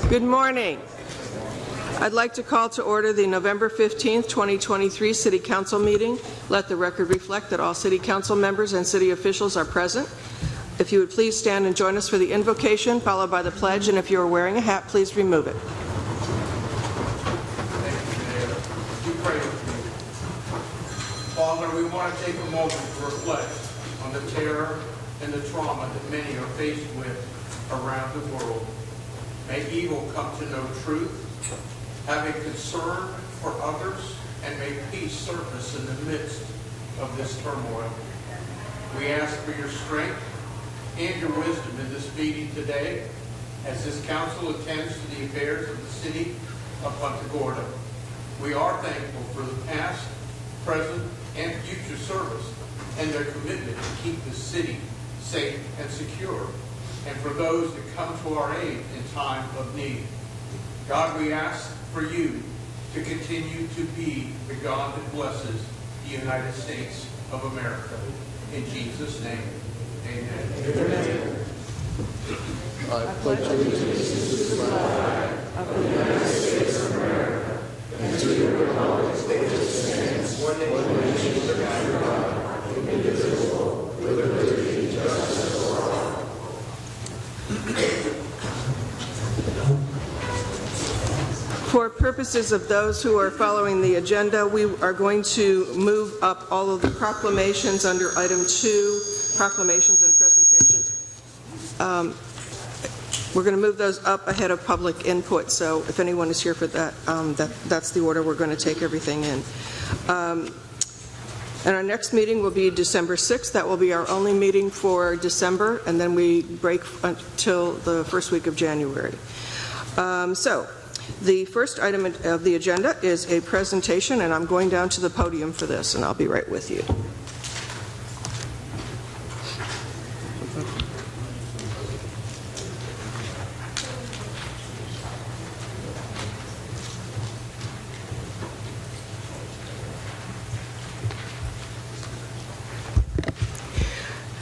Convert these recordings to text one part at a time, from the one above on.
Good morning. I'd like to call to order the November 15th, 2023 City Council meeting. Let the record reflect that all City Council members and city officials are present. If you would please stand and join us for the invocation, followed by the pledge, and if you are wearing a hat, please remove it. Father, we want to take a moment to reflect on the terror and the trauma that many are faced with around the world. May evil come to know truth, have a concern for others, and may peace surface in the midst of this turmoil. We ask for your strength and your wisdom in this meeting today as this council attends to the affairs of the city of Punta Gorda. We are thankful for the past, present, and future service and their commitment to keep the city safe and secure, and for those that come to our aid in time of need. God, we ask for you to continue to be the God that blesses the United States of America. In Jesus' name, amen. Amen. I pledge allegiance to the flag of the United States of America and to the republic for which it stands, one nation under God, indivisible, with liberty and justice for all. For purposes of those who are following the agenda, we are going to move up all of the proclamations under item 2, proclamations and presentations. We're going to move those up ahead of public input, so if anyone is here for that, that's the order we're going to take everything in. And our next meeting will be December 6th. That will be our only meeting for December, and then we break until the first week of January. So the first item of the agenda is a presentation, and I'm going down to the podium for this, and I'll be right with you.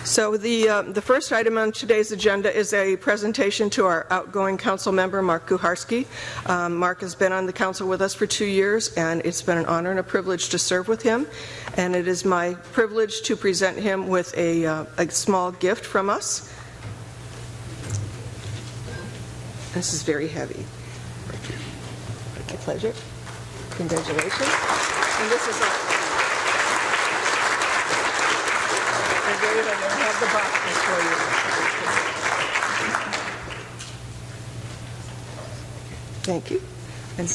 So the first item on today's agenda is a presentation to our outgoing council member, Mark Kuharski. Mark has been on the council with us for 2 years, and it's been an honor and a privilege to serve with him. And it is my privilege to present him with a small gift from us. This is very heavy. Thank you. My pleasure. Congratulations. And this is I have the boxes for you. Thank you. And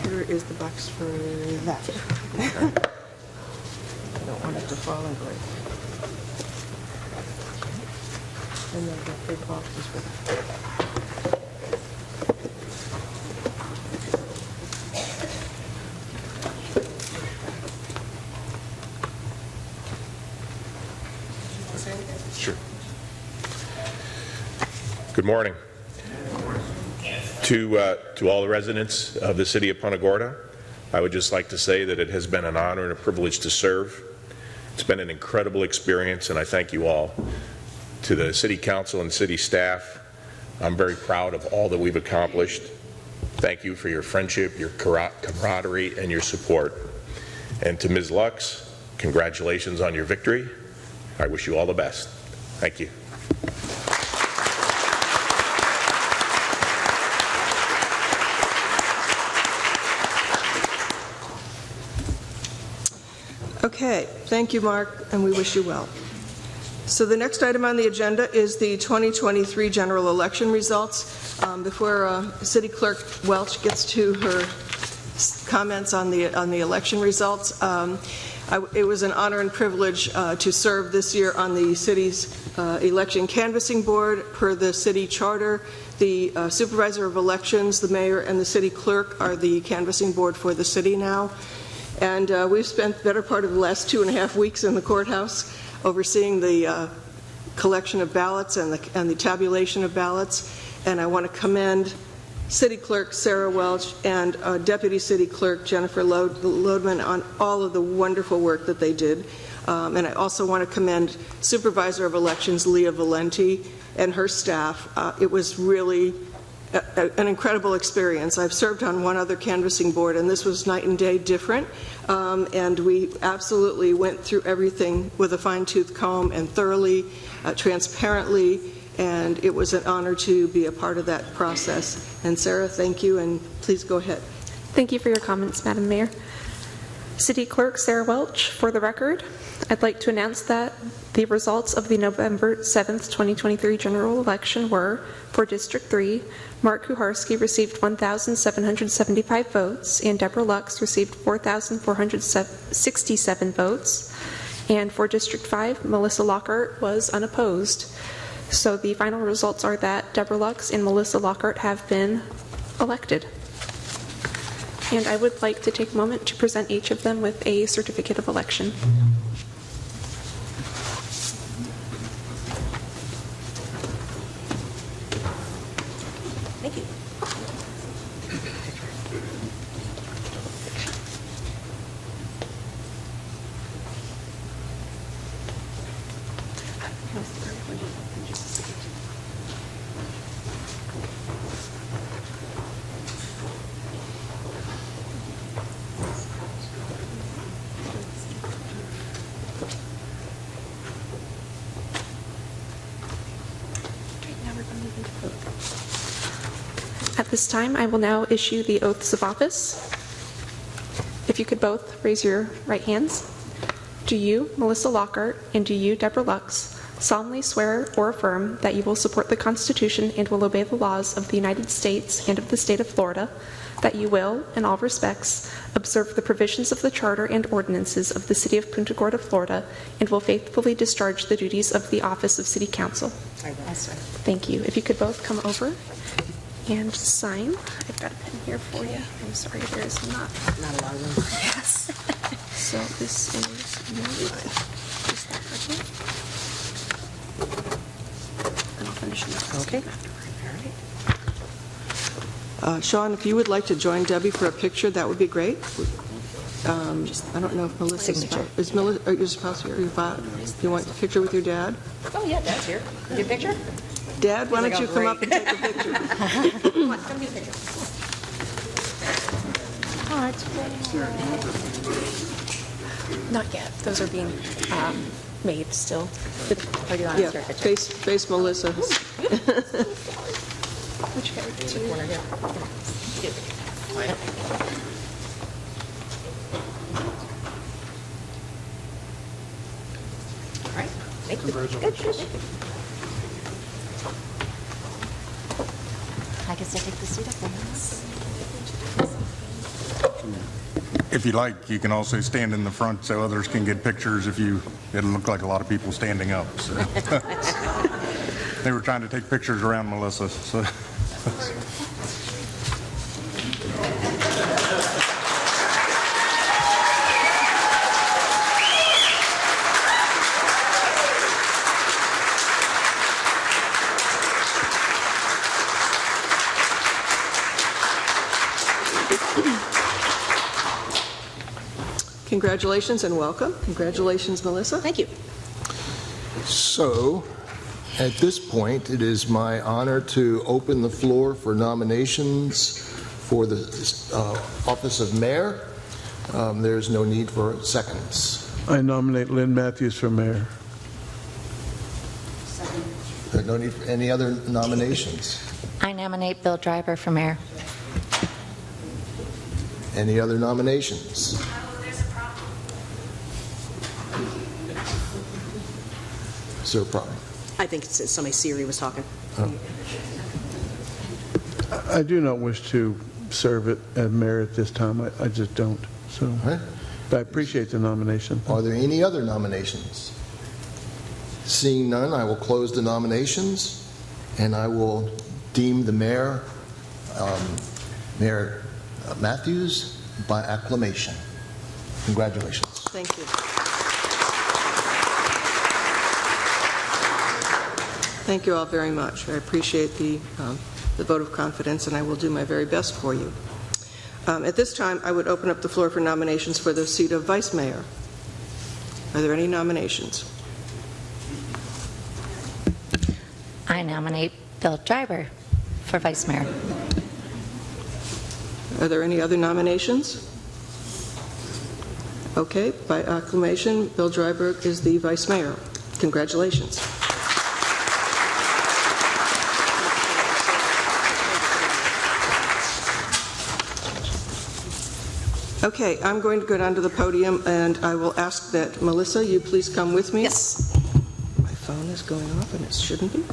here is the box for that. I don't want it to fall and break. And then the big boxes for that. Good morning. To all the residents of the city of Punta Gorda, I would just like to say that it has been an honor and a privilege to serve. It's been an incredible experience, and I thank you all. To the city council and city staff, I'm very proud of all that we've accomplished. Thank you for your friendship, your camaraderie, and your support. And to Ms. Lux, congratulations on your victory. I wish you all the best. Thank you. Okay, thank you, Mark, and we wish you well. So the next item on the agenda is the 2023 general election results. Before City Clerk Welch gets to her comments on the election results, it was an honor and privilege to serve this year on the city's election canvassing board. Per the city charter, the supervisor of elections, the mayor, and the city clerk are the canvassing board for the city now. And we've spent the better part of the last 2.5 weeks in the courthouse overseeing the collection of ballots and the tabulation of ballots. And I want to commend City Clerk Sarah Welch and Deputy City Clerk Jennifer Lodeman on all of the wonderful work that they did. And I also want to commend Supervisor of Elections Leah Valenti and her staff. It was really an incredible experience. I've served on one other canvassing board, and this was night and day different, and we absolutely went through everything with a fine-tooth comb and thoroughly, transparently, and it was an honor to be a part of that process. And Sarah, thank you, and please go ahead. Thank you for your comments, Madam Mayor. City Clerk Sarah Welch, for the record, I'd like to announce that the results of the November 7th, 2023 general election were, for District 3, Mark Kuharski received 1,775 votes, and Deborah Lux received 4,467 votes. And for District 5, Melissa Lockhart was unopposed. So the final results are that Deborah Lux and Melissa Lockhart have been elected. And I would like to take a moment to present each of them with a certificate of election. Thank you. At this time, I will now issue the oaths of office. If you could both raise your right hands. Do you, Melissa Lockhart, and do you, Deborah Lux, solemnly swear or affirm that you will support the Constitution and will obey the laws of the United States and of the state of Florida, that you will, in all respects, observe the provisions of the Charter and ordinances of the City of Punta Gorda, Florida, and will faithfully discharge the duties of the office of City Council? I will. Thank you. If you could both come over and sign. I've got a pen here for you. I'm sorry, there is not. Not a lot of room. Yes. So this is yours. Just that right here. And I'll finish it up. Okay. All right. Sean, if you would like to join Debbie for a picture, that would be great. I don't know if Melissa's Signature. is Melissa, your spouse here, your father? You want a picture with your dad? Oh, yeah, Dad's here. Get a picture? Dad, why He's don't like, you "Oh, come up great." and take a picture? Come on, come get a picture. Oh, it's Not yet. Those are being made still. Oh, do you want Yeah, to start a picture? face Melissa. Which way? Corner here. Come on. Get a picture. All right. Thank you. Congratulations. I guess I take the seat up there. If you like, you can also stand in the front so others can get pictures if you, it'll look like a lot of people standing up. So. They were trying to take pictures around Melissa. So. Congratulations and welcome. Congratulations, Melissa. Thank you. So, at this point, it is my honor to open the floor for nominations for the office of mayor. There's no need for seconds. I nominate Lynn Matthews for mayor. There's no need for any other nominations. I nominate Bill Driver for mayor. Any other nominations? Is there a problem? I think it's somebody Siri was talking. I do not wish to serve it as mayor at this time. I just don't. So, All right. but I appreciate the nomination. Are there any other nominations? Seeing none, I will close the nominations, and I will deem the mayor, Mayor Matthews, by acclamation. Congratulations. Thank you. Thank you all very much. I appreciate the vote of confidence, and I will do my very best for you. At this time, I would open up the floor for nominations for the seat of vice mayor. Are there any nominations? I nominate Bill Driver for Vice Mayor. Are there any other nominations? Okay, by acclamation, Bill Dryburgh is the Vice Mayor. Congratulations. Okay, I'm going to go down to the podium, and I will ask that, Melissa, you please come with me. Yes. My phone is going off, and it shouldn't be.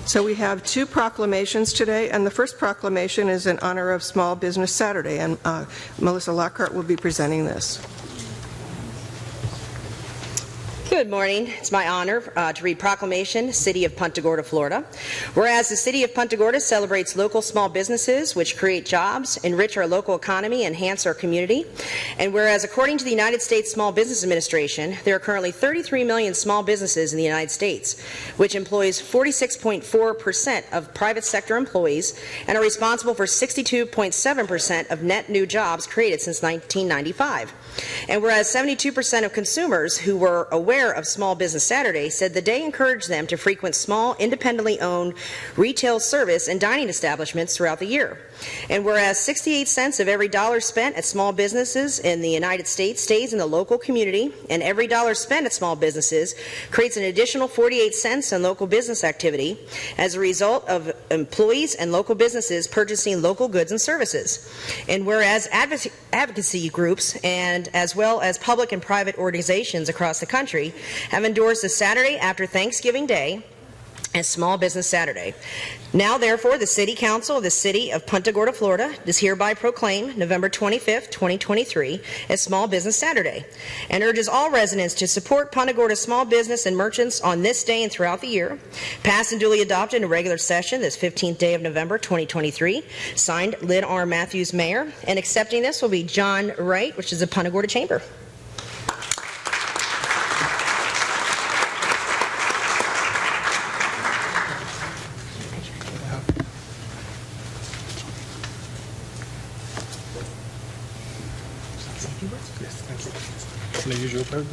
So we have two proclamations today, and the first proclamation is in honor of Small Business Saturday, and Melissa Lockhart will be presenting this. Good morning. It's my honor to read Proclamation, City of Punta Gorda, Florida. Whereas the City of Punta Gorda celebrates local small businesses which create jobs, enrich our local economy, enhance our community. And whereas according to the United States Small Business Administration, there are currently 33 million small businesses in the United States, which employs 46.4% of private sector employees and are responsible for 62.7% of net new jobs created since 1995. And whereas 72% of consumers who were aware of Small Business Saturday said the day encouraged them to frequent small, independently owned retail service and dining establishments throughout the year. And whereas 68 cents of every dollar spent at small businesses in the United States stays in the local community, and every dollar spent at small businesses creates an additional 48 cents in local business activity as a result of employees and local businesses purchasing local goods and services. And whereas advocacy groups and as well as public and private organizations across the country have endorsed the Saturday after Thanksgiving Day as Small Business Saturday. Now, therefore, the City Council of the City of Punta Gorda, Florida, does hereby proclaim November 25th, 2023 as Small Business Saturday, and urges all residents to support Punta Gorda small business and merchants on this day and throughout the year. Passed and duly adopted in a regular session this 15th day of November 2023. Signed, Lynn R. Matthews, Mayor. And accepting this will be John Wright, which is the Punta Gorda Chamber. Can I use your pen?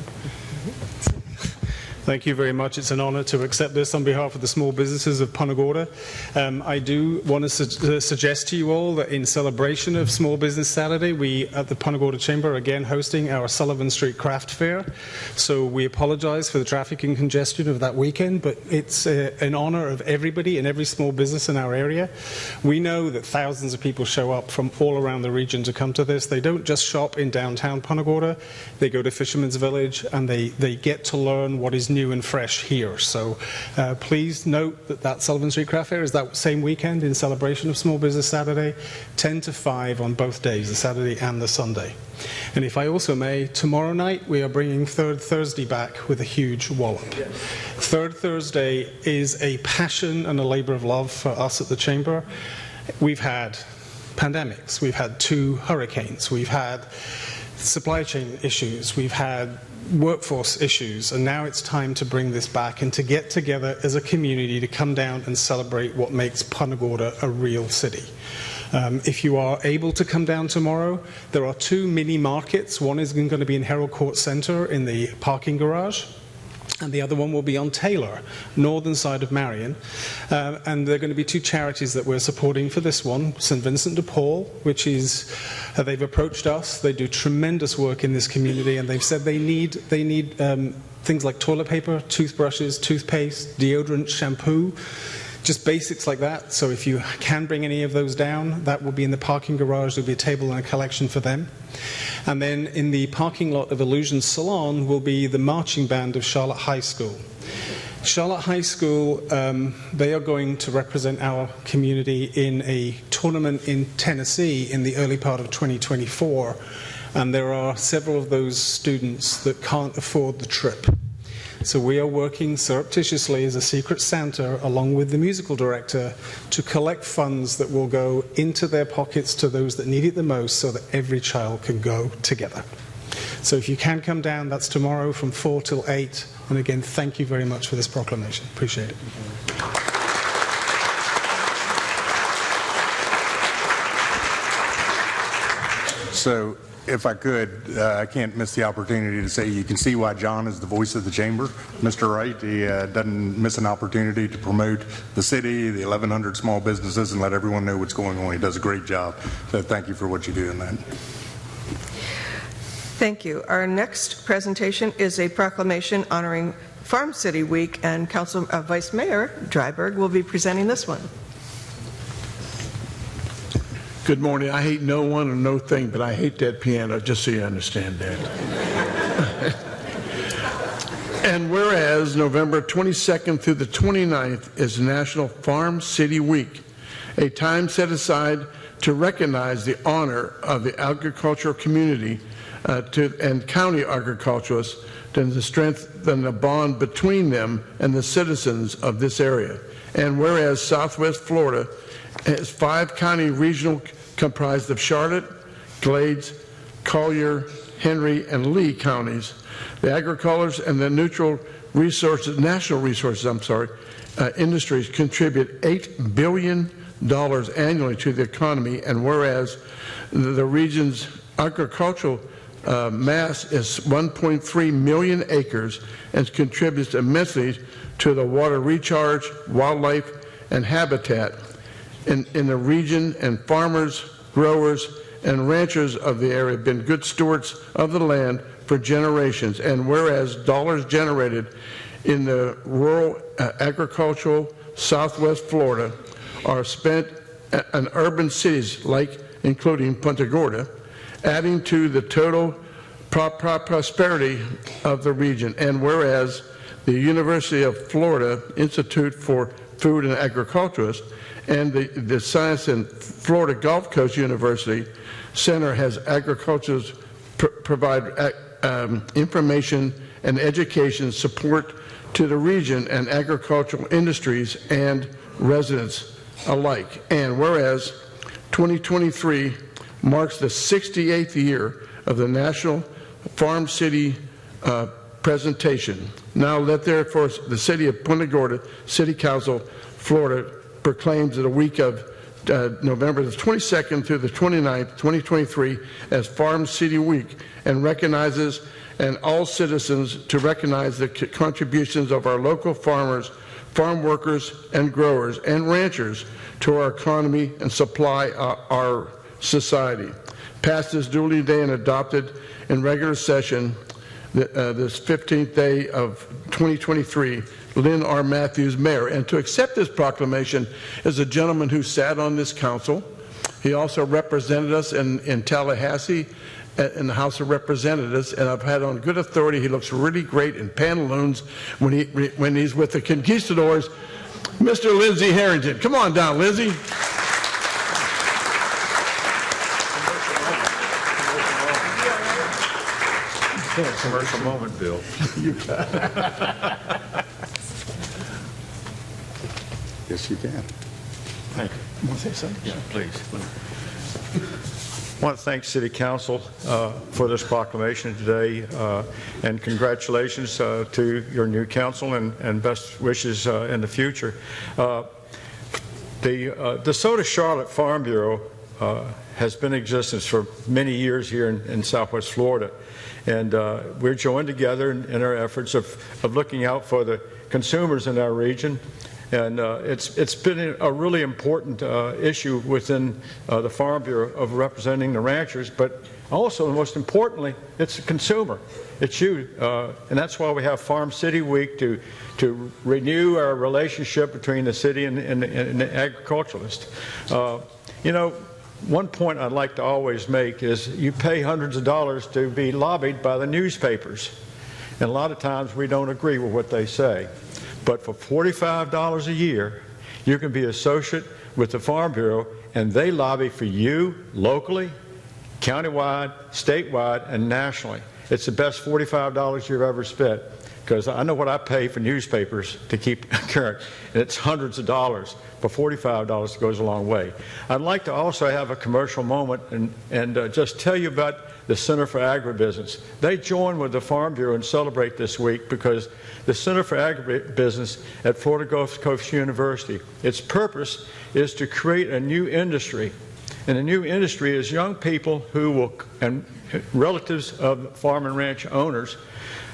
Thank you very much. It's an honor to accept this on behalf of the small businesses of Punta Gorda. I do want to suggest to you all that in celebration of Small Business Saturday, we at the Punta Gorda Chamber are again hosting our Sullivan Street Craft Fair. So we apologize for the traffic and congestion of that weekend, but it's in honor of everybody and every small business in our area. We know that thousands of people show up from all around the region to come to this. They don't just shop in downtown Punta Gorda. They go to Fisherman's Village and they get to learn what is new and fresh here. So please note that Sullivan Street Craft Fair is that same weekend in celebration of Small Business Saturday, 10 to 5 on both days, the Saturday and the Sunday. And if I also may, tomorrow night we are bringing Third Thursday back with a huge wallop. Third Thursday is a passion and a labor of love for us at the Chamber. We've had pandemics, we've had 2 hurricanes, we've had supply chain issues, we've had workforce issues, and now it's time to bring this back and to get together as a community to come down and celebrate what makes Punta Gorda a real city. If you are able to come down tomorrow, there are 2 mini markets. One is going to be in Herald Court Center in the parking garage, and the other one will be on Taylor, northern side of Marion. And there are going to be 2 charities that we're supporting for this one. St. Vincent de Paul, which is, they've approached us. They do tremendous work in this community, and they've said they need things like toilet paper, toothbrushes, toothpaste, deodorant, shampoo, just basics like that. So if you can bring any of those down, that will be in the parking garage. There'll be a table and a collection for them. And then in the parking lot of Illusion Salon will be the marching band of Charlotte High School. Charlotte High School, they are going to represent our community in a tournament in Tennessee in the early part of 2024. And there are several of those students that can't afford the trip. So we are working surreptitiously as a secret Santa, along with the musical director, to collect funds that will go into their pockets to those that need it the most so that every child can go together. So if you can come down, that's tomorrow from 4 till 8. And again, thank you very much for this proclamation. Appreciate it. So if I could, I can't miss the opportunity to say you can see why John is the voice of the chamber. Mr. Wright, he doesn't miss an opportunity to promote the city, the 1,100 small businesses, and let everyone know what's going on. He does a great job. So thank you for what you do in that. Thank you. Our next presentation is a proclamation honoring Farm City Week, and Vice Mayor Dryberg will be presenting this one. Good morning. I hate no one or no thing, but I hate that piano, just so you understand that. And whereas November 22nd through the 29th is National Farm City Week, a time set aside to recognize the honor of the agricultural community and county agriculturalists, and to strengthen the bond between them and the citizens of this area. And whereas Southwest Florida has 5 county regional comprised of Charlotte, Glades, Collier, Henry, and Lee counties, the agricultures and the national resources industries contribute $8 billion annually to the economy. And whereas the region's agricultural mass is 1.3 million acres and contributes immensely to the water recharge, wildlife, and habitat in the region, and farmers, growers, and ranchers of the area have been good stewards of the land for generations. And whereas dollars generated in the rural agricultural Southwest Florida are spent in urban cities including Punta Gorda, adding to the total prosperity of the region. And whereas the University of Florida Institute for Food and Agriculturists and the Science and Florida Gulf Coast University Center has agriculturists provide information and education support to the region and agricultural industries and residents alike. And whereas 2023 marks the 68th year of the National Farm City presentation. Now let therefore the City of Punta Gorda City Council, Florida, proclaims the week of November the 22nd through the 29th, 2023 as Farm City Week, and recognizes and all citizens to recognize the contributions of our local farmers, farm workers, and growers, and ranchers to our economy and supply our society. Passed this duly day and adopted in regular session this 15th day of 2023, Lynn R. Matthews, Mayor. And to accept this proclamation is a gentleman who sat on this council. He also represented us in Tallahassee in the House of Representatives, and I've had on good authority he looks really great in pantaloons when he's with the conquistadors. Mr. Lindsey Harrington. Come on down, Lindsey. Commercial moment, Bill. You got it. Yes, you can. Thank you. Want to say something? Yeah, please. I want to thank City Council for this proclamation today, and congratulations to your new council, and best wishes in the future. The DeSoto Charlotte Farm Bureau has been in existence for many years here in Southwest Florida, and we're joined together in our efforts of looking out for the consumers in our region. And it's been a really important issue within the Farm Bureau of representing the ranchers, but also, most importantly, it's the consumer. It's you. And that's why we have Farm City Week to renew our relationship between the city and the agriculturalist. You know, one point I'd like to always make is you pay hundreds of dollars to be lobbied by the newspapers. And a lot of times we don't agree with what they say. But for $45 a year, you can be associate with the Farm Bureau, and they lobby for you locally, countywide, statewide, and nationally. It's the best $45 you've ever spent, because I know what I pay for newspapers to keep current, and it's hundreds of dollars. But $45 goes a long way. I'd like to also have a commercial moment and just tell you about the Center for Agribusiness. They join with the Farm Bureau and celebrate this week because the Center for Agribusiness at Florida Gulf Coast University, its purpose is to create a new industry. And the new industry is young people who will, and relatives of farm and ranch owners,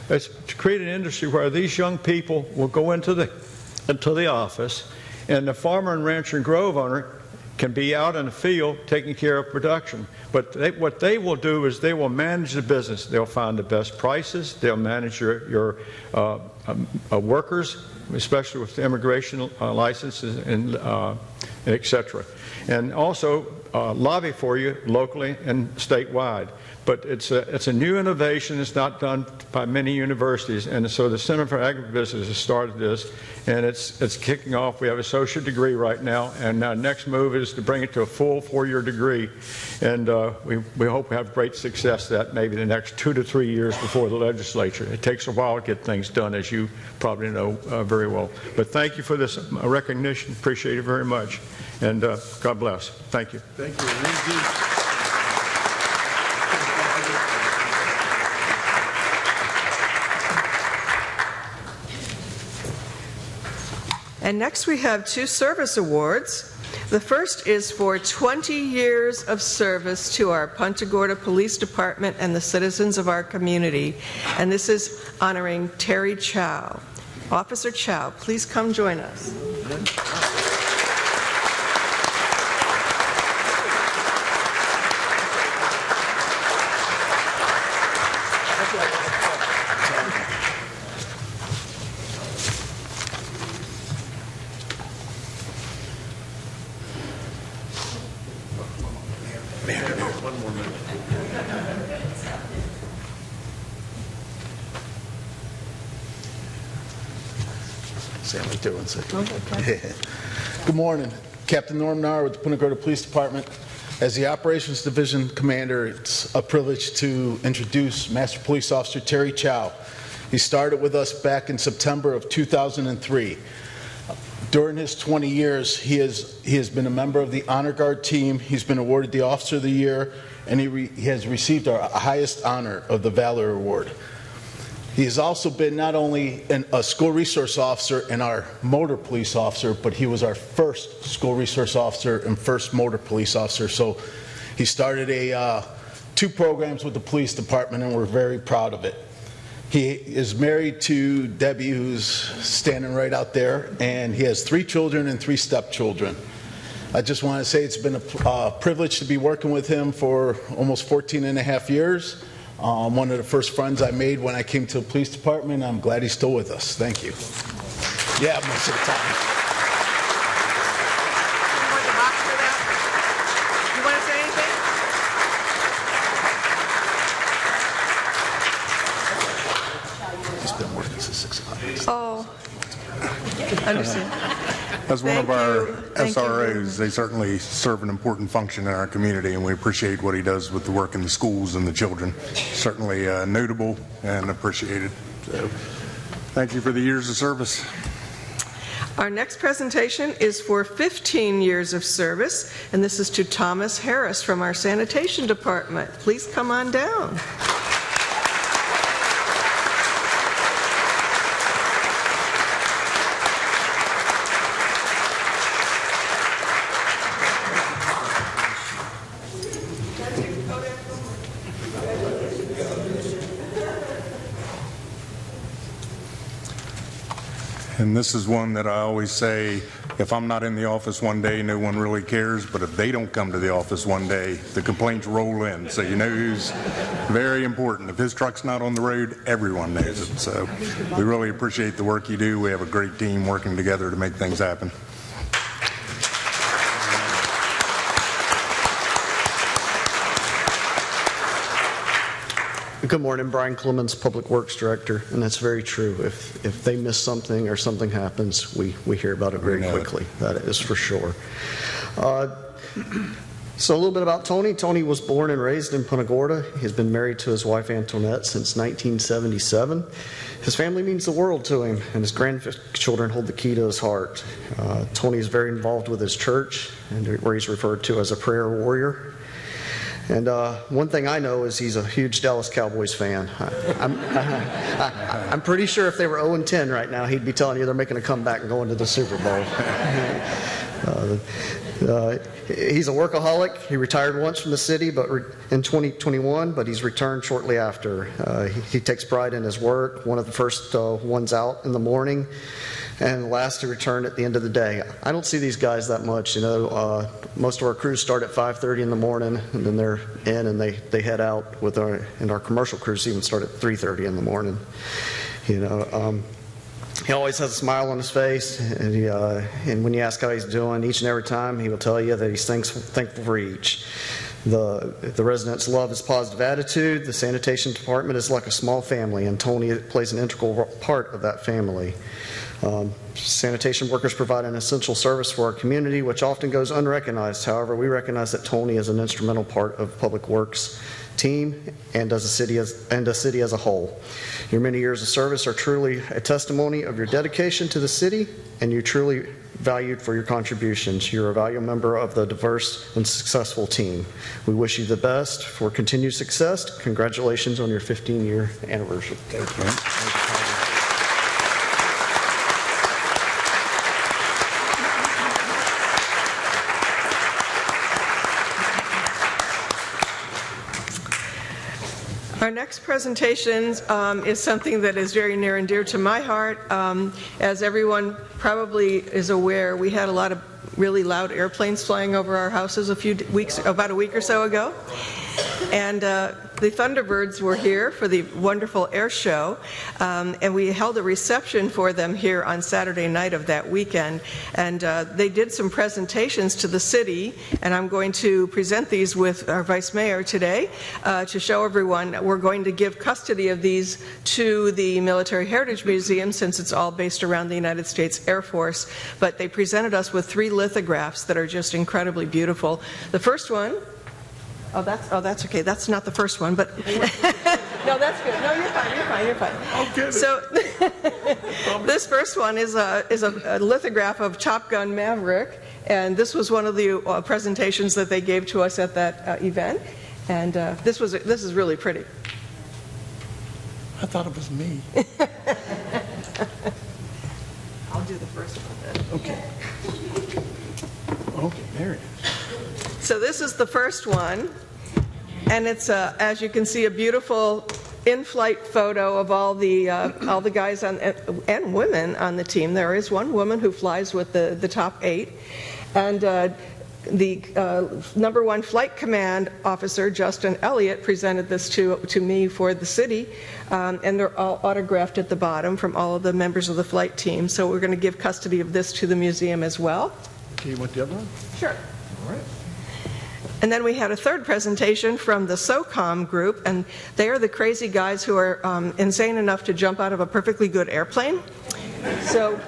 it's to create an industry where these young people will go into the office, and the farmer and rancher and grove owner can be out in the field taking care of production. But what they will do is they will manage the business. They'll find the best prices. They'll manage your workers, especially with the immigration licenses and et cetera. And also lobby for you locally and statewide. But it's a new innovation. It's not done by many universities, and so the Center for Agribusiness has started this, and it's kicking off. We have an associate degree right now, and our next move is to bring it to a full 4-year degree, and we hope we have great success that maybe the next 2 to 3 years before the legislature. It takes a while to get things done, as you probably know very well. But thank you for this recognition. Appreciate it very much, and God bless. Thank you. Thank you. Thank you. And next we have 2 service awards. The first is for 20 years of service to our Punta Gorda Police Department and the citizens of our community. And this is honoring Terry Chow. Officer Chow, please come join us. Good morning. Captain Norm Nahr with the Punta Gorda Police Department. As the Operations Division Commander, it's a privilege to introduce Master Police Officer Terry Chow. He started with us back in September of 2003. During his 20 years, he has been a member of the Honor Guard team. He's been awarded the Officer of the Year, and he has received our highest honor of the Valor Award. He has also been not only a school resource officer and our motor police officer, but he was our first school resource officer and first motor police officer. So he started 2 programs with the police department, and we're very proud of it. He is married to Debbie, who's standing right out there, and he has 3 children and 3 stepchildren. I just want to say it's been a privilege to be working with him for almost 14 and a half years. One of the first friends I made when I came to the police department. I'm glad he's still with us. Thank you. Yeah, most of the time. You want the box for that? You want to say anything? He's been working since 6 o'clock. Oh, understand. As one of Thank our you. Thank you. SROs, they certainly serve an important function in our community, and we appreciate what he does with the work in the schools and the children. Certainly notable and appreciated. So, thank you for the years of service. Our next presentation is for 15 years of service, and this is to Thomas Harris from our sanitation department. Please come on down. And this is one that I always say, if I'm not in the office one day, no one really cares, but if they don't come to the office one day, the complaints roll in. So you know who's very important. If his truck's not on the road, everyone knows it. So we really appreciate the work you do. We have a great team working together to make things happen. Good morning, Brian Clemens, Public Works Director, and that's very true. If they miss something or something happens, we hear about it very quickly. That is for sure. So a little bit about Tony. Tony was born and raised in Punta Gorda. He's been married to his wife Antoinette since 1977. His family means the world to him, and his grandchildren hold the key to his heart. Tony is very involved with his church, and where he's referred to as a prayer warrior. And one thing I know is he's a huge Dallas Cowboys fan. I'm pretty sure if they were 0-10 right now, he'd be telling you they're making a comeback and going to the Super Bowl. He's a workaholic. He retired once from the city in 2021, but he's returned shortly after. He takes pride in his work, one of the first ones out in the morning, and last to return at the end of the day. I don't see these guys that much. Most of our crews start at 5:30 in the morning, and then they're in and they head out and our commercial crews even start at 3:30 in the morning. He always has a smile on his face, and when you ask how he's doing, each and every time he will tell you that he's thankful for each. The residents love his positive attitude. The sanitation department is like a small family, and Tony plays an integral part of that family. Sanitation workers provide an essential service for our community, which often goes unrecognized. However, we recognize that Tony is an instrumental part of Public Works team and as a city as a whole. Your many years of service are truly a testimony of your dedication to the city, and you're truly valued for your contributions. You're a valuable member of the diverse and successful team. We wish you the best for continued success. Congratulations on your 15-year anniversary. Thank you. Our next presentation is something that is very near and dear to my heart. As everyone probably is aware, we had a lot of really loud airplanes flying over our houses about a week or so ago. And the Thunderbirds were here for the wonderful air show, and we held a reception for them here on Saturday night of that weekend. And they did some presentations to the city, and I'm going to present these with our Vice Mayor today to show everyone. We're going to give custody of these to the Military Heritage Museum since it's all based around the United States Air Force. But they presented us with 3 lithographs that are just incredibly beautiful. The first one, that's okay. That's not the first one, but no, that's good. No, you're fine. Okay. So this first one is a lithograph of Top Gun Maverick, and this was one of the presentations that they gave to us at that event, and this is really pretty. I thought it was me. I'll do the first one then. Okay, there it is. So this is the first one, and it's, as you can see, a beautiful in-flight photo of all the guys and women on the team. There is one woman who flies with the top 8, and the number 1 flight command officer, Justin Elliott, presented this to me for the city, and they're all autographed at the bottom from all of the members of the flight team. So we're going to give custody of this to the museum as well. Okay, you want the other one? Sure. All right. And then we had a third presentation from the SOCOM group, and they are the crazy guys who are insane enough to jump out of a perfectly good airplane. So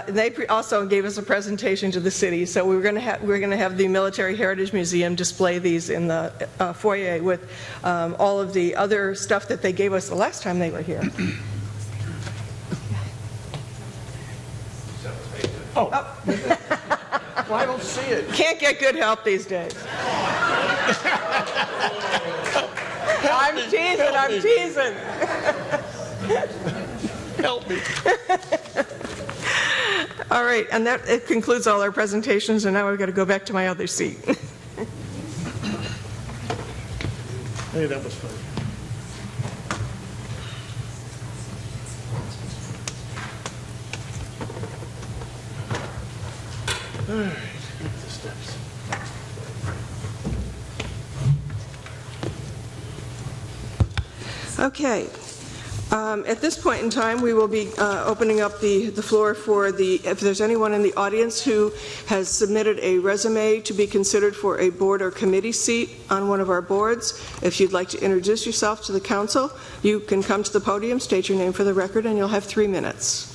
they also gave us a presentation to the city. So we're going to have the Military Heritage Museum display these in the foyer with all of the other stuff that they gave us the last time they were here. Oh. Well, I don't see it. Can't get good help these days. I'm teasing. Help me. All right, and it concludes all our presentations, and now I've got to go back to my other seat. Hey, that was fun. All right, get the steps. Okay. At this point in time, we will be opening up the floor for if there's anyone in the audience who has submitted a resume to be considered for a board or committee seat on one of our boards. If you'd like to introduce yourself to the council, you can come to the podium, state your name for the record, and you'll have 3 minutes.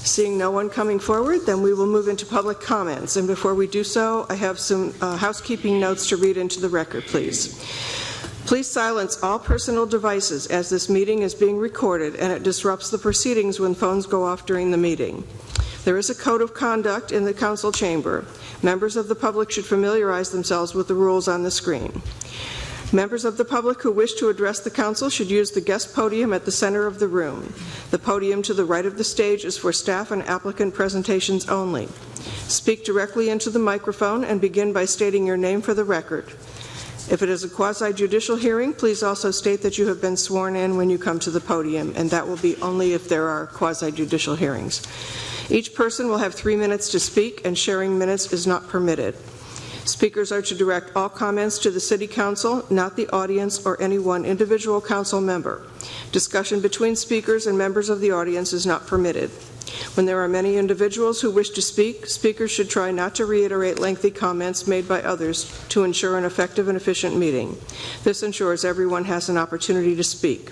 Seeing no one coming forward, then we will move into public comments. And before we do so, I have some housekeeping notes to read into the record, please. Please silence all personal devices as this meeting is being recorded and it disrupts the proceedings when phones go off during the meeting. There is a code of conduct in the council chamber. Members of the public should familiarize themselves with the rules on the screen. Members of the public who wish to address the council should use the guest podium at the center of the room. The podium to the right of the stage is for staff and applicant presentations only. Speak directly into the microphone and begin by stating your name for the record. If it is a quasi-judicial hearing, please also state that you have been sworn in when you come to the podium, and that will be only if there are quasi-judicial hearings. Each person will have 3 minutes to speak, and sharing minutes is not permitted. Speakers are to direct all comments to the City Council, not the audience or any one individual council member. Discussion between speakers and members of the audience is not permitted. When there are many individuals who wish to speak, speakers should try not to reiterate lengthy comments made by others to ensure an effective and efficient meeting. This ensures everyone has an opportunity to speak.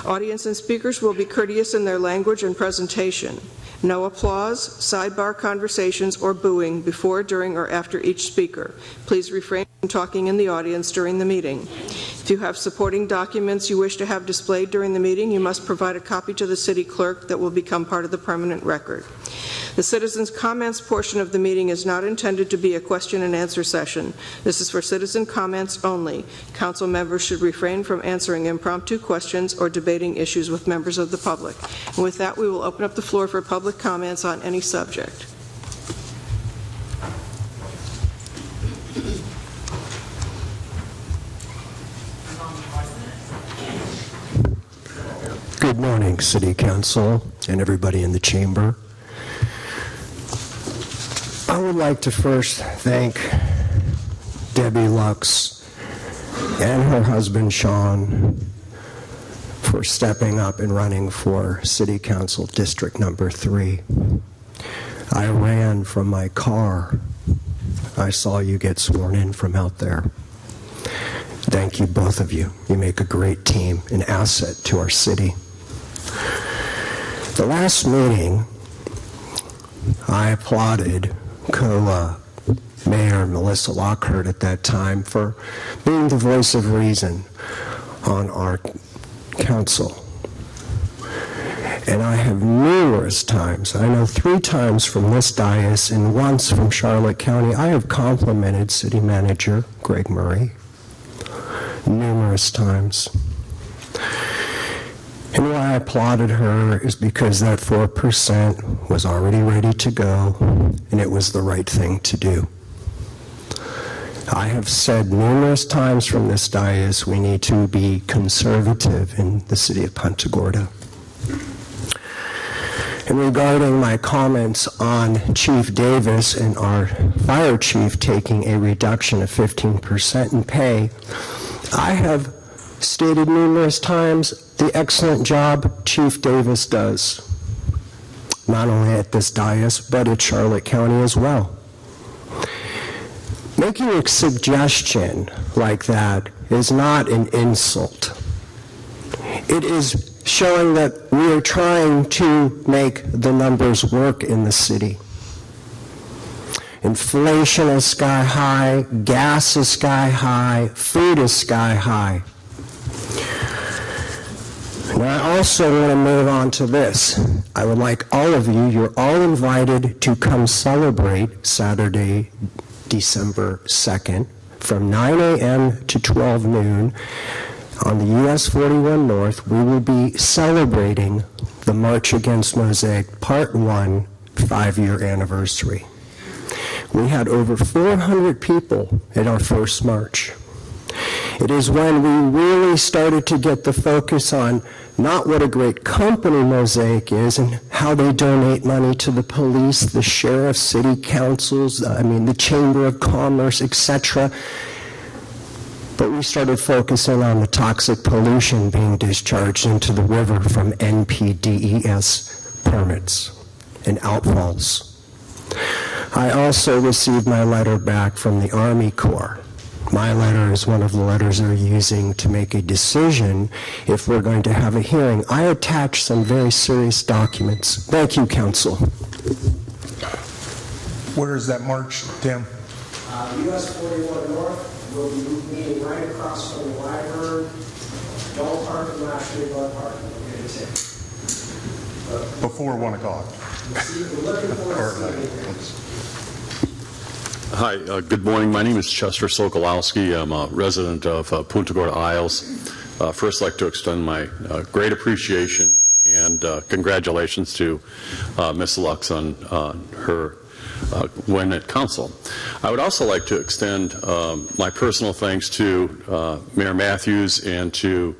Audience and speakers will be courteous in their language and presentation. No applause, sidebar conversations, or booing before, during, or after each speaker. Please refrain from talking in the audience during the meeting. If you have supporting documents you wish to have displayed during the meeting, you must provide a copy to the city clerk that will become part of the permanent record. The citizens' comments portion of the meeting is not intended to be a question and answer session. This is for citizen comments only. Council members should refrain from answering impromptu questions or debating issues with members of the public. And with that, we will open up the floor for public comments on any subject. Good morning, City Council and everybody in the chamber. I would like to first thank Debbie Lux and her husband Sean for stepping up and running for City Council District Number 3. I ran from my car. I saw you get sworn in from out there. Thank you, both of you. You make a great team, an asset to our city. The last meeting, I applauded Mayor Melissa Lockhart at that time for being the voice of reason on our council. And I have numerous times, I know 3 times from this dais and once from Charlotte County, I have complimented City Manager Greg Murray numerous times. And why I applauded her is because that 4% was already ready to go, and it was the right thing to do. I have said numerous times from this dais we need to be conservative in the city of Punta Gorda. And regarding my comments on Chief Davis and our fire chief taking a reduction of 15% in pay, I have stated numerous times the excellent job Chief Davis does, not only at this dais, but at Charlotte County as well. Making a suggestion like that is not an insult. It is showing that we are trying to make the numbers work in the city. Inflation is sky high, gas is sky high, food is sky high. And I also want to move on to this. I would like all of you, you're all invited to come celebrate Saturday, December 2nd from 9 a.m. to 12 noon on the US 41 North. We will be celebrating the March Against Mosaic Part 1 5-year anniversary. We had over 400 people at our first march. It is when we really started to get the focus on not what a great company Mosaic is and how they donate money to the police, the sheriff, city councils, the Chamber of Commerce, etc. But we started focusing on the toxic pollution being discharged into the river from NPDES permits and outfalls. I also received my letter back from the Army Corps. My letter is one of the letters they're using to make a decision if we're going to have a hearing. I attached some very serious documents. Thank you, Council. Where is that march, Tim? US 41 North will be meeting right across from the library. Don't park in Last Street, Park. Before 1 o'clock. Hi, good morning. My name is Chester Sokolowski. I'm a resident of Punta Gorda Isles. First, I'd like to extend my great appreciation and congratulations to Ms. Lux on her win at council. I would also like to extend my personal thanks to Mayor Matthews and to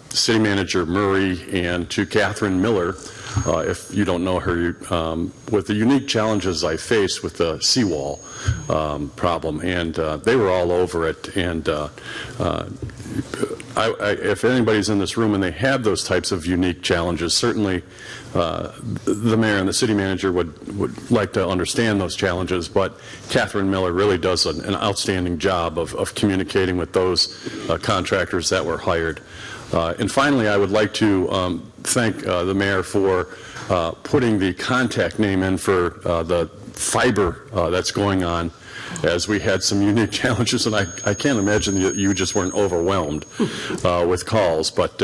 City Manager Murray and to Catherine Miller. If you don't know her, with the unique challenges I faced with the seawall problem, and they were all over it. And if anybody's in this room and they have those types of unique challenges, certainly the mayor and the city manager would like to understand those challenges. But Catherine Miller really does an outstanding job of communicating with those contractors that were hired. And finally, I would like to thank the mayor for putting the contact name in for the fiber that's going on, as we had some unique challenges, and I can't imagine that you just weren't overwhelmed with calls. But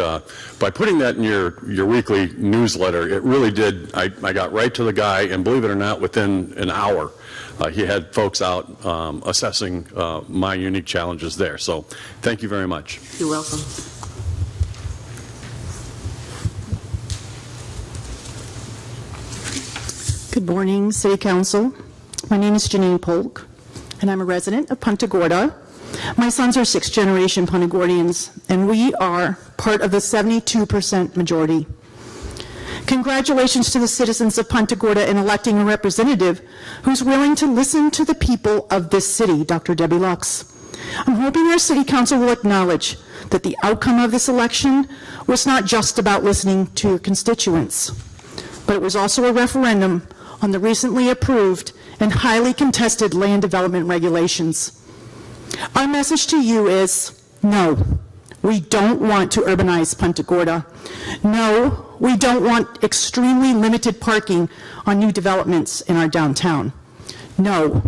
by putting that in your weekly newsletter, it really did. I got right to the guy, and believe it or not, within an hour, he had folks out assessing my unique challenges there. So thank you very much. You're welcome. Good morning, City Council. My name is Janine Polk, and I'm a resident of Punta Gorda. My sons are sixth-generation Punta Gordians, and we are part of the 72% majority. Congratulations to the citizens of Punta Gorda in electing a representative who's willing to listen to the people of this city, Dr. Debbie Lux. I'm hoping our City Council will acknowledge that the outcome of this election was not just about listening to your constituents, but it was also a referendum on the recently approved and highly contested land development regulations. Our message to you is, no, we don't want to urbanize Punta Gorda. No, we don't want extremely limited parking on new developments in our downtown. No,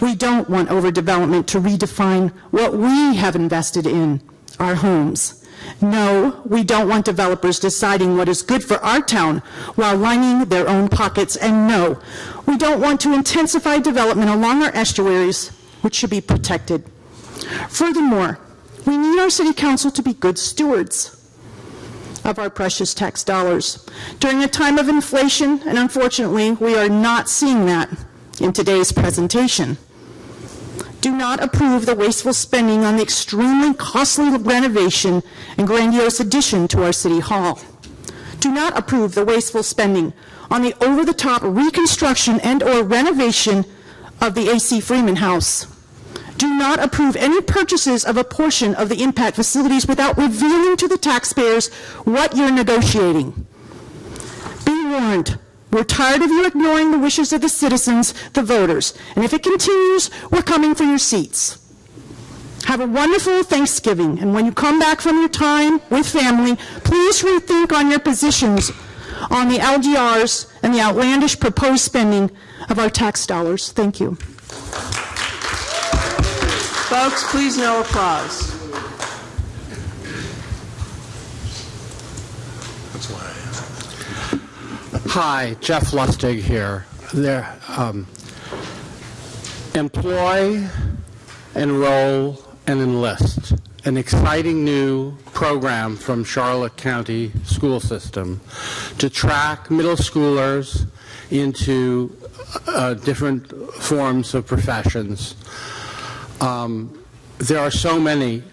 we don't want overdevelopment to redefine what we have invested in, our homes. No, we don't want developers deciding what is good for our town while lining their own pockets. And no, we don't want to intensify development along our estuaries, which should be protected. Furthermore, we need our City Council to be good stewards of our precious tax dollars during a time of inflation, and unfortunately, we are not seeing that in today's presentation. Do not approve the wasteful spending on the extremely costly renovation and grandiose addition to our City Hall. Do not approve the wasteful spending on the over-the-top reconstruction and or renovation of the A.C. Freeman House. Do not approve any purchases of a portion of the impact facilities without revealing to the taxpayers what you're negotiating. Be warned. We're tired of you ignoring the wishes of the citizens, the voters. And if it continues, we're coming for your seats. Have a wonderful Thanksgiving. And when you come back from your time with family, please rethink on your positions on the LDRs and the outlandish proposed spending of our tax dollars. Thank you. Folks, please no applause. Hi, Jeff Lustig here. Employ, enroll, and enlist. An exciting new program from Charlotte County School System to track middle schoolers into different forms of professions. There are so many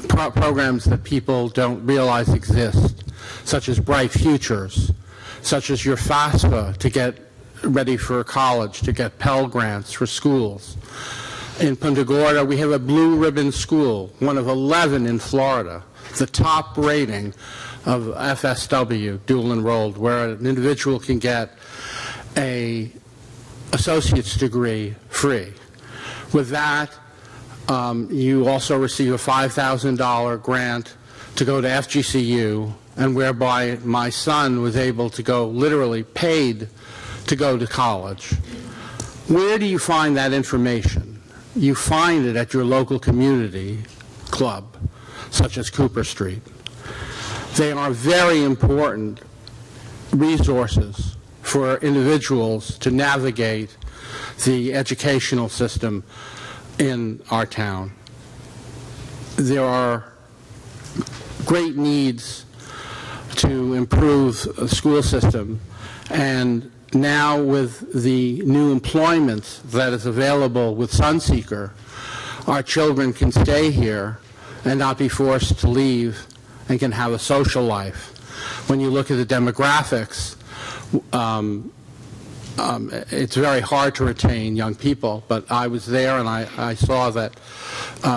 programs that people don't realize exist, such as Bright Futures, such as your FAFSA to get ready for college, to get Pell Grants for schools. In Punta Gorda, we have a Blue Ribbon School, one of 11 in Florida, the top rating of FSW, dual enrolled, where an individual can get an associate's degree free. With that, you also receive a $5,000 grant to go to FGCU, and whereby my son was able to go, literally paid to go to college. Where do you find that information? You find it at your local community club, such as Cooper Street. They are very important resources for individuals to navigate the educational system in our town. There are great needs to improve the school system, and now with the new employment that is available with Sunseeker, our children can stay here and not be forced to leave and can have a social life. When you look at the demographics, it's very hard to retain young people, but I was there and I saw that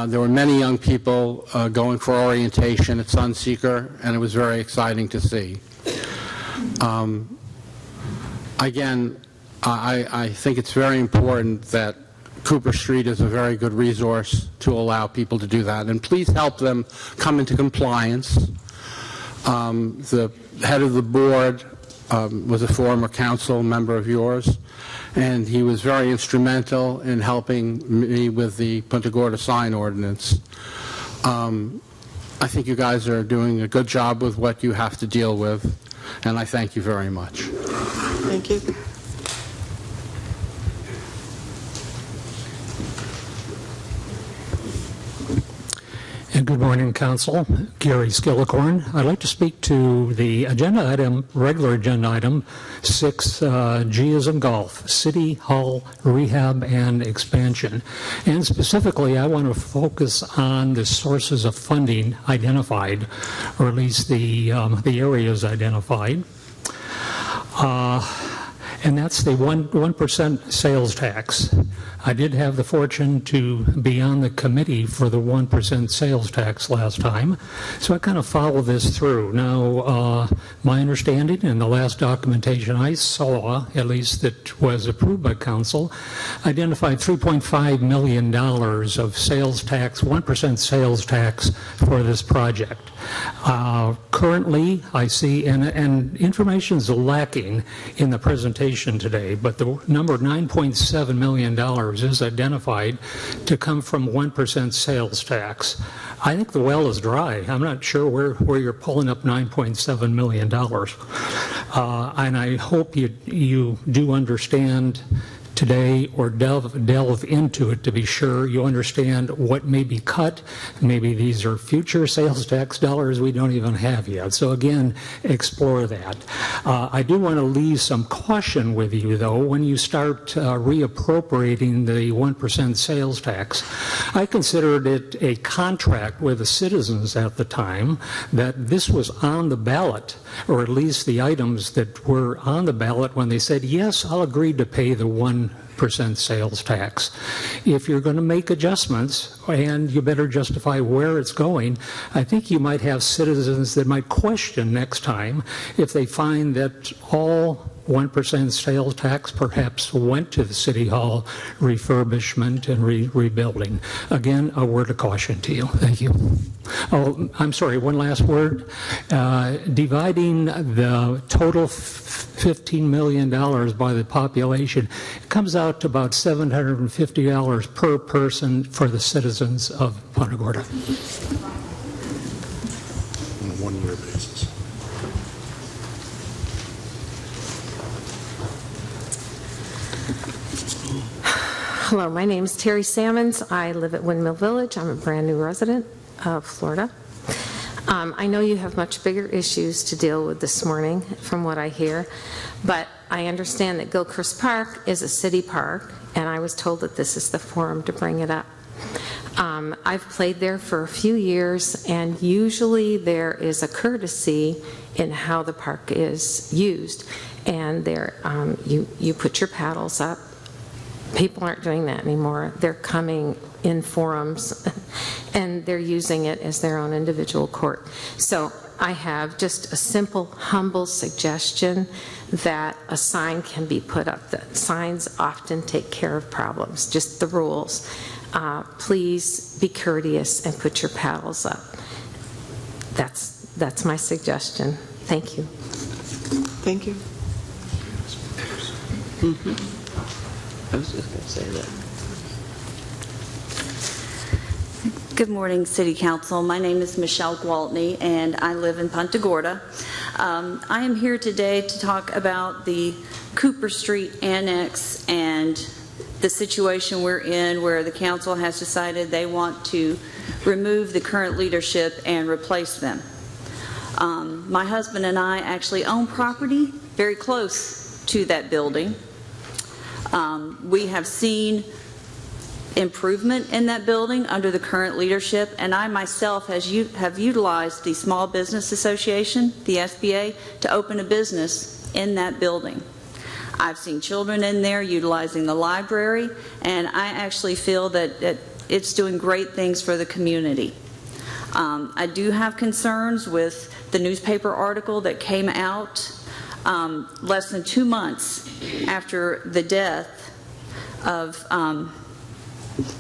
there were many young people going for orientation at Sunseeker, and it was very exciting to see. Again, I think it's very important that Cooper Street is a very good resource to allow people to do that, and please help them come into compliance. The head of the board was a former council member of yours, and he was very instrumental in helping me with the Punta Gorda sign ordinance. I think you guys are doing a good job with what you have to deal with, and I thank you very much. Thank you. And good morning, Council. Gary Skillicorn. I'd like to speak to the agenda item, regular agenda item 6G as in golf, City Hall rehab and expansion. And specifically, I want to focus on the sources of funding identified, or at least the areas identified. And that's the 1% sales tax. I did have the fortune to be on the committee for the 1% sales tax last time, so I kind of follow this through. Now, my understanding and the last documentation I saw, at least that was approved by council, identified $3.5 million of sales tax, 1% sales tax for this project. Currently, I see, and information is lacking in the presentation today, but the number $9.7 million is identified to come from 1% sales tax. I think the well is dry. I'm not sure where you're pulling up $9.7 million. And I hope you do understand today, or delve into it to be sure you understand what may be cut. Maybe these are future sales tax dollars we don't even have yet. So again, explore that. I do want to leave some caution with you, though, when you start reappropriating the 1% sales tax. I considered it a contract with the citizens at the time that this was on the ballot, or at least the items that were on the ballot when they said, yes, I'll agree to pay the 1% sales tax. If you're going to make adjustments, and you better justify where it's going, I think you might have citizens that might question next time if they find that all 1% sales tax perhaps went to the City Hall refurbishment and rebuilding. Again, a word of caution to you. Thank you. Oh, I'm sorry, one last word. Dividing the total $15 million by the population, it comes out to about $750 per person for the citizens of Punta Gorda. On a one-year basis. Hello, my name is Terry Sammons. I live at Windmill Village. I'm a brand new resident of Florida. I know you have much bigger issues to deal with this morning from what I hear, but I understand that Gilchrist Park is a city park, and I was told that this is the forum to bring it up. I've played there for a few years, and usually there is a courtesy in how the park is used, and there you put your paddles up. People aren't doing that anymore. They're coming in forums and they're using it as their own individual court. So I have just a simple, humble suggestion that a sign can be put up. That signs often take care of problems, just the rules. Please be courteous and put your paddles up. That's my suggestion. Thank you. Thank you. I was just going to say that. Good morning, City Council. My name is Michelle Gwaltney, and I live in Punta Gorda. I am here today to talk about the Cooper Street Annex and the situation we're in where the council has decided they want to remove the current leadership and replace them. My husband and I actually own property very close to that building. We have seen improvement in that building under the current leadership, and I myself have utilized the Small Business Association, the SBA, to open a business in that building. I've seen children in there utilizing the library, and I actually feel that it's doing great things for the community. I do have concerns with the newspaper article that came out less than 2 months after the death of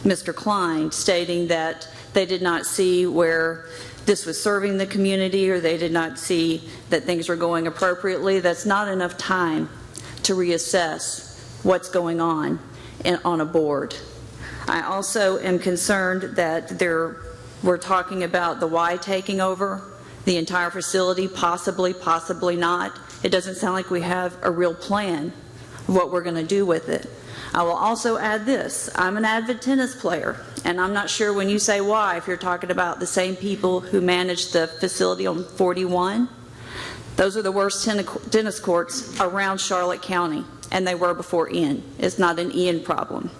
Mr. Klein, stating that they did not see where this was serving the community, or they did not see that things were going appropriately. That's not enough time to reassess what's going on a board. I also am concerned that we're talking about the Y taking over the entire facility, possibly not. It doesn't sound like we have a real plan of what we're going to do with it. I will also add this. I'm an avid tennis player, and I'm not sure when you say Y if you're talking about the same people who manage the facility on 41. Those are the worst tennis courts around Charlotte County, and they were before Ian. It's not an Ian problem.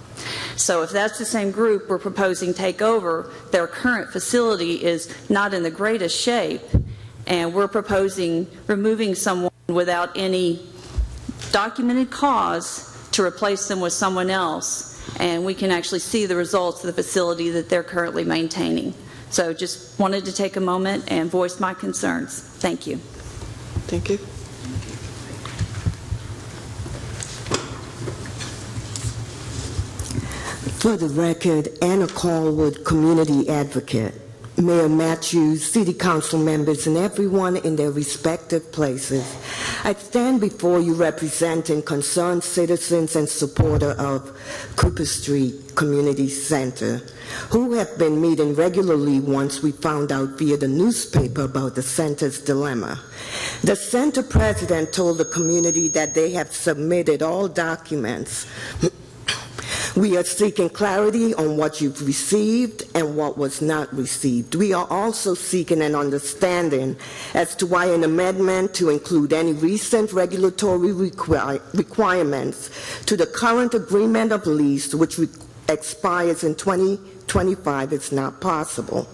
So if that's the same group we're proposing take over, their current facility is not in the greatest shape, and we're proposing removing someone without any documented cause to replace them with someone else, and we can actually see the results of the facility that they're currently maintaining. So just wanted to take a moment and voice my concerns. Thank you. Thank you. For the record, Anna Callwood, community advocate. Mayor Matthews, city council members, and everyone in their respective places. I stand before you representing concerned citizens and supporter of Cooper Street Community Center, who have been meeting regularly once we found out via the newspaper about the center's dilemma. The center president told the community that they have submitted all documents. We are seeking clarity on what you've received and what was not received. We are also seeking an understanding as to why an amendment to include any recent regulatory requirements to the current agreement of lease, which expires in 2025, is not possible.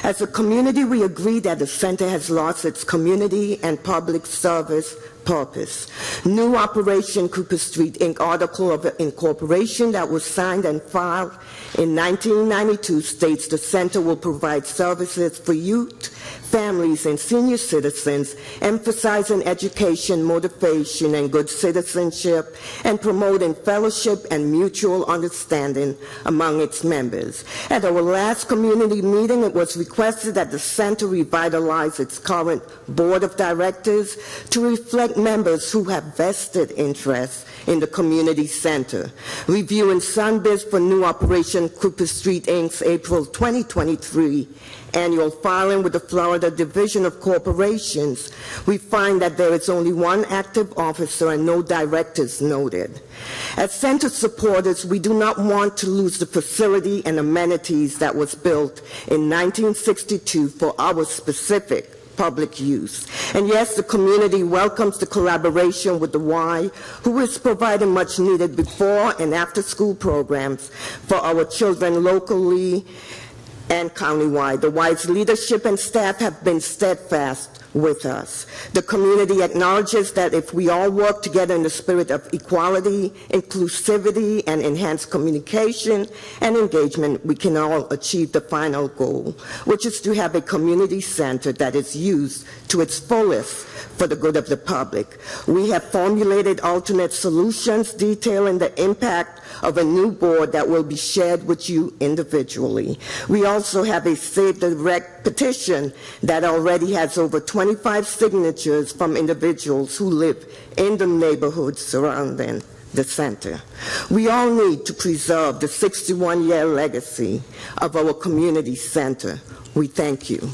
As a community, we agree that the center has lost its community and public service purpose. New Operation Cooper Street Inc. Article of Incorporation that was signed and filed in 1992 states the center will provide services for youth, families, and senior citizens, emphasizing education, motivation, and good citizenship, and promoting fellowship and mutual understanding among its members. At our last community meeting, it was requested that the center revitalize its current board of directors to reflect members who have vested interest in the community center. Reviewing Sunbiz for New Operation Cooper Street Inc.'s April 2023 annual filing with the Florida Division of Corporations, we find that there is only one active officer and no directors noted. As center supporters, we do not want to lose the facility and amenities that was built in 1962 for our specific public use. And yes, the community welcomes the collaboration with the Y, who is providing much needed before and after school programs for our children locally and countywide. The Y's leadership and staff have been steadfast with us. The community acknowledges that if we all work together in the spirit of equality, inclusivity, and enhanced communication and engagement, we can all achieve the final goal, which is to have a community center that is used to its fullest for the good of the public. We have formulated alternate solutions detailing the impact of a new board that will be shared with you individually. We also have a Save the Wreck petition that already has over 25 signatures from individuals who live in the neighborhoods surrounding the center. We all need to preserve the 61-year legacy of our community center. We thank you.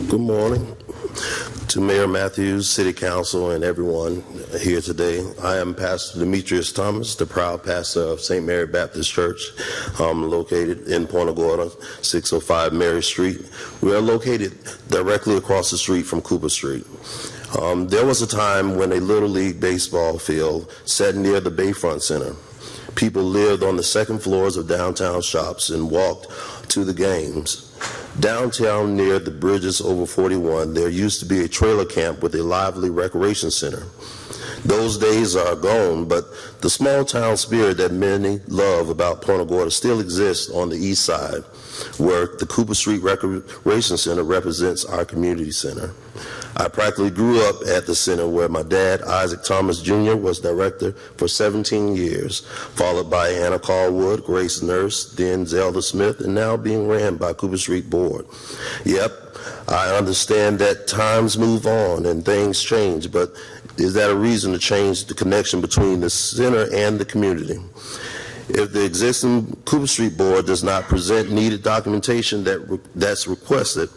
Good morning to Mayor Matthews, City Council, and everyone here today. I am Pastor Demetrius Thomas, the proud pastor of St. Mary Baptist Church, located in Punta Gorda, 605 Mary Street. We are located directly across the street from Cooper Street. There was a time when a Little League baseball field sat near the Bayfront Center. People lived on the second floors of downtown shops and walked to the games. Downtown near the bridges over 41, there used to be a trailer camp with a lively recreation center. Those days are gone, but the small town spirit that many love about Punta Gorda still exists on the east side, where the Cooper Street Recreation Center represents our community center. I practically grew up at the center where my dad, Isaac Thomas Jr., was director for 17 years, followed by Anna Callwood, Grace Nurse, then Zelda Smith, and now being ran by Cooper Street Board. Yep, I understand that times move on and things change, but is that a reason to change the connection between the center and the community? If the existing Cooper Street Board does not present needed documentation that's requested,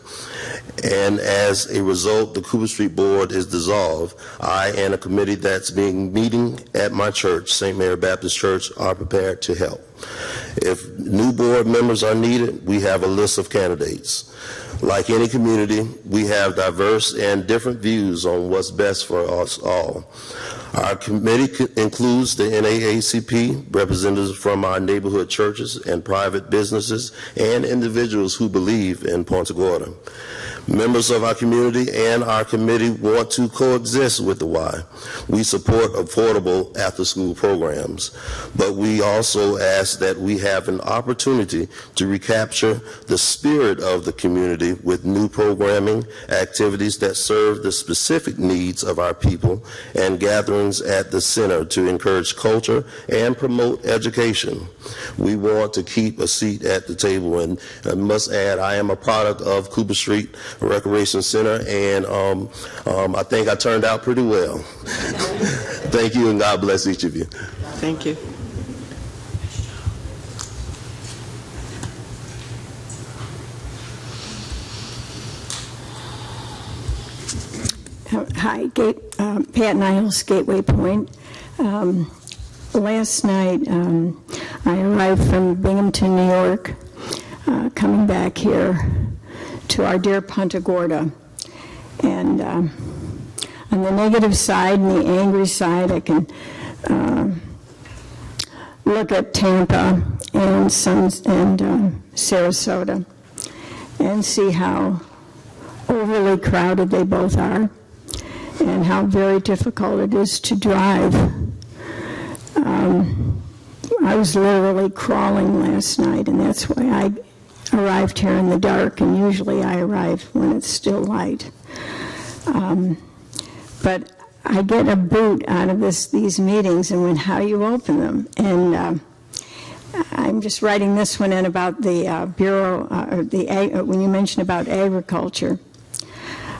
and as a result, the Cooper Street Board is dissolved, I and a committee that's meeting at my church, St. Mary Baptist Church, are prepared to help. If new board members are needed, we have a list of candidates. Like any community, we have diverse and different views on what's best for us all. Our committee includes the NAACP, representatives from our neighborhood churches and private businesses, and individuals who believe in Punta Gorda. Members of our community and our committee want to coexist with the Y. We support affordable after-school programs, but we also ask that we have an opportunity to recapture the spirit of the community with new programming, activities that serve the specific needs of our people, and gatherings at the center to encourage culture and promote education. We want to keep a seat at the table, and I must add, I am a product of Cooper Street Recreation Center, and I think I turned out pretty well. Thank you, and God bless each of you. Thank you. Hi, Pat Niles, Gateway Point. Last night, I arrived from Binghamton, New York, coming back here to our dear Punta Gorda. And on the negative side and the angry side, I can look at Tampa and Sarasota and see how overly crowded they both are, and how very difficult it is to drive. I was literally crawling last night, and that's why I arrived here in the dark, and usually I arrive when it's still light. But I get a boot out of these meetings and how you open them. And I'm just writing this one in about the Bureau, when you mentioned about agriculture.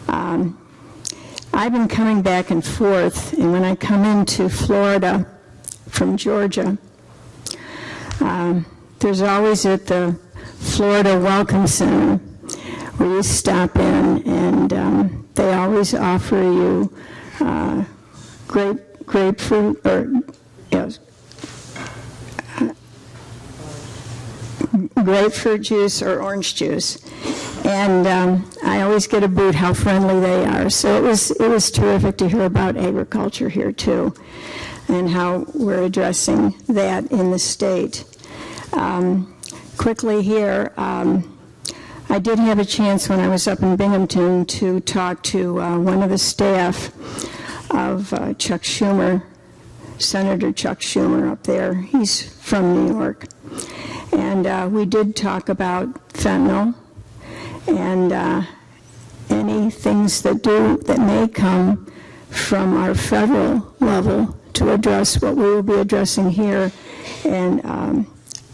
I've been coming back and forth, and when I come into Florida from Georgia, there's always at the Florida Welcome Center where you stop in, and they always offer you grapefruit or grapefruit juice or orange juice. And I always get a boot how friendly they are. So it was terrific to hear about agriculture here too, and how we're addressing that in the state. Quickly here, I did have a chance when I was up in Binghamton to talk to one of the staff of Chuck Schumer, Senator Chuck Schumer up there. He's from New York. And we did talk about fentanyl and any things that may come from our federal level to address what we will be addressing here. And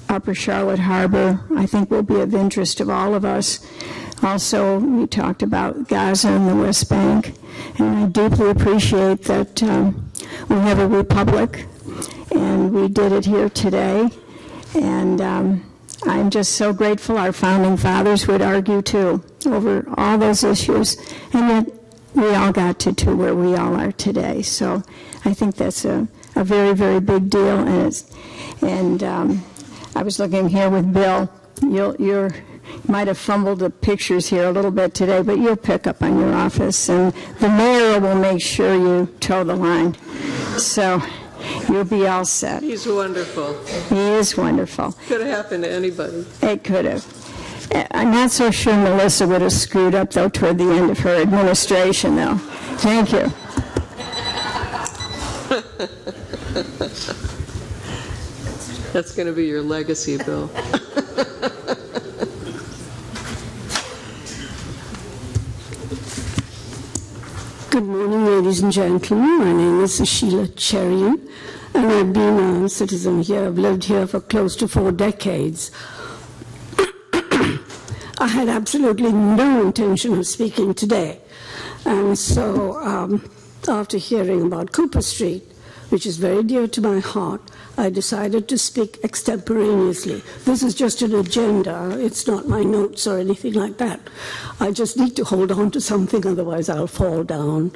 Upper Charlotte Harbor, I think, will be of interest of all of us. Also, we talked about Gaza and the West Bank, and I deeply appreciate that we have a republic, and we did it here today. And I'm just so grateful. Our founding fathers would argue too. over all those issues, and yet we all got to where we all are today. So I think that's a very, very big deal. And I was looking here with Bill. You might have fumbled the pictures here a little bit today, but you'll pick up on your office, and the mayor will make sure you toe the line. So you'll be all set. He's wonderful. He is wonderful. Could have happened to anybody. It could have. I'm not so sure Melissa would have screwed up, though, toward the end of her administration, though. Thank you. That's going to be your legacy, Bill. Good morning, ladies and gentlemen. My name is Sheila Cherian, and I've been a citizen here. I've lived here for close to 4 decades. I had absolutely no intention of speaking today. And so after hearing about Cooper Street, which is very dear to my heart, I decided to speak extemporaneously. This is just an agenda. It's not my notes or anything like that. I just need to hold on to something, otherwise I'll fall down.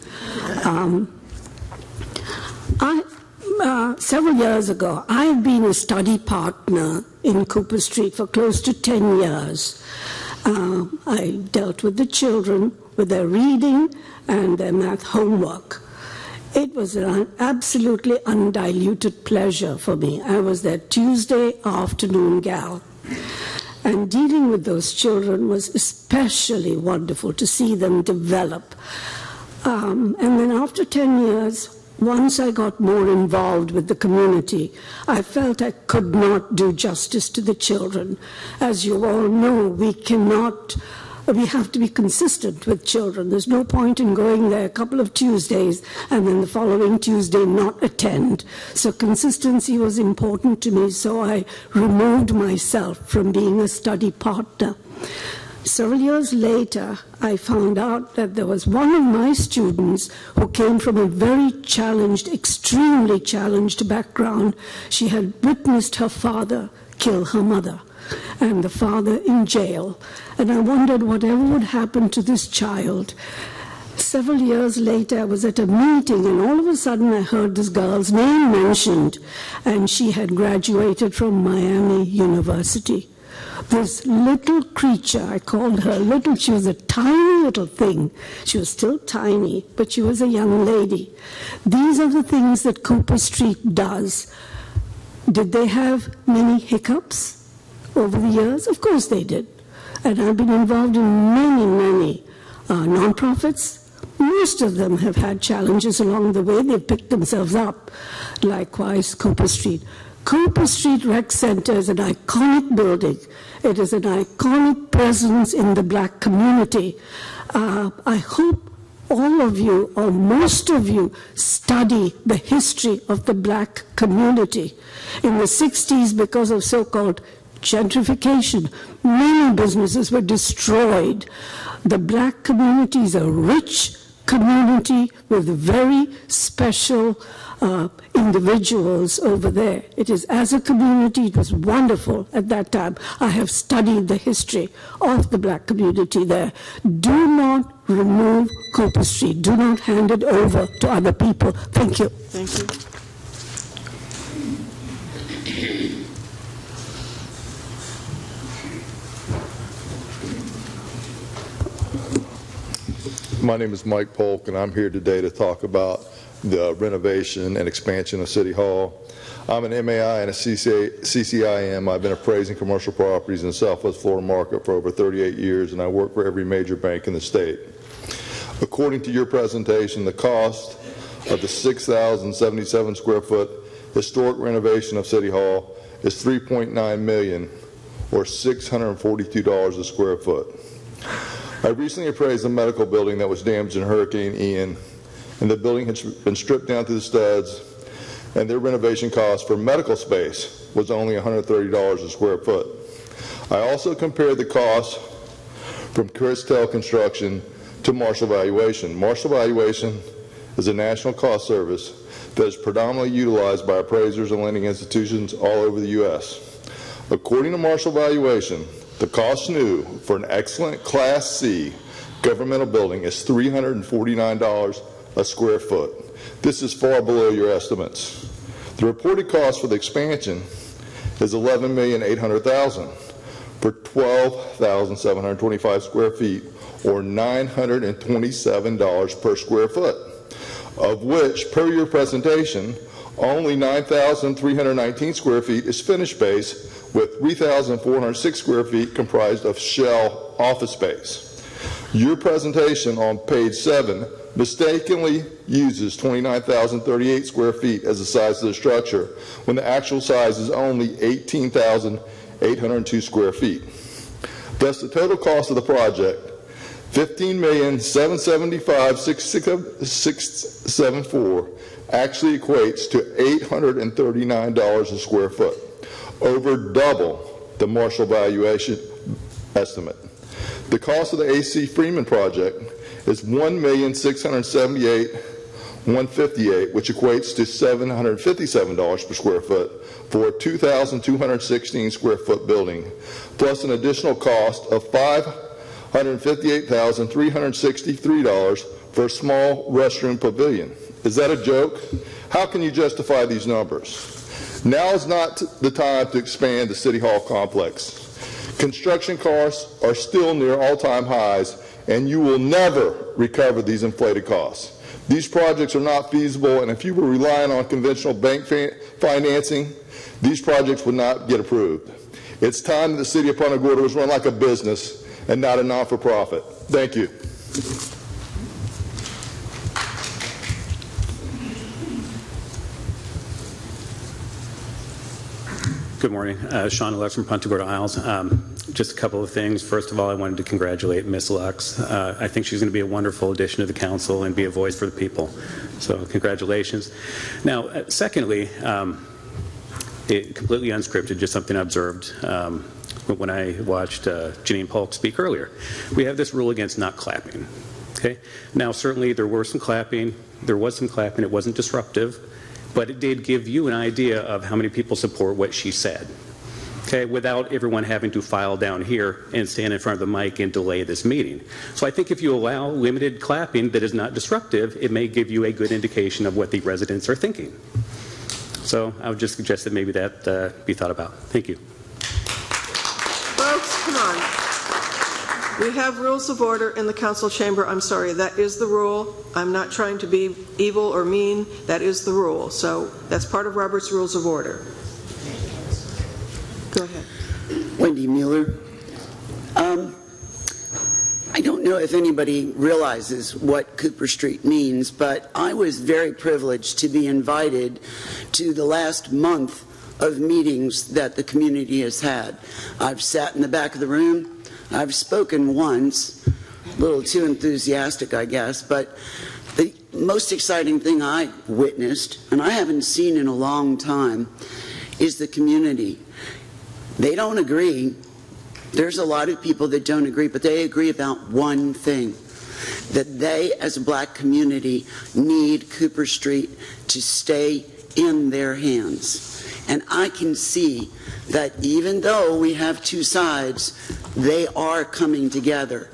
Several years ago, I've been a study partner in Cooper Street for close to 10 years. I dealt with the children, with their reading and their math homework. It was an absolutely undiluted pleasure for me. I was their Tuesday afternoon gal. And dealing with those children was especially wonderful to see them develop. And then after 10 years, once I got more involved with the community, I felt I could not do justice to the children. As you all know, we have to be consistent with children. There's no point in going there a couple of Tuesdays and then the following Tuesday not attend. So consistency was important to me, so I removed myself from being a study partner. Several years later, I found out that there was one of my students who came from a very challenged, extremely challenged background. She had witnessed her father kill her mother, and the father in jail. And I wondered whatever would happen to this child. Several years later, I was at a meeting, and all of a sudden I heard this girl's name mentioned, and she had graduated from Miami University. This little creature, I called her little, she was a tiny little thing. She was still tiny, but she was a young lady. These are the things that Cooper Street does. Did they have many hiccups over the years? Of course they did. And I've been involved in many nonprofits. Most of them have had challenges along the way. They've picked themselves up. Likewise, Cooper Street. Cooper Street Rec Center is an iconic building. It is an iconic presence in the black community. I hope all of you, or most of you, study the history of the black community. In the 60s, because of so-called gentrification, many businesses were destroyed. The black community is a rich community with very special individuals over there. It is, as a community, it was wonderful at that time. I have studied the history of the black community there. Do not remove Cooper Street. Do not hand it over to other people. Thank you. Thank you. My name is Mike Polk, and I'm here today to talk about the renovation and expansion of City Hall. I'm an MAI and a CCIM. I've been appraising commercial properties in the Southwest Florida market for over 38 years, and I work for every major bank in the state. According to your presentation, the cost of the 6,077 square foot historic renovation of City Hall is $3.9 million, or $642 a square foot. I recently appraised a medical building that was damaged in Hurricane Ian, and the building had been stripped down to the studs, and their renovation cost for medical space was only $130 a square foot. I also compared the cost from Christel Construction to Marshall Valuation. Marshall Valuation is a national cost service that is predominantly utilized by appraisers and lending institutions all over the U.S. According to Marshall Valuation, The cost new for an excellent Class C governmental building is $349 a square foot. This is far below your estimates. The reported cost for the expansion is $11,800,000 for 12,725 square feet, or $927 per square foot, of which, per your presentation, only 9,319 square feet is finished space, with 3,406 square feet comprised of shell office space. Your presentation on page 7 mistakenly uses 29,038 square feet as the size of the structure, when the actual size is only 18,802 square feet. Thus, the total cost of the project, $15,775,674, actually equates to $839 a square foot, over double the Marshall valuation estimate. The cost of the AC Freeman project is $1,678,158, which equates to $757 per square foot for a 2,216 square foot building, plus an additional cost of $558,363 for a small restroom pavilion. Is that a joke? How can you justify these numbers? Now is not the time to expand the City Hall complex. Construction costs are still near all-time highs, and you will never recover these inflated costs. These projects are not feasible, and if you were relying on conventional bank financing, these projects would not get approved. It's time that the City of Punta Gorda was run like a business and not a non-for-profit. Thank you. Good morning. Sean Lux from Punta Gorda Isles. Just a couple of things. First of all, I wanted to congratulate Ms. Lux. I think she's going to be a wonderful addition to the council and be a voice for the people. So congratulations. Now, secondly, completely unscripted, just something I observed when I watched Janine Polk speak earlier. We have this rule against not clapping. Okay. Now, certainly there was some clapping. It wasn't disruptive. But it did give you an idea of how many people support what she said, okay, without everyone having to file down here and stand in front of the mic and delay this meeting. So I think if you allow limited clapping that is not disruptive, it may give you a good indication of what the residents are thinking. So I would just suggest that maybe that be thought about. Thank you. Folks, come on. We have rules of order in the council chamber. I'm sorry, that is the rule. I'm not trying to be evil or mean. That is the rule. So that's part of Robert's Rules of Order. Go ahead. Wendy Mueller. I don't know if anybody realizes what Cooper Street means, but I was very privileged to be invited to the last month of meetings that the community has had. I've sat in the back of the room. I've spoken once, a little too enthusiastic, I guess, but the most exciting thing I witnessed, and I haven't seen in a long time, is the community. They don't agree. There's a lot of people that don't agree, but they agree about one thing, that they, as a black community, need Cooper Street to stay in their hands. And I can see that even though we have two sides, they are coming together.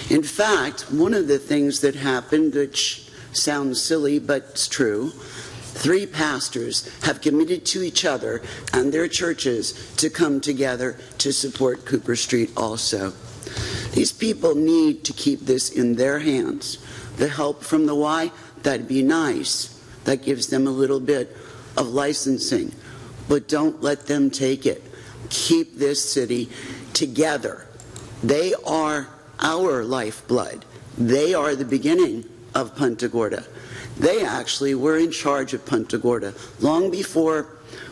In fact, one of the things that happened, which sounds silly but it's true, 3 pastors have committed to each other and their churches to come together to support Cooper Street also. These people need to keep this in their hands. The help from the Y, that'd be nice. That gives them a little bit of licensing. But don't let them take it. Keep this city together. They are our lifeblood. They are the beginning of Punta Gorda. They actually were in charge of Punta Gorda long before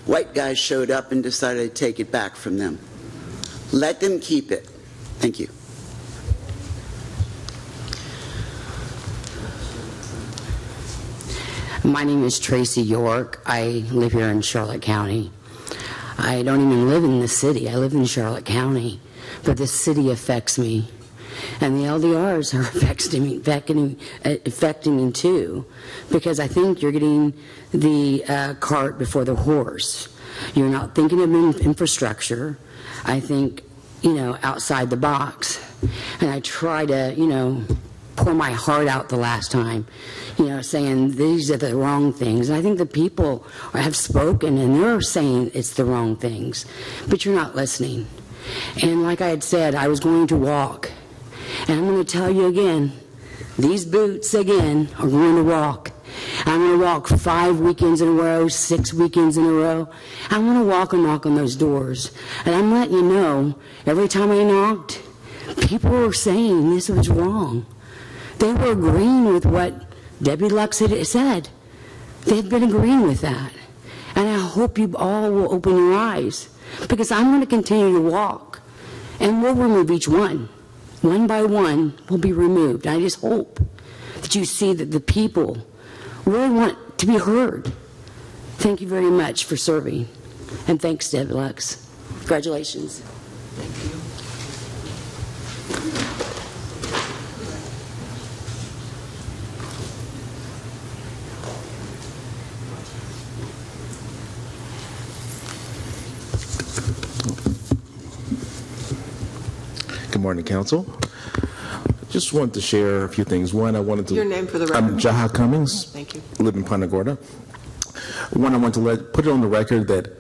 white guys showed up and decided to take it back from them. Let them keep it. Thank you. My name is Tracy York. I live here in Charlotte County. I don't even live in the city. I live in Charlotte County. But the city affects me. And the LDRs are affecting me too. Because I think you're getting the cart before the horse. You're not thinking of infrastructure. I think outside the box. And I try to, pour my heart out the last time, saying these are the wrong things. And I think the people have spoken and they're saying it's the wrong things, but you're not listening. And like I had said, I was going to walk. And I'm going to tell you again, these boots again are going to walk. I'm going to walk 5 weekends in a row, 6 weekends in a row. I'm going to walk and knock on those doors. And I'm letting you know, every time I knocked, people were saying this was wrong. They were agreeing with what Debbie Lux had said. They've been agreeing with that. And I hope you all will open your eyes, because I'm going to continue to walk, and we'll remove each one. One by one will be removed. I just hope that you see that the people really want to be heard. Thank you very much for serving, and thanks, Debbie Lux. Congratulations. Good morning, Council. Just wanted to share a few things. One, I wanted to... Your name for the record. I'm Jaha Cummings. Thank you. Live in Punta Gorda. One, I want to put it on the record that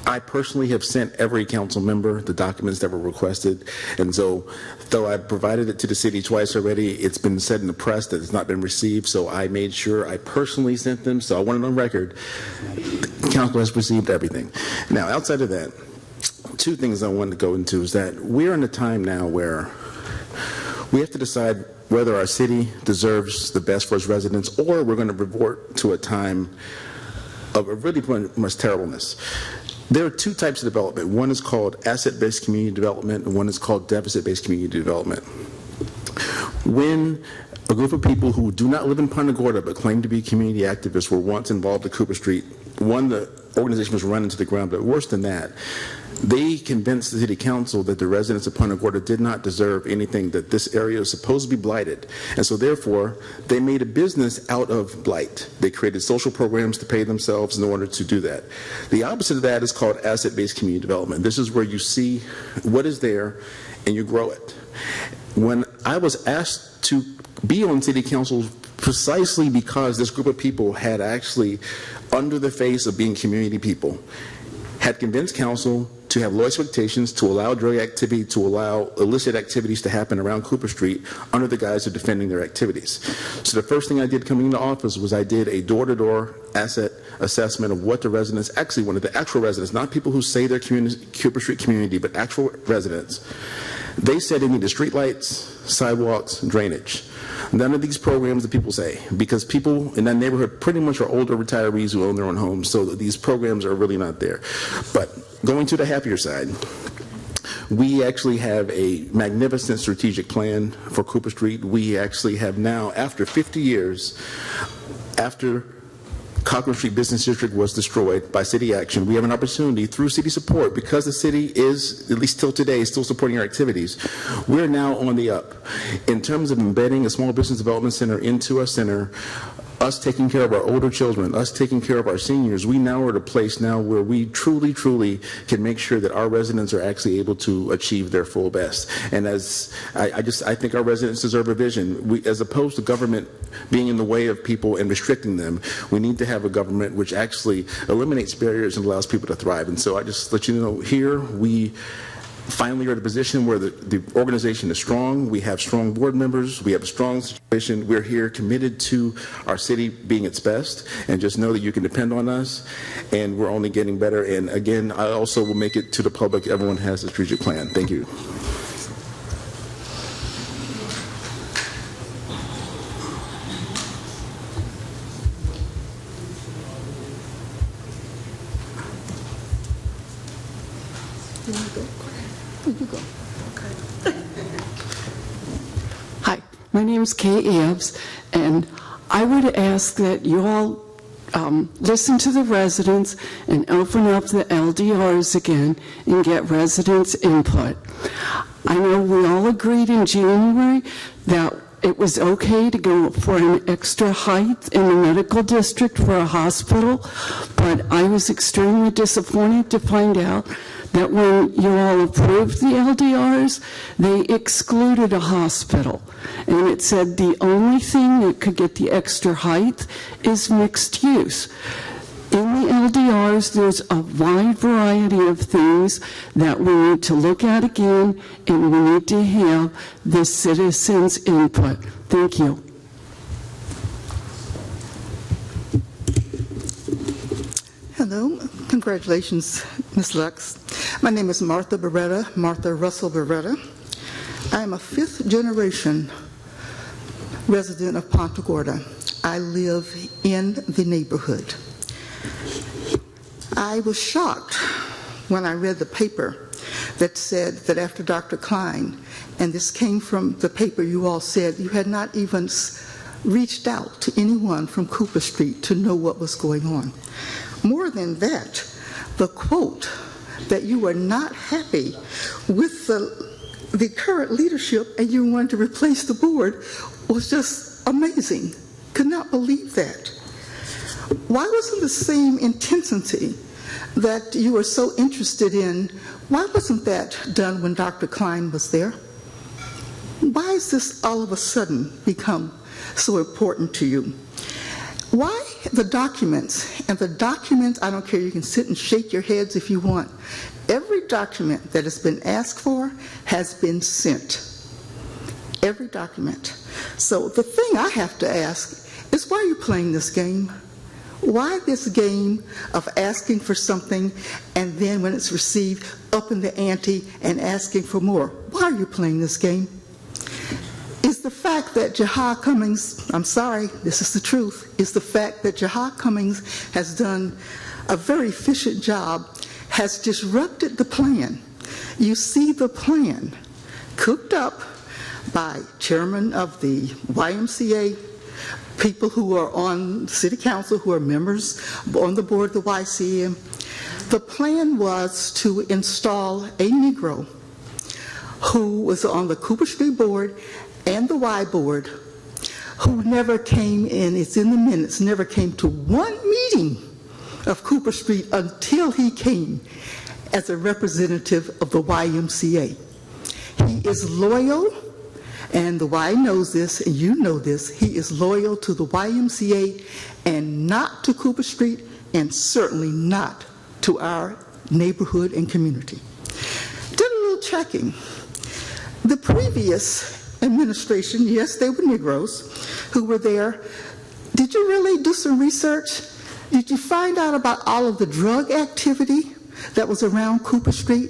I personally have sent every council member the documents that were requested. And so, though I provided it to the city twice already, it's been said in the press that it's not been received. So I made sure I personally sent them. So I want it on record. The council has received everything. Now, outside of that, two things I wanted to go into is that we're in a time now where we have to decide whether our city deserves the best for its residents, or we're going to revert to a time of really much terribleness. There are two types of development. One is called asset-based community development, and one is called deficit-based community development. When a group of people who do not live in Punta Gorda but claim to be community activists were once involved at Cooper Street, one, the organization was run into the ground, but worse than that, they convinced the city council that the residents of Punta Gorda did not deserve anything, that this area is supposed to be blighted. And so therefore, they made a business out of blight. They created social programs to pay themselves in order to do that. The opposite of that is called asset-based community development. This is where you see what is there and you grow it. When I was asked to be on city council precisely because this group of people had actually, under the face of being community people, had convinced council to have low expectations, to allow drug activity, to allow illicit activities to happen around Cooper Street under the guise of defending their activities. So the first thing I did coming into office was I did a door-to-door asset assessment of what the residents actually wanted, the actual residents, not people who say they're Cooper Street community, but actual residents. They said they needed streetlights, sidewalks, drainage. None of these programs that people say, because people in that neighborhood pretty much are older retirees who own their own homes, so these programs are really not there. But going to the happier side, we actually have a magnificent strategic plan for Cooper Street. We actually have now, after 50 years, after Cochran Street Business District was destroyed by city action, we have an opportunity through city support, because the city is, at least till today, still supporting our activities. We're now on the up. In terms of embedding a small business development center into our center, us taking care of our older children, us taking care of our seniors, we now are at a place now where we truly, truly can make sure that our residents are actually able to achieve their full best. And as I think our residents deserve a vision. We, as opposed to government being in the way of people and restricting them, we need to have a government which actually eliminates barriers and allows people to thrive. And so I just let you know, here we finally are at a position where the organization is strong. We have strong board members. We have a strong situation. We're here committed to our city being its best, and just know that you can depend on us, and we're only getting better. And again, I also will make it to the public. Everyone has a strategic plan. Thank you. Hi, my name is Kay Ebbs, and I would ask that you all listen to the residents and open up the LDRs again and get residents' input. I know we all agreed in January that it was okay to go for an extra height in the medical district for a hospital, but I was extremely disappointed to find out that when you all approved the LDRs, they excluded a hospital. And it said the only thing that could get the extra height is mixed use. In the LDRs, there's a wide variety of things that we need to look at again, and we need to have the citizens' input. Thank you. Hello. Congratulations, Ms. Lux. My name is Martha Russell Beretta. I am a fifth-generation resident of Punta Gorda. I live in the neighborhood. I was shocked when I read the paper that said that after Dr. Klein, and this came from the paper you all said, you had not even reached out to anyone from Cooper Street to know what was going on. More than that, the quote that you were not happy with the current leadership and you wanted to replace the board was just amazing. Could not believe that. Why wasn't the same intensity that you were so interested in, why wasn't that done when Dr. Klein was there? Why has this all of a sudden become so important to you? Why the documents? And the documents, I don't care, you can sit and shake your heads if you want. Every document that has been asked for has been sent. Every document. So the thing I have to ask is, why are you playing this game? Why this game of asking for something and then when it's received, upping the ante and asking for more? Why are you playing this game? Is the fact that Jahar Cummings, I'm sorry, this is the truth, is the fact that Jahar Cummings has done a very efficient job, has disrupted the plan. You see the plan cooked up by chairman of the YMCA, people who are on city council, who are members on the board of the YCM. The plan was to install a Negro who was on the Cooper Street board and the Y board, who never came in, it's in the minutes, never came to one meeting of Cooper Street until he came as a representative of the YMCA. He is loyal, and the Y knows this, and you know this, he is loyal to the YMCA and not to Cooper Street, and certainly not to our neighborhood and community. Did a little checking. The previous administration, yes, they were Negroes who were there. Did you really do some research? Did you find out about all of the drug activity that was around Cooper Street?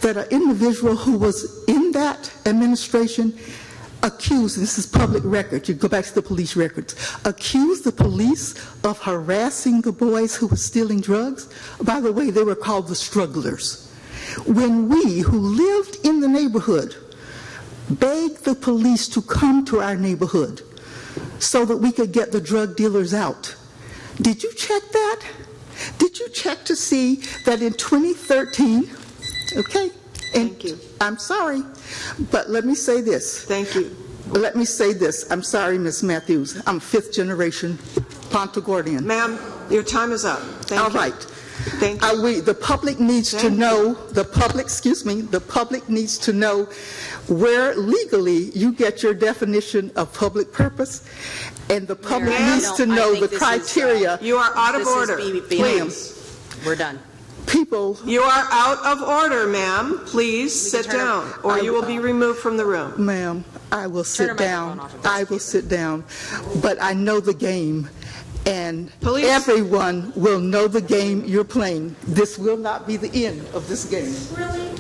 That an individual who was in that administration accused, this is public record, you go back to the police records, accused the police of harassing the boys who were stealing drugs. By the way, they were called the strugglers. When we who lived in the neighborhood begged the police to come to our neighborhood so that we could get the drug dealers out. Did you check that? Did you check to see that in 2013, okay, and thank you. I'm sorry, but let me say this. Thank you. Let me say this. I'm sorry, Ms. Matthews. I'm fifth generation Punta Gordian. Ma'am, your time is up. Thank you. All right. Thank you. The public needs to know, the public needs to know where legally you get your definition of public purpose, and the public needs to know the criteria. You are out of order. Please. We're done. People. You are out of order, ma'am. Please sit down, or you will be removed from the room. Ma'am, I will sit down. I will sit down. But I know the game. And everyone will know the game you're playing. This will not be the end of this game. Really?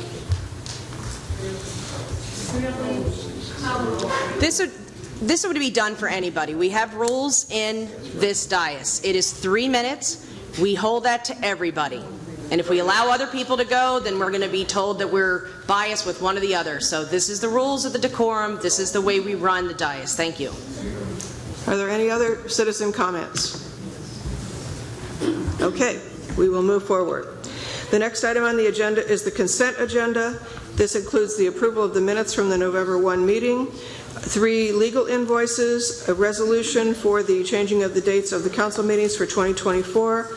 This would be done for anybody. We have rules in this dais. It is 3 minutes. We hold that to everybody. And if we allow other people to go, then we're going to be told that we're biased with one or the other. So this is the rules of the decorum. This is the way we run the dais. Thank you. Are there any other citizen comments? Okay, we will move forward. The next item on the agenda is the consent agenda. This includes the approval of the minutes from the November 1 meeting. 3 legal invoices, a resolution for the changing of the dates of the council meetings for 2024,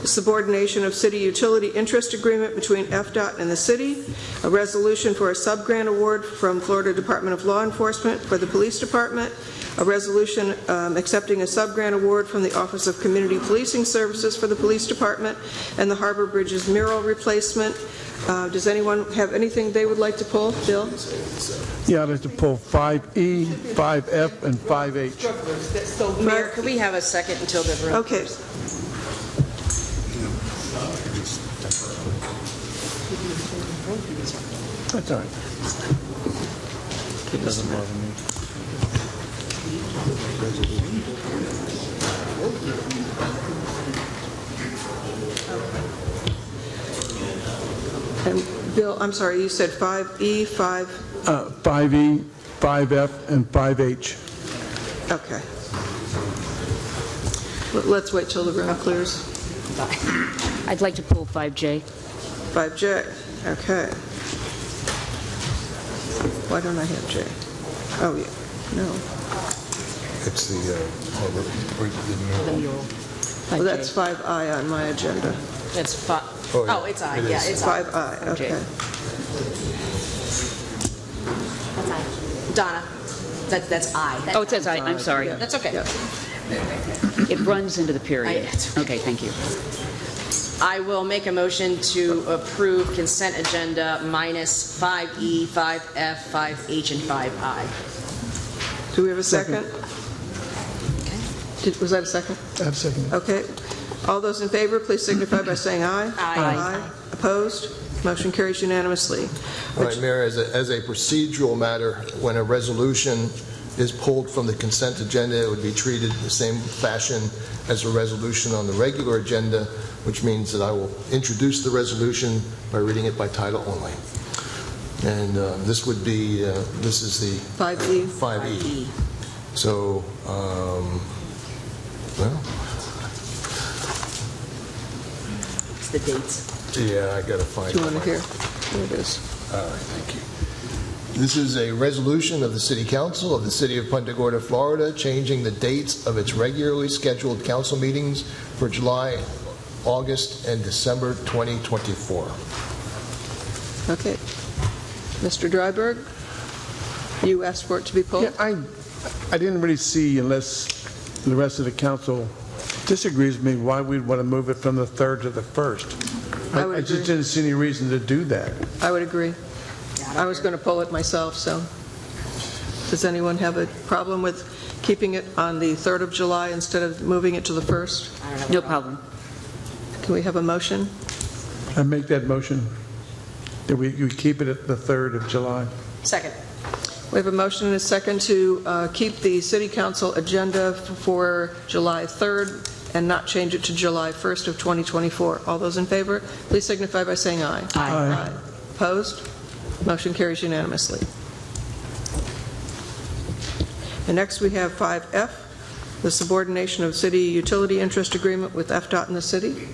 the subordination of city utility interest agreement between FDOT and the city, a resolution for a sub-grant award from Florida Department of Law Enforcement for the police department, a resolution accepting a sub-grant award from the Office of Community Policing Services for the police department, and the Harbor Bridges mural replacement. Does anyone have anything they would like to pull? Bill? Yeah, I'd like to pull 5E, 5F, and 5H. Mayor, could we have a second until the room? Okay. That's all right. It doesn't bother me. And Bill, I'm sorry, you said 5E, 5E, 5F, and 5H. Okay. Let's wait till the room clears. I'd like to pull 5J. 5J, okay. Why don't I have J? Oh, yeah, no. It's the mural. Well, that's 5I on my agenda. That's 5. Oh, it's I. Yeah, it's 5I, okay. That's I. Donna, that's I. Oh, it says I. I'm sorry. Yeah. That's okay. Yeah. It runs into the period. Okay, thank you. I will make a motion to approve consent agenda minus 5E, 5F, 5H, and 5I. Do we have a second? Was that a second? I have a second. Okay. All those in favor, please signify by saying aye. Aye. Opposed? Motion carries unanimously. All right, Mayor, as a procedural matter, when a resolution is pulled from the consent agenda, it would be treated the same fashion as a resolution on the regular agenda, which means that I will introduce the resolution by reading it by title only. And this would be, this is the 5E. 5E. So, well, It's the dates. yeah, I got to find it. Do you want to hear? There it is. All right, thank you. This is a resolution of the City Council of the City of Punta Gorda, Florida, changing the dates of its regularly scheduled council meetings for July, August, and December 2024. Okay. Mr. Dryberg, you asked for it to be pulled? Yeah, I didn't really see, unless the rest of the council disagrees with me, why we'd want to move it from the 3rd to the 1st. I just didn't see any reason to do that. I would agree. I was going to pull it myself, so. Does anyone have a problem with keeping it on the 3rd of July instead of moving it to the 1st? No problem. Can we have a motion? I make that motion that we keep it at the 3rd of July. Second. We have a motion and a second to keep the City Council agenda for July 3rd and not change it to July 1st of 2024. All those in favor, please signify by saying aye. Aye. Opposed? Motion carries unanimously. And next we have 5F, the subordination of city utility interest agreement with FDOT and the city.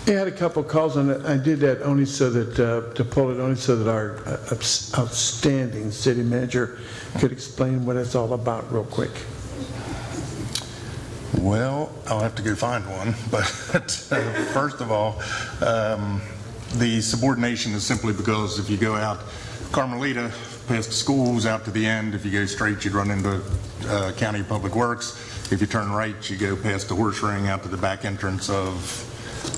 I had a couple of calls on it. I did that only so that, to pull it only so that our outstanding city manager could explain what it's all about real quick. Well, I'll have to go find one, but first of all, the subordination is simply because if you go out Carmelita, past the schools, out to the end, if you go straight, you'd run into County Public Works. If you turn right, you go past the horse ring out to the back entrance of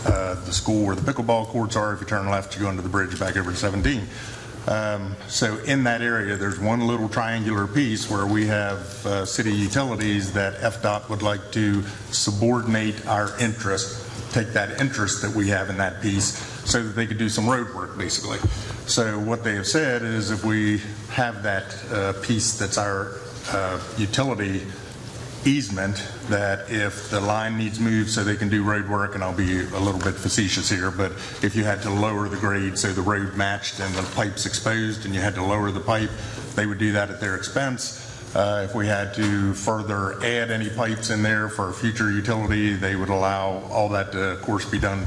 the school where the pickleball courts are. If you turn left, you go under the bridge back over to 17. So in that area, there's one little triangular piece where we have city utilities that FDOT would like to subordinate our interest, take that interest that we have in that piece so that they could do some road work, basically. So what they have said is if we have that piece that's our utility easement, that if the line needs moved so they can do road work, and I'll be a little bit facetious here, but if you had to lower the grade so the road matched and the pipe's exposed and you had to lower the pipe, they would do that at their expense. If we had to further add any pipes in there for a future utility, they would allow all that to, of course, be done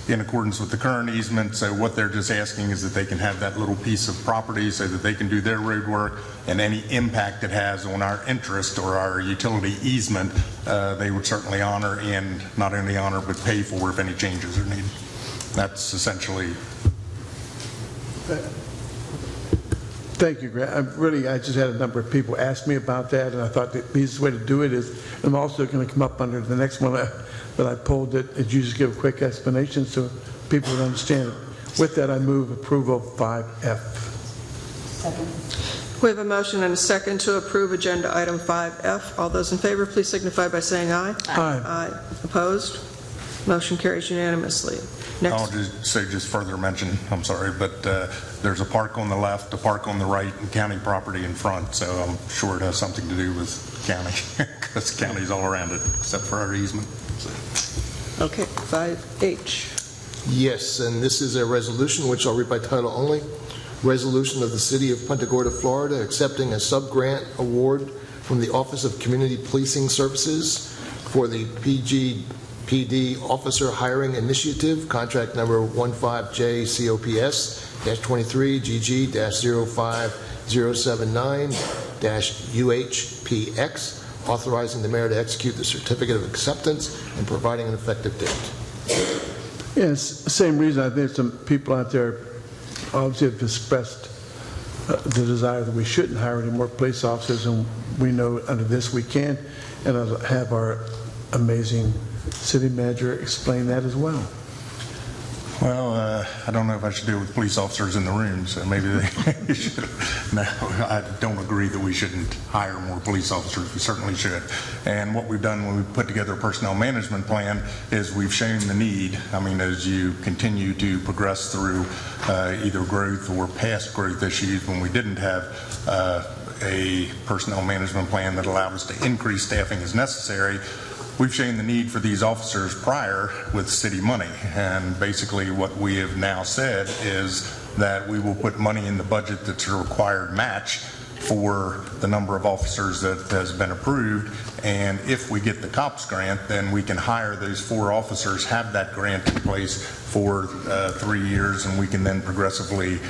in accordance with the current easement. So what they're just asking is that they can have that little piece of property so that they can do their road work, and any impact it has on our interest or our utility easement, they would certainly honor, and not only honor but pay for if any changes are needed. That's essentially. Thank you, Grant. I just had a number of people ask me about that, and I thought the easiest way to do it is, I'm also going to come up under the next one that I pulled, that you just give a quick explanation so people would understand it. With that, I move approval of 5F. We have a motion and a second to approve agenda item 5F. All those in favor, please signify by saying aye. Aye. Aye. Opposed? Motion carries unanimously. Next. I'll just say, just further mention, I'm sorry, but there's a park on the left, a park on the right, and county property in front, so I'm sure it has something to do with county, because the county's all around it, except for our easement. So. Okay, 5H. Yes, and this is a resolution which I'll read by title only. Resolution of the City of Punta Gorda, Florida, accepting a sub-grant award from the Office of Community Policing Services for the PD Officer Hiring Initiative, contract number 15J-COPS-23079-UHPX, authorizing the mayor to execute the certificate of acceptance and providing an effective date. Yes, same reason. I think some people out there obviously have expressed the desire that we shouldn't hire any more police officers, and we know under this we can, and I'll have our amazing city manager explain that as well. Well, I don't know if I should deal with police officers in the room, so maybe they should. No, I don't agree that we shouldn't hire more police officers. We certainly should. And what we've done when we put together a personnel management plan is we've shown the need. I mean, as you continue to progress through either growth or past growth issues, when we didn't have a personnel management plan that allowed us to increase staffing as necessary, we've shown the need for these officers prior with city money, and basically what we have now said is that we will put money in the budget that's a required match for the number of officers that has been approved, and if we get the COPS grant, then we can hire those 4 officers, have that grant in place for 3 years, and we can then progressively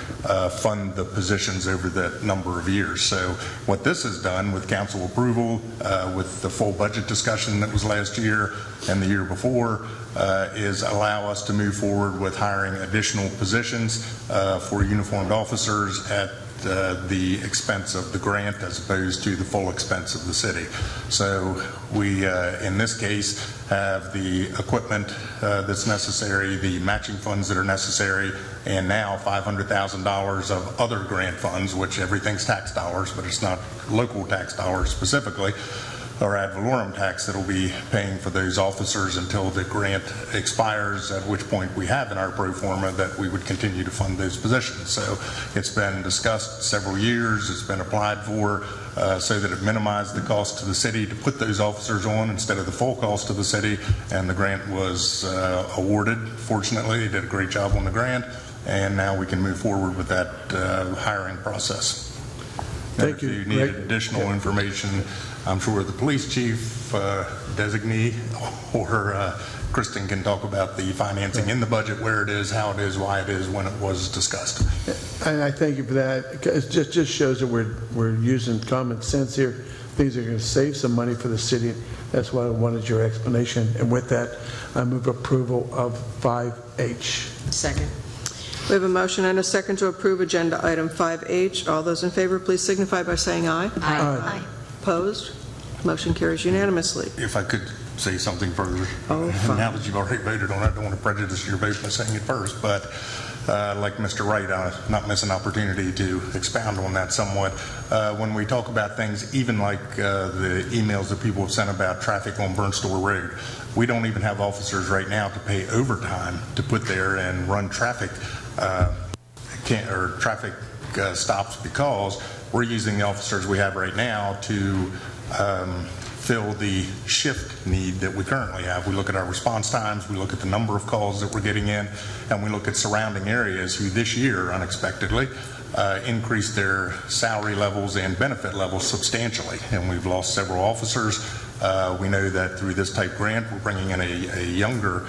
fund the positions over that number of years. So what this has done with council approval, with the full budget discussion that was last year and the year before, is allow us to move forward with hiring additional positions for uniformed officers at the expense of the grant as opposed to the full expense of the city. So we, in this case, have the equipment that's necessary, the matching funds that are necessary, and now $500,000 of other grant funds, which everything's tax dollars, but it's not local tax dollars specifically, or ad valorem tax that will be paying for those officers until the grant expires, at which point we have in our pro forma that we would continue to fund those positions. So it's been discussed several years, it's been applied for so that it minimized the cost to the city to put those officers on instead of the full cost to the city, and the grant was awarded. Fortunately, they did a great job on the grant, and now we can move forward with that hiring process. Thank you. If you need additional information, I'm sure the police chief designee or Kristen can talk about the financing in the budget, where it is, how it is, why it is, when it was discussed. And I thank you for that. It just shows that we're using common sense here. Things are going to save some money for the city. That's why I wanted your explanation. And with that, I move approval of 5H. Second. We have a motion and a second to approve agenda item 5H. All those in favor, please signify by saying aye. Aye. Opposed? Motion carries unanimously. If I could say something further. Oh, fine. Now that you've already voted on it, I don't want to prejudice your vote by saying it first, but like Mr. Wright, I'll not miss an opportunity to expound on that somewhat. When we talk about things, even like the emails that people have sent about traffic on Burnstore Road, we don't even have officers right now to pay overtime to put there and run traffic traffic stops, because we're using the officers we have right now to fill the shift need that we currently have. We look at our response times, we look at the number of calls that we're getting in, and we look at surrounding areas who this year unexpectedly increased their salary levels and benefit levels substantially, and we've lost several officers We know that through this type grant, we're bringing in a younger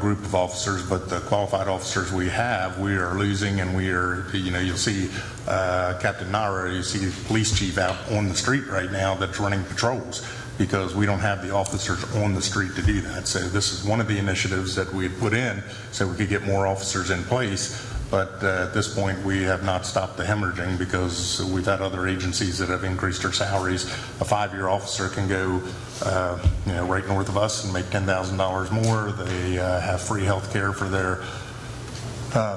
group of officers, but the qualified officers we have, we are losing, and we are, you'll see Captain Nara, you see the police chief out on the street right now that's running patrols, because we don't have the officers on the street to do that. So this is one of the initiatives that we had put in so we could get more officers in place. But at this point, we have not stopped the hemorrhaging, because we've had other agencies that have increased their salaries. A 5-year officer can go, right north of us and make $10,000 more. They have free health care for their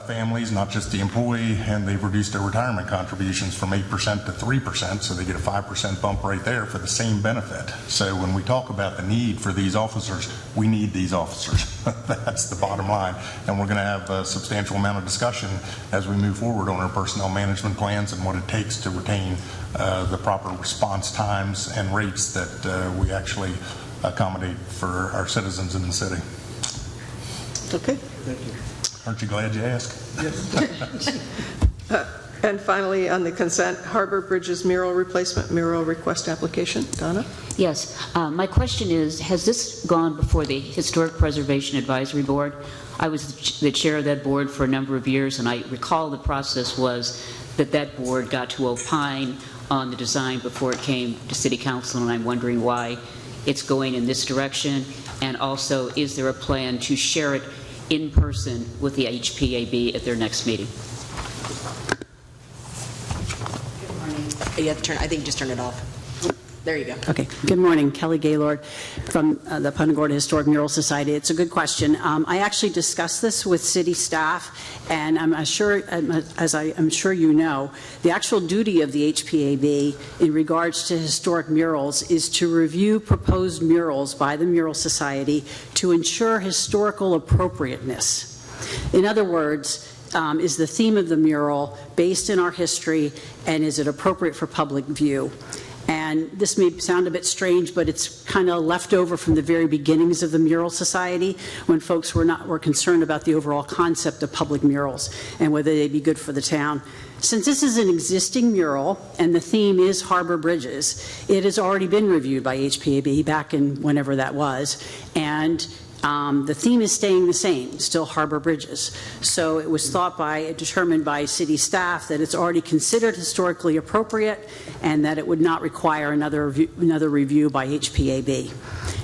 families, not just the employee, and they've reduced their retirement contributions from 8% to 3%, so they get a 5% bump right there for the same benefit. So when we talk about the need for these officers, we need these officers. That's the bottom line, and we're going to have a substantial amount of discussion as we move forward on our personnel management plans and what it takes to retain the proper response times and rates that we actually accommodate for our citizens in the city. Okay. Thank you. Aren't you glad you asked? Yes. And finally, on the consent, Harbor Bridges mural replacement, mural request application. Donna? Yes. My question is, has this gone before the Historic Preservation Advisory Board? I was the chair of that board for a number of years, and I recall the process was that board got to opine on the design before it came to City Council, and I'm wondering why it's going in this direction. And also, is there a plan to share it in person with the HPAB at their next meeting? You have to turn, I think just turn it off. There you go. Okay. Good morning. Kelly Gaylord from the Punta Gorda Historic Mural Society. It's a good question. I actually discussed this with city staff, and I'm sure you know, the actual duty of the HPAB in regards to historic murals is to review proposed murals by the Mural Society to ensure historical appropriateness. In other words, is the theme of the mural based in our history, and is it appropriate for public view? And this may sound a bit strange, but it's kind of left over from the very beginnings of the Mural Society, when folks were concerned about the overall concept of public murals and whether they'd be good for the town. Since this is an existing mural and the theme is Harbor Bridges, it has already been reviewed by HPAB back in whenever that was, and the theme is staying the same, still Harbor Bridges. So it was determined by city staff that it's already considered historically appropriate and that it would not require another review by HPAB.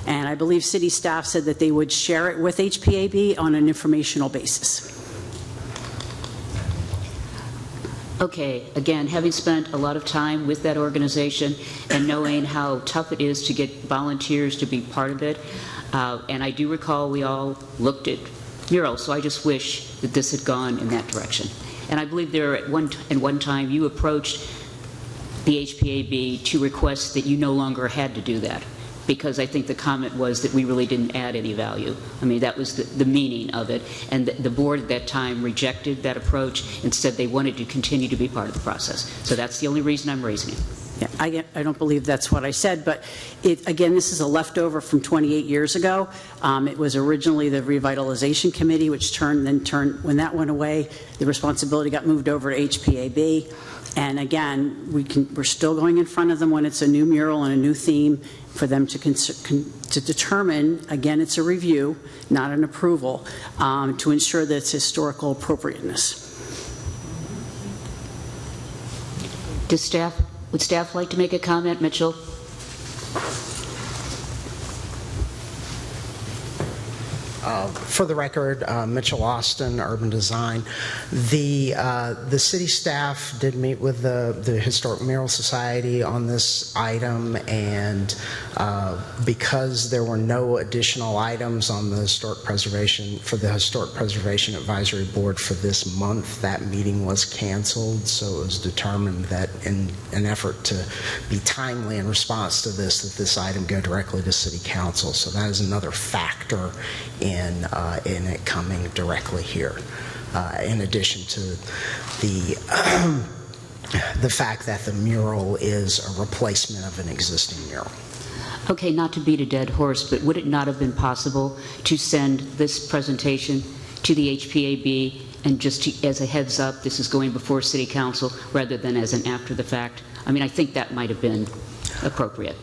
And I believe city staff said that they would share it with HPAB on an informational basis. Okay, again, having spent a lot of time with that organization and knowing how tough it is to get volunteers to be part of it, and I do recall we all looked at murals, so I just wish that this had gone in that direction. And I believe at one time you approached the HPAB to request that you no longer had to do that, because I think the comment was that we really didn't add any value. I mean, that was the meaning of it, and the board at that time rejected that approach and said they wanted to continue to be part of the process. So that's the only reason I'm raising it. Yeah, I don't believe that's what I said, but again, this is a leftover from 28 years ago. It was originally the Revitalization Committee, which when that went away, the responsibility got moved over to HPAB. And again, we're still going in front of them when it's a new mural and a new theme for them to determine, again, it's a review, not an approval, to ensure that it's historical appropriateness. Would staff like to make a comment, Mitchell? For the record, Mitchell Austin, Urban Design. The city staff did meet with the Historic Mural Society on this item, and because there were no additional items on the Historic Preservation Advisory Board for this month, that meeting was canceled. So it was determined that in an effort to be timely in response to this, that this item go directly to City Council. So that is another factor in it coming directly here, in addition to the fact that the mural is a replacement of an existing mural. Okay, not to beat a dead horse, but would it not have been possible to send this presentation to the HPAB and just as a heads up, this is going before City Council rather than as an after the fact? I mean, I think that might have been appropriate.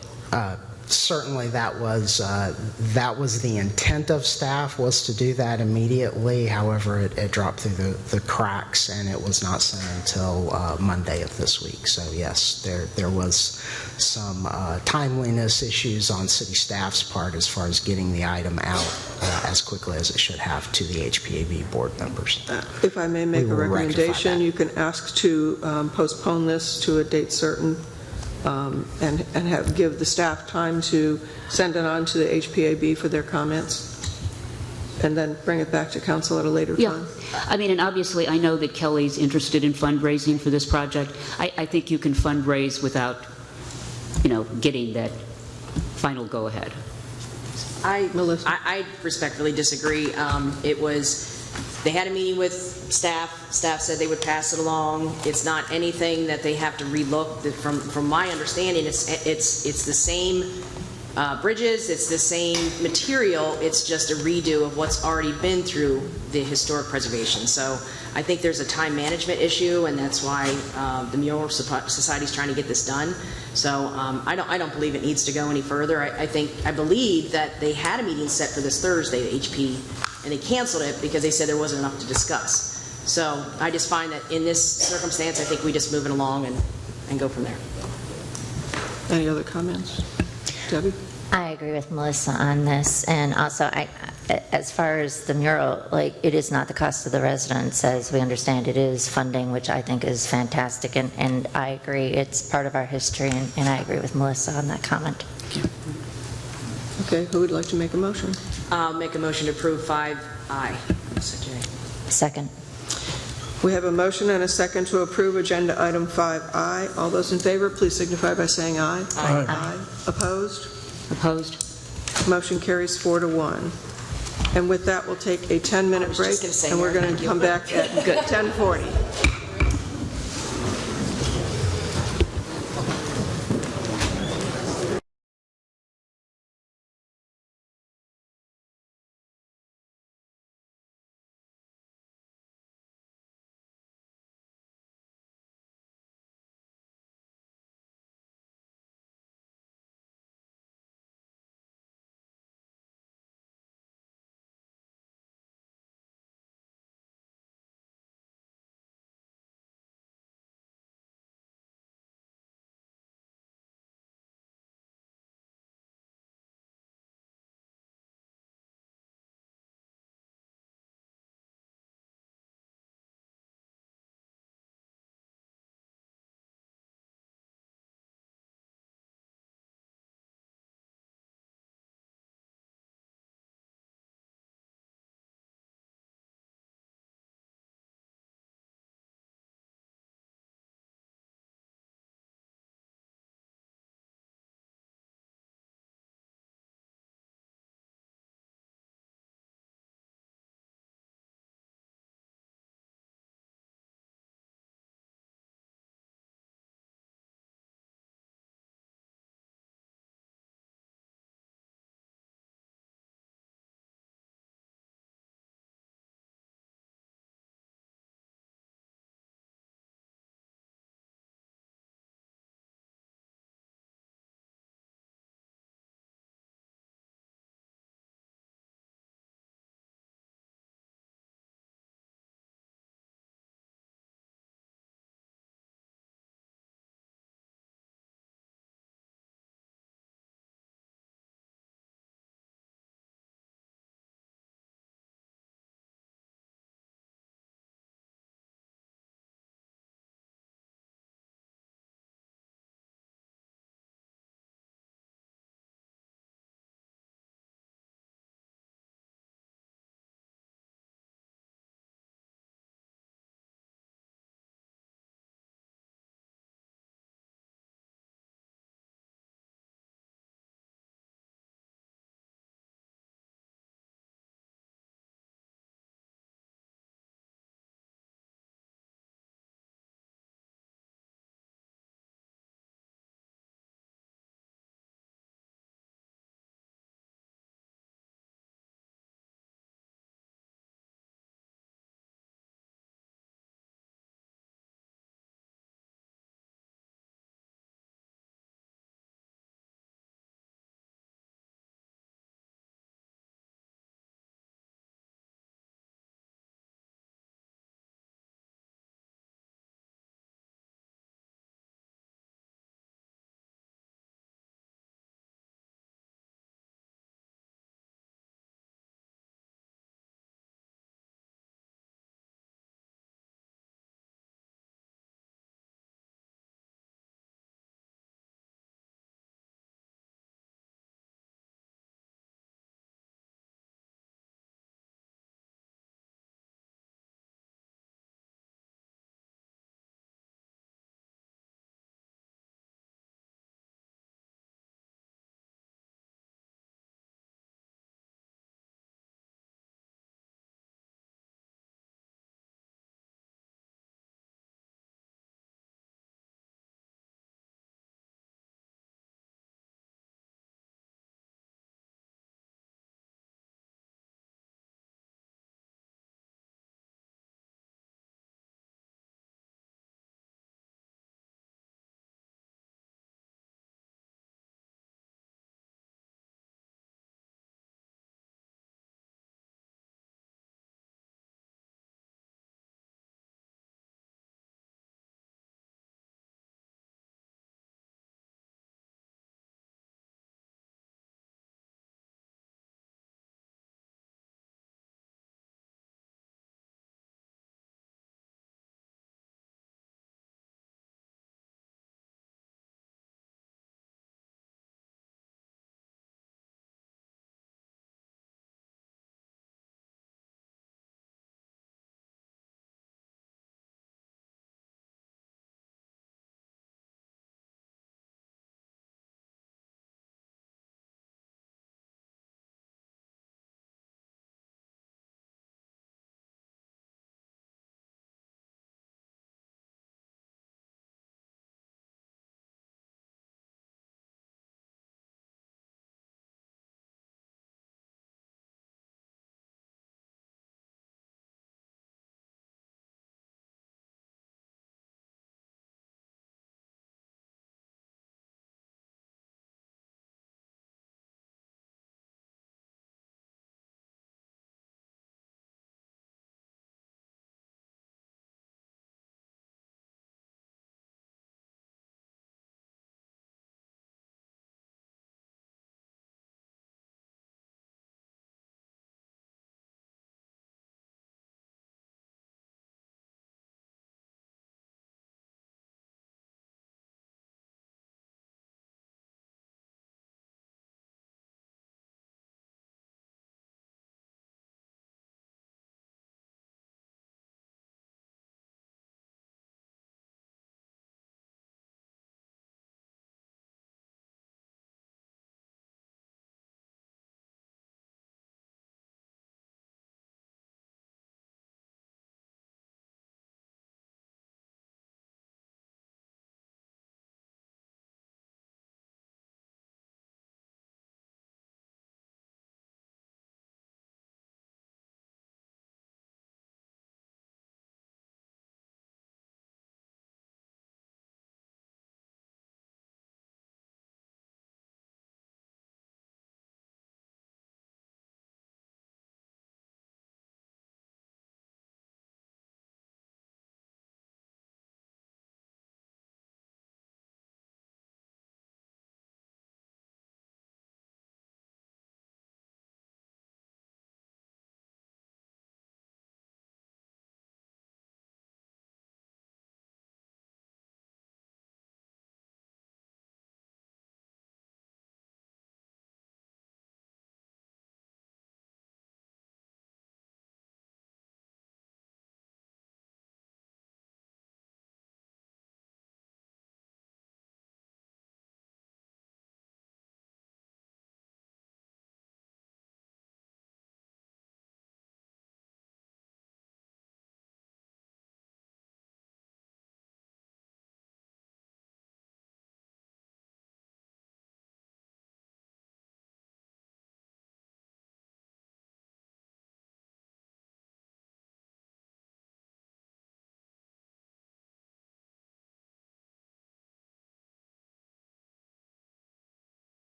Certainly, that was the intent of staff, was to do that immediately. However, it dropped through the cracks, and it was not sent until Monday of this week. So yes, there was some timeliness issues on city staff's part as far as getting the item out as quickly as it should have to the HPAB board members. If I may make We a will rectify recommendation, that. you can ask to postpone this to a date certain, and give the staff time to send it on to the HPAB for their comments, and then bring it back to council at a later time. I mean, and obviously, I know that Kelly's interested in fundraising for this project. I think you can fundraise without, getting that final go-ahead. I respectfully disagree. They had a meeting with staff. Staff said they would pass it along. It's not anything that they have to relook. From my understanding, it's the same bridges. It's the same material. It's just a redo of what's already been through the historic preservation. So I think there's a time management issue, and that's why the Mayoral Society is trying to get this done. So I don't believe it needs to go any further. I believe that they had a meeting set for this Thursday, the HP, and they canceled it because they said there wasn't enough to discuss. So I just find that in this circumstance, I think we just move it along and go from there. Any other comments? Debbie? I agree with Melissa on this, and also as far as the mural, it is not the cost of the residents, as we understand it is funding, which I think is fantastic, and I agree it's part of our history, and I agree with Melissa on that comment. Okay, who would like to make a motion? I'll make a motion to approve 5I. Second. We have a motion and a second to approve agenda item 5I. All those in favor, please signify by saying aye. Aye. Aye. Opposed? Opposed. Motion carries 4-1. And with that, we'll take a 10-minute break, and we're going to come back at 10:40.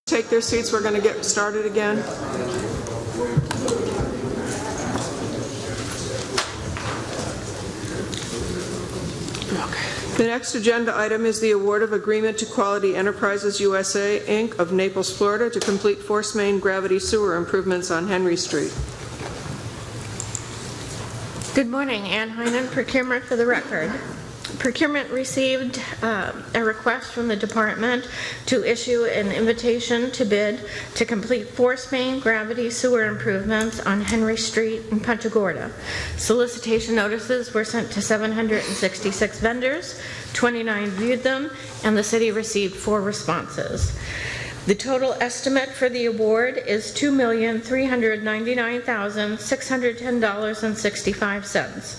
Take their seats. We're going to get started again. The next agenda item is the award of agreement to Quality Enterprises USA, Inc. of Naples, Florida to complete force main gravity sewer improvements on Henry Street. Good morning, Ann Heinen, Procurement for the record. Procurement received a request from the department to issue an invitation to bid to complete force main gravity sewer improvements on Henry Street in Punta Gorda. Solicitation notices were sent to 766 vendors, 29 viewed them, and the city received 4 responses. The total estimate for the award is $2,399,610.65.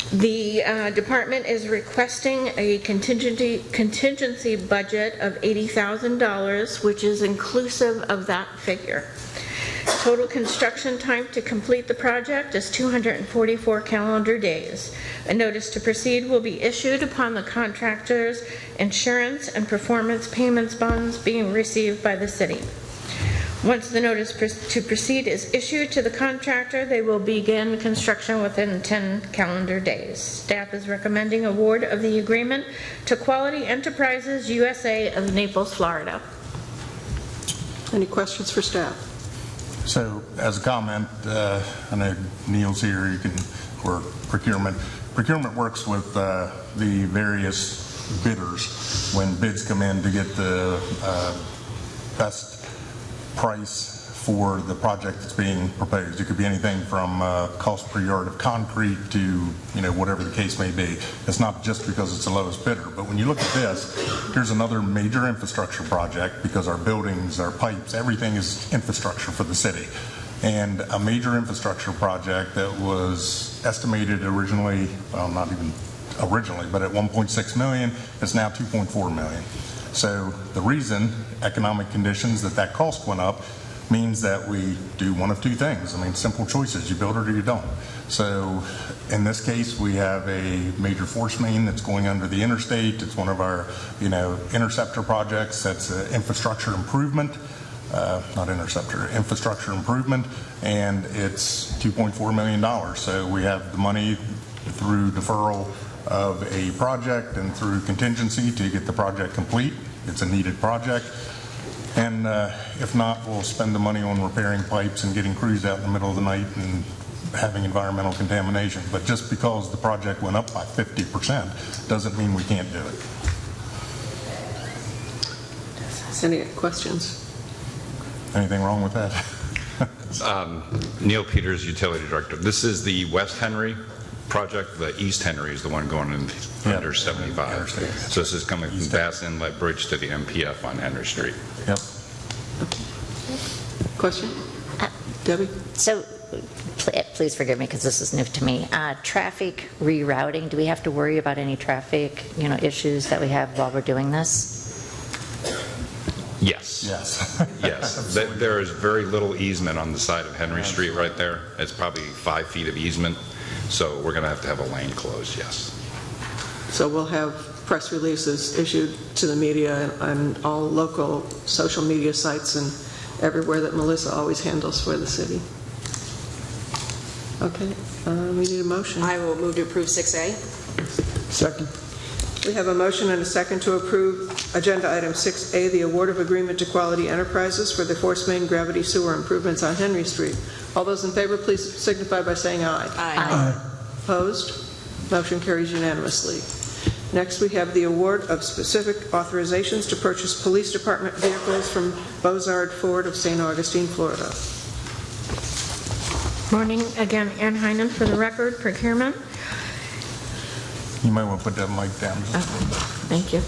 The department is requesting a contingency budget of $80,000, which is inclusive of that figure. Total construction time to complete the project is 244 calendar days. A notice to proceed will be issued upon the contractor's insurance and performance payments bonds being received by the city. Once the notice to proceed is issued to the contractor, they will begin construction within 10 calendar days. Staff is recommending award of the agreement to Quality Enterprises USA of Naples, Florida. Any questions for staff? So, as a comment, I know Neil's here, or procurement. Procurement works with the various bidders when bids come in to get the best price for the project that's being proposed. It could be anything from cost per yard of concrete to, whatever the case may be. It's not just because it's the lowest bidder, but when you look at this, here's another major infrastructure project because our buildings, our pipes, everything is infrastructure for the city. And a major infrastructure project that was estimated originally, well, not even originally, but at 1.6 million, is now 2.4 million. So the reason economic conditions that cost went up means that we do one of two things. I mean, simple choices. You build it or you don't. So in this case, we have a major force main that's going under the interstate. It's one of our, interceptor projects. That's infrastructure improvement. Not interceptor, infrastructure improvement. And it's $2.4 million. So we have the money through deferral of a project and through contingency to get the project complete. It's a needed project. And if not, we'll spend the money on repairing pipes and getting crews out in the middle of the night and having environmental contamination. But just because the project went up by 50% doesn't mean we can't do it. Any questions? Anything wrong with that? Neil Peters, Utility Director. This is the West Henry project. The East Henry is the one going in under 75. So this is coming from Bass Inlet Bridge to the MPF on Henry Street. Yep. Question? Debbie? So, please forgive me because this is new to me. Traffic rerouting, do we have to worry about any traffic, issues that we have while we're doing this? Yes. Yes. Yes. There is very little easement on the side of Henry Street right there. It's probably 5 feet of easement. So we're going to have a lane closed, yes. So we'll have press releases issued to the media and all local social media sites and everywhere that Melissa always handles for the city. Okay, we need a motion. I will move to approve 6A. Second. We have a motion and a second to approve agenda item 6A, the award of agreement to Quality Enterprises for the force main gravity sewer improvements on Henry Street. All those in favor, please signify by saying aye. Aye. Opposed? Motion carries unanimously. Next, we have the award of specific authorizations to purchase police department vehicles from Bozard Ford of St. Augustine, Florida. Morning, again, Ann Heinen for the record, Procurement. You might want to put that mic down. Thank you.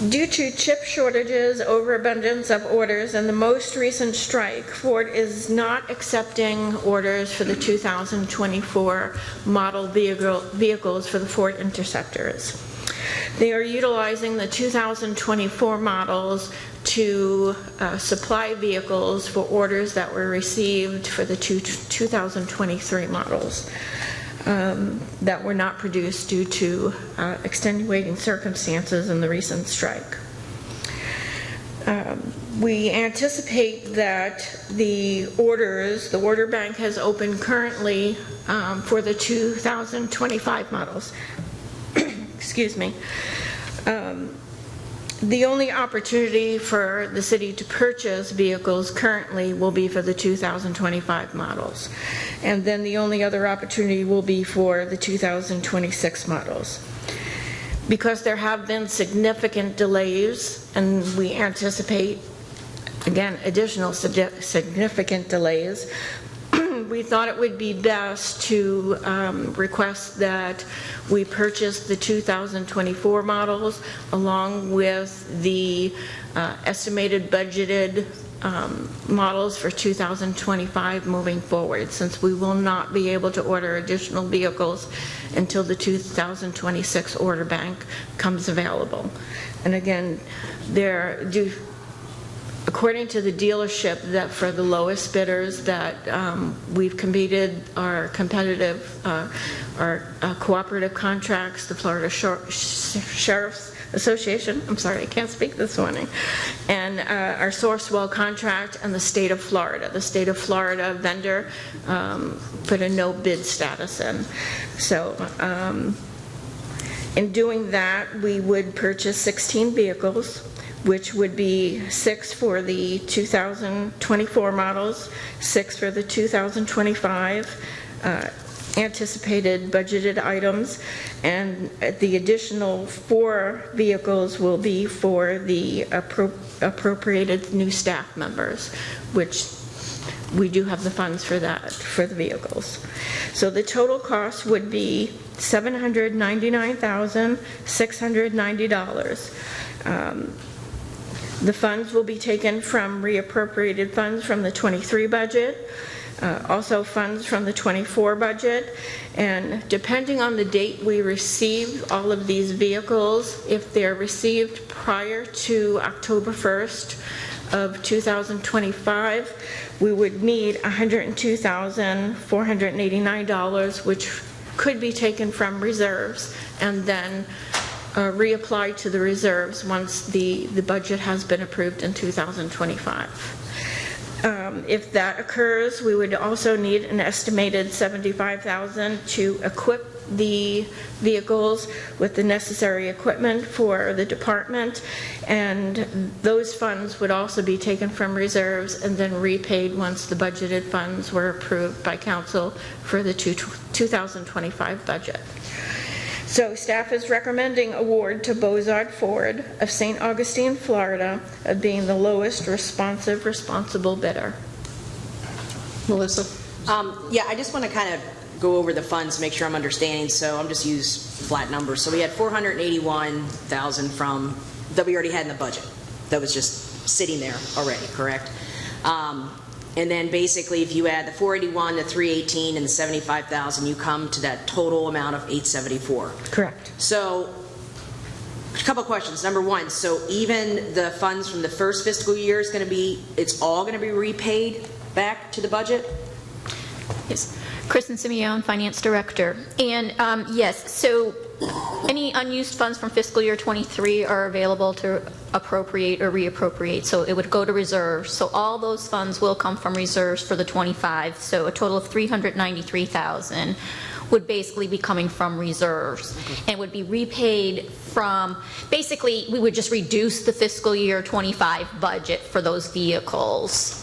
Due to chip shortages, overabundance of orders, and the most recent strike, Ford is not accepting orders for the 2024 model vehicles for the Ford Interceptors. They are utilizing the 2024 models to supply vehicles for orders that were received for the 2023 models. That were not produced due to extenuating circumstances in the recent strike. We anticipate that the order bank has opened currently for the 2025 models. Excuse me. The only opportunity for the city to purchase vehicles currently will be for the 2025 models. And then the only other opportunity will be for the 2026 models. Because there have been significant delays, and we anticipate, again, additional significant delays, we thought it would be best to request that we purchase the 2024 models along with the estimated budgeted models for 2025 moving forward, since we will not be able to order additional vehicles until the 2026 order bank comes available. And again, according to the dealership, that for the lowest bidders that we've competed our competitive, our cooperative contracts, the Florida Sheriff's Association, I'm sorry, I can't speak this morning, and our Sourcewell contract, and the state of Florida. The state of Florida vendor put a no bid status in. So in doing that, we would purchase 16 vehicles, which would be 6 for the 2024 models, 6 for the 2025 anticipated budgeted items, and the additional 4 vehicles will be for the appropriated new staff members, which we do have the funds for that, for the vehicles. So the total cost would be $799,690. The funds will be taken from reappropriated funds from the 23 budget, also funds from the 24 budget, and depending on the date we receive all of these vehicles, if they're received prior to October 1st of 2025, we would need $102,489, which could be taken from reserves and then reapplied to the reserves once the budget has been approved in 2025. If that occurs, we would also need an estimated $75,000 to equip the vehicles with the necessary equipment for the department, and those funds would also be taken from reserves and then repaid once the budgeted funds were approved by council for the 2025 budget. So staff is recommending award to Bozard Ford of St. Augustine, Florida, of being the lowest responsible bidder. Melissa? Yeah, I just want to kind of go over the funds, make sure I'm understanding. So I'm just use flat numbers. So we had $481,000 from that we already had in the budget. That was just sitting there already, correct? And then basically, if you add the 481, the 318, and the 75,000, you come to that total amount of 874. Correct. So, a couple questions. Number one, so even the funds from the first fiscal year is going to be, it's all going to be repaid back to the budget? Yes. Kristen Simeone, Finance Director. And yes, so any unused funds from fiscal year 23 are available to appropriate or reappropriate, so it would go to reserves. So all those funds will come from reserves for the 25, so a total of $393,000 would basically be coming from reserves and would be repaid from, basically we would just reduce the fiscal year 25 budget for those vehicles.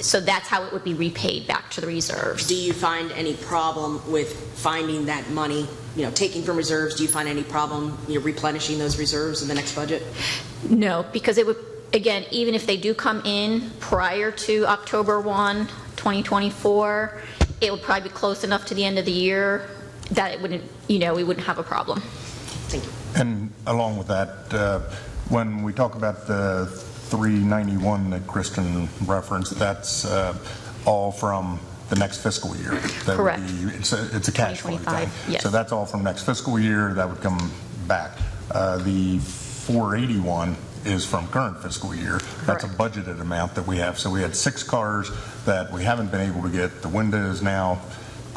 So that's how it would be repaid back to the reserves. Do you find any problem with finding that money, taking from reserves? Do you find any problem, replenishing those reserves in the next budget? No, because it would, again, even if they do come in prior to October 1, 2024, it would probably be close enough to the end of the year that it wouldn't, we wouldn't have a problem. Thank you. And along with that, when we talk about the 391 that Kristen referenced, that's all from the next fiscal year. That correct. Would be, it's a cash flow thing. Yes. So that's all from next fiscal year. That would come back. The 481 is from current fiscal year. Correct. That's a budgeted amount that we have. So we had 6 cars that we haven't been able to get. The window is now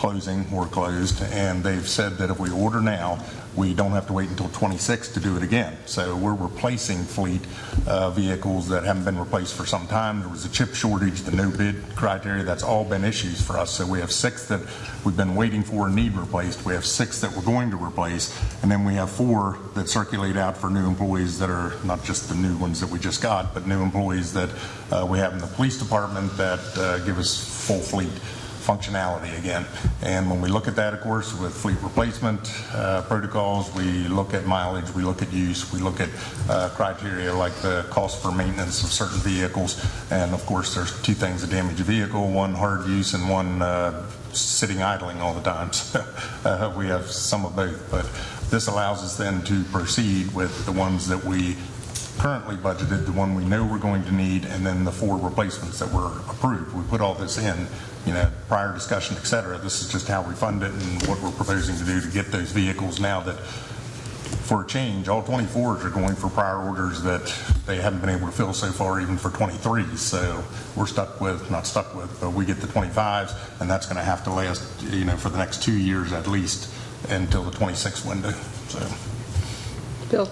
closing or closed, and they've said that if we order now, we don't have to wait until 26 to do it again. So we're replacing fleet vehicles that haven't been replaced for some time. There was a chip shortage, the no bid criteria, that's all been issues for us. So we have 6 that we've been waiting for and need replaced. We have 6 that we're going to replace, and then we have 4 that circulate out for new employees that are not just the new ones that we just got, but new employees that we have in the police department that give us full fleet functionality again. And when we look at that, of course, with fleet replacement protocols, we look at mileage, we look at use, we look at criteria like the cost for maintenance of certain vehicles. And of course, there's 2 things that damage a vehicle: one, hard use, and one, sitting idling all the time. So we have some of both, but this allows us then to proceed with the ones that we currently budgeted, the one we know we're going to need, and then the 4 replacements that were approved. We put all this in, prior discussion, et cetera. This is just how we fund it and what we're proposing to do to get those vehicles now that, for a change, all 24s are going for prior orders that they haven't been able to fill so far, even for 23s. So we're not stuck with, but we get the 25s, and that's going to have to last, for the next 2 years at least until the 26 window. So, Bill?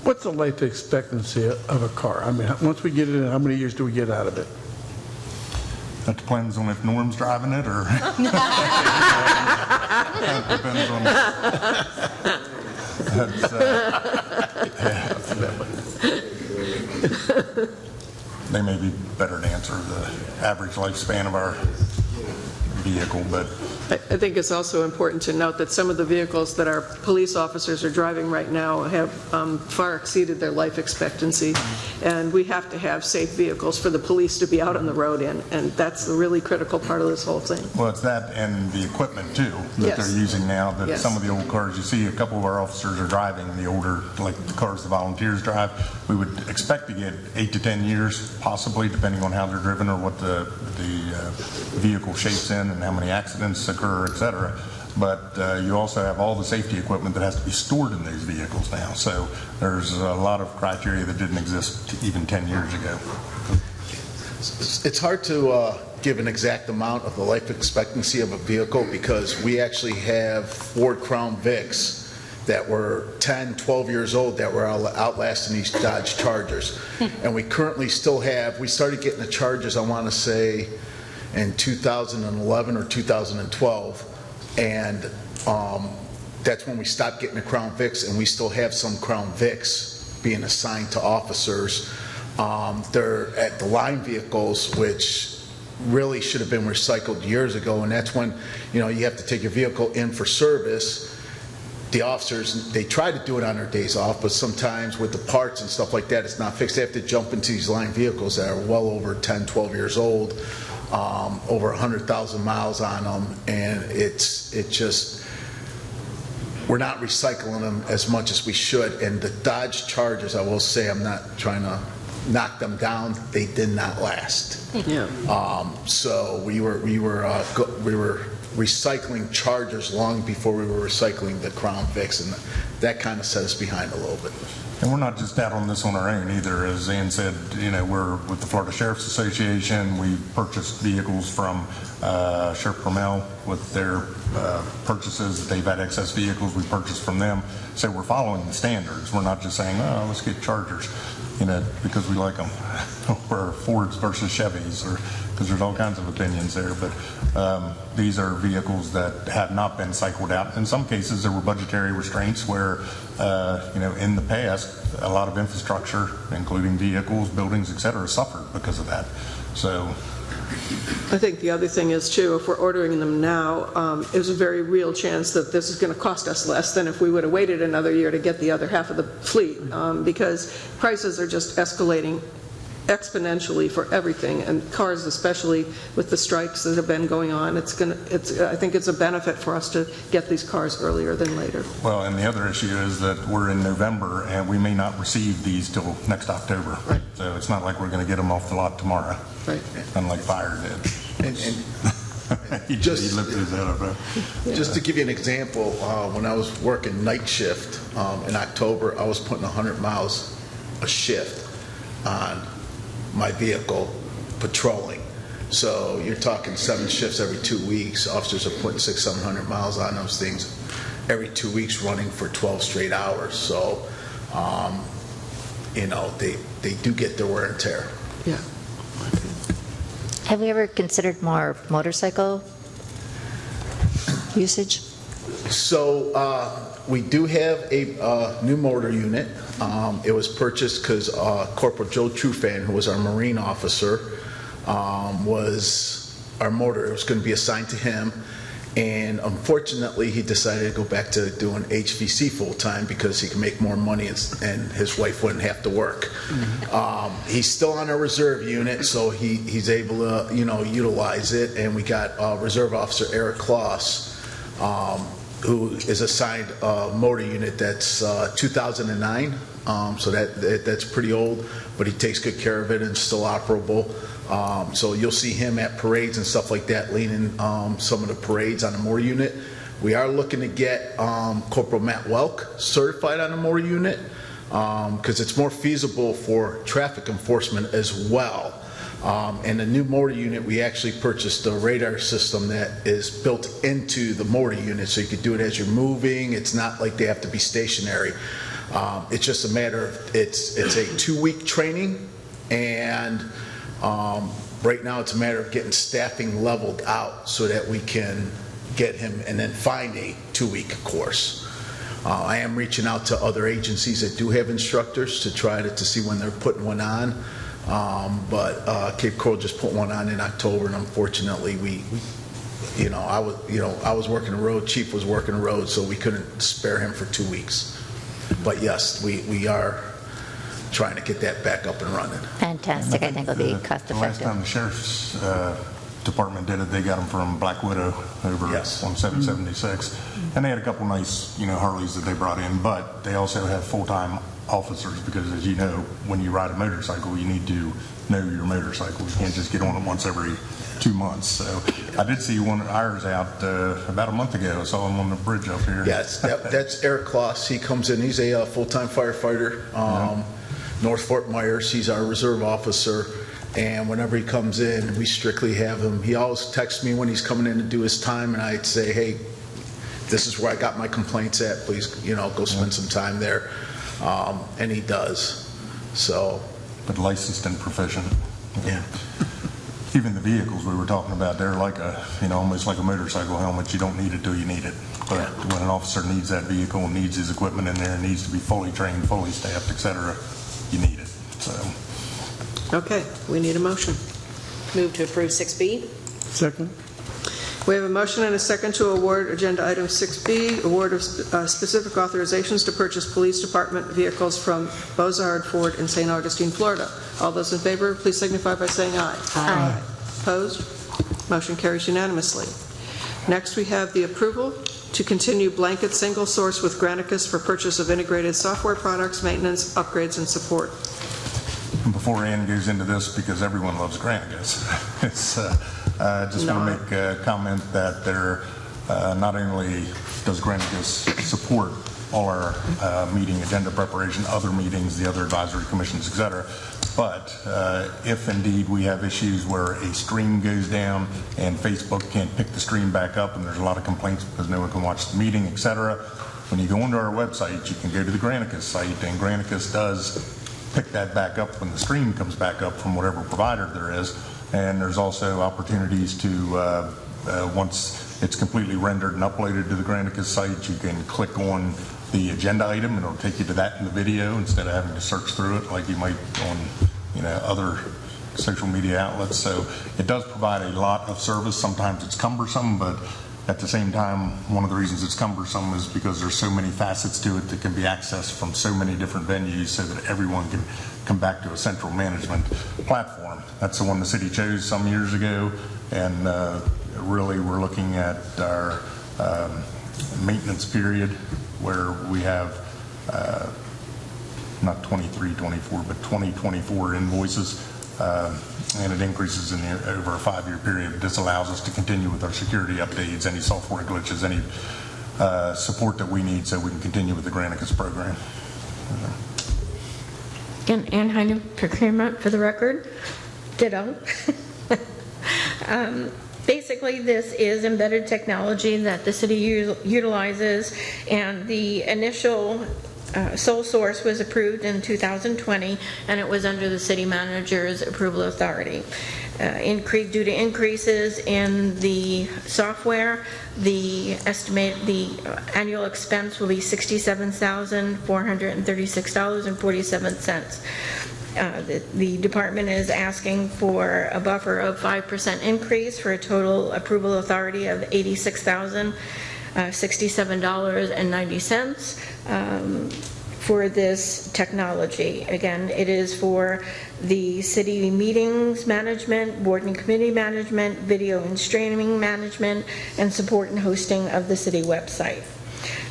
What's the life expectancy of a car? I mean, once we get it in, how many years do we get out of it? That depends on if Norm's driving it, or that depends on. They may be better to answer the average lifespan of our vehicle, but I think it's also important to note that some of the vehicles that our police officers are driving right now have far exceeded their life expectancy, and we have to have safe vehicles for the police to be out on the road in, and that's a really critical part of this whole thing. Well, it's that and the equipment too that they're using now. That some of the old cars you see, a couple of our officers are driving the older, like the cars the volunteers drive. We would expect to get 8 to 10 years, possibly, depending on how they're driven or what the vehicle shapes in and how many accidents occur, et cetera. But you also have all the safety equipment that has to be stored in those vehicles now. So there's a lot of criteria that didn't exist even 10 years ago. It's hard to give an exact amount of the life expectancy of a vehicle, because we actually have Ford Crown Vics that were 10, 12 years old that were outlasting these Dodge Chargers. And we currently still have, we started getting the Chargers, I want to say, in 2011 or 2012, and that's when we stopped getting the Crown Vics, and we still have some Crown Vics being assigned to officers. They're at the line vehicles, which really should have been recycled years ago, and that's when you have to take your vehicle in for service. The officers, they try to do it on their days off, but sometimes with the parts and stuff like that, it's not fixed. They have to jump into these line vehicles that are well over 10, 12 years old, over 100,000 miles on them, and we're not recycling them as much as we should. And the Dodge Chargers, I will say, I'm not trying to knock them down, they did not last. So we were recycling Chargers long before we were recycling the Crown Vics, and that kind of set us behind a little bit. And we're not just out on this on our own either. As Ann said, we're with the Florida Sheriff's Association. We purchased vehicles from Sheriff Permel with their purchases. They've had excess vehicles. We purchased from them. So we're following the standards. We're not just saying, oh, let's get Chargers, because we like them, or Fords versus Chevys, or because there's all kinds of opinions there. But these are vehicles that have not been cycled out. In some cases, there were budgetary restraints where, in the past, a lot of infrastructure, including vehicles, buildings, et cetera, suffered because of that. So I think the other thing is, too, if we're ordering them now, there's a very real chance that this is going to cost us less than if we would have waited another year to get the other half of the fleet, because prices are just escalating exponentially for everything, and cars, especially with the strikes that have been going on. I think it's a benefit for us to get these cars earlier than later. Well, and the other issue is that we're in November, and we may not receive these till next October. Right. So it's not like we're going to get them off the lot tomorrow. Right. Unlike fire did. Just to give you an example, when I was working night shift in October, I was putting 100 miles a shift on my vehicle patrolling. So you're talking 7 shifts every 2 weeks. Officers are putting 600-700 miles on those things every 2 weeks, running for 12 straight hours. So, they do get their wear and tear. Yeah. Have we ever considered more motorcycle usage? So we do have a new motor unit. It was purchased because Corporal Joe Trufan, who was our Marine officer, was our motor. It was going to be assigned to him. And unfortunately, he decided to go back to doing HVC full-time because he could make more money and his wife wouldn't have to work. He's still on a reserve unit, so he's able to, utilize it. And we got Reserve Officer Eric Kloss, who is assigned a motor unit that's 2009. So that's pretty old, but he takes good care of it and still operable. So you'll see him at parades and stuff like that, leading some of the parades on the motor unit. We are looking to get Corporal Matt Welk certified on the motor unit because it's more feasible for traffic enforcement as well. And the new motor unit, we actually purchased a radar system that is built into the motor unit, so you could do it as you're moving. It's not like they have to be stationary. It's just a matter of, it's a 2-week training, and right now it's a matter of getting staffing leveled out so that we can get him and then find a 2-week course. I am reaching out to other agencies that do have instructors to try to see when they're putting one on. But Cape Coral just put one on in October, and unfortunately I was working the road, Chief was working the road, so we couldn't spare him for 2 weeks. But yes, we are trying to get that back up and running. Fantastic. I think it'll be cost The last effective. time the Sheriff's Department did it, they got them from Black Widow over on 776. And they had a couple nice, Harleys that they brought in, but they also have full-time officers because, as you know, when you ride a motorcycle, you need to know your motorcycle. You can't just get on it once every 2 months. So I did see one of ours out about a month ago. I saw him on the bridge up here. Yes, that's Eric Kloss. He comes in. He's a full-time firefighter, North Fort Myers. He's our reserve officer. And whenever he comes in, we strictly have him. He always texts me when he's coming in to do his time, and I'd say, hey, this is where I got my complaints at. Please, go spend some time there. And he does. So, but licensed and proficient. Yeah. Even the vehicles we were talking about, they're like almost like a motorcycle helmet. You don't need it till you need it. But when an officer needs that vehicle and needs his equipment in there, needs to be fully trained, fully staffed, etc., you need it. So. Okay, we need a motion. Move to approve 6B. Second. We have a motion and a second to award Agenda Item 6B, award of specific authorizations to purchase police department vehicles from Bozard Ford in St. Augustine, Florida. All those in favor, please signify by saying aye. Aye. Opposed? Motion carries unanimously. Next, we have the approval to continue blanket single source with Granicus for purchase of integrated software products, maintenance, upgrades, and support. And before Ann goes into this, because everyone loves Granicus, I just want to make a comment that there not only does Granicus support all our meeting agenda preparation, other meetings, the other advisory commissions, etc., but if indeed we have issues where a stream goes down and Facebook can't pick the stream back up and there's a lot of complaints because no one can watch the meeting, etc., when you go onto our website, you can go to the Granicus site, and Granicus does pick that back up when the stream comes back up from whatever provider there is. And there's also opportunities to, once it's completely rendered and uploaded to the Granicus site, you can click on the agenda item and it'll take you to that in the video instead of having to search through it like you might on other social media outlets. So it does provide a lot of service. Sometimes it's cumbersome, but at the same time, one of the reasons it's cumbersome is because there's so many facets to it that can be accessed from so many different venues so that everyone can come back to a central management platform. That's the one the city chose some years ago, and really we're looking at our maintenance period where we have not 23, 24, but 2024 invoices. And it increases over a 5-year period. This allows us to continue with our security updates, any software glitches, any support that we need so we can continue with the Granicus program. And Ann Heine, procurement for the record. Ditto. Basically, this is embedded technology that the city utilizes, and the initial sole source was approved in 2020, and it was under the city manager's approval authority. Due to increases in the software, the annual expense will be $67,436.47. The department is asking for a buffer of 5% increase for a total approval authority of $86,067.90 for this technology. Again, it is for the city meetings management, board and committee management, video and streaming management, and support and hosting of the city website.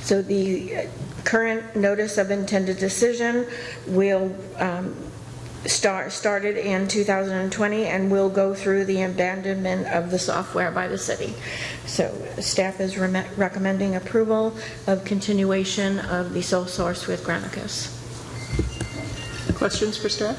So the current notice of intended decision will started in 2020 and will go through the abandonment of the software by the city. So staff is recommending approval of continuation of the sole source with Granicus. Questions for staff?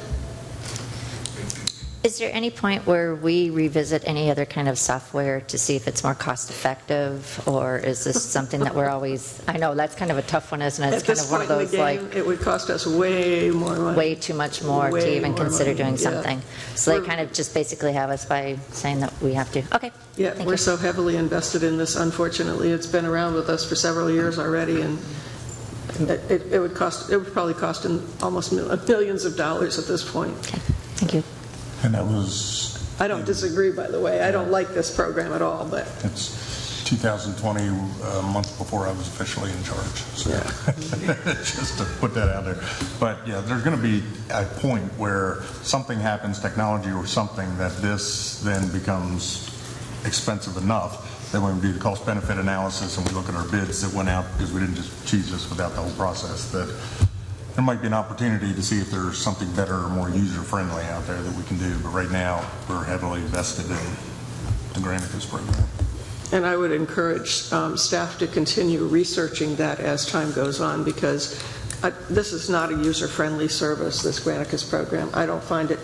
Is there any point where we revisit any other kind of software to see if it's more cost effective, or is this something that we're always, I know that's kind of a tough one, isn't it? It's kind of one of those like, it would cost us way more money. Way too much more to even consider doing something. So they kind of just basically have us by saying that we have to. Okay. Yeah, we're so heavily invested in this, unfortunately. It's been around with us for several years already, and it would probably cost almost millions of dollars at this point. Okay. Thank you. And that was... I don't disagree, by the way. I don't like this program at all, but... It's 2020, a month before I was officially in charge. So just to put that out there. But yeah, there's going to be a point where something happens, technology or something, that this then becomes expensive enough that when we do the cost-benefit analysis and we look at our bids that went out, because we didn't just choose this without the whole process, that there might be an opportunity to see if there's something better or more user-friendly out there that we can do. But right now, we're heavily invested in the Granicus program. And I would encourage staff to continue researching that as time goes on, because this is not a user-friendly service, this Granicus program. I don't find it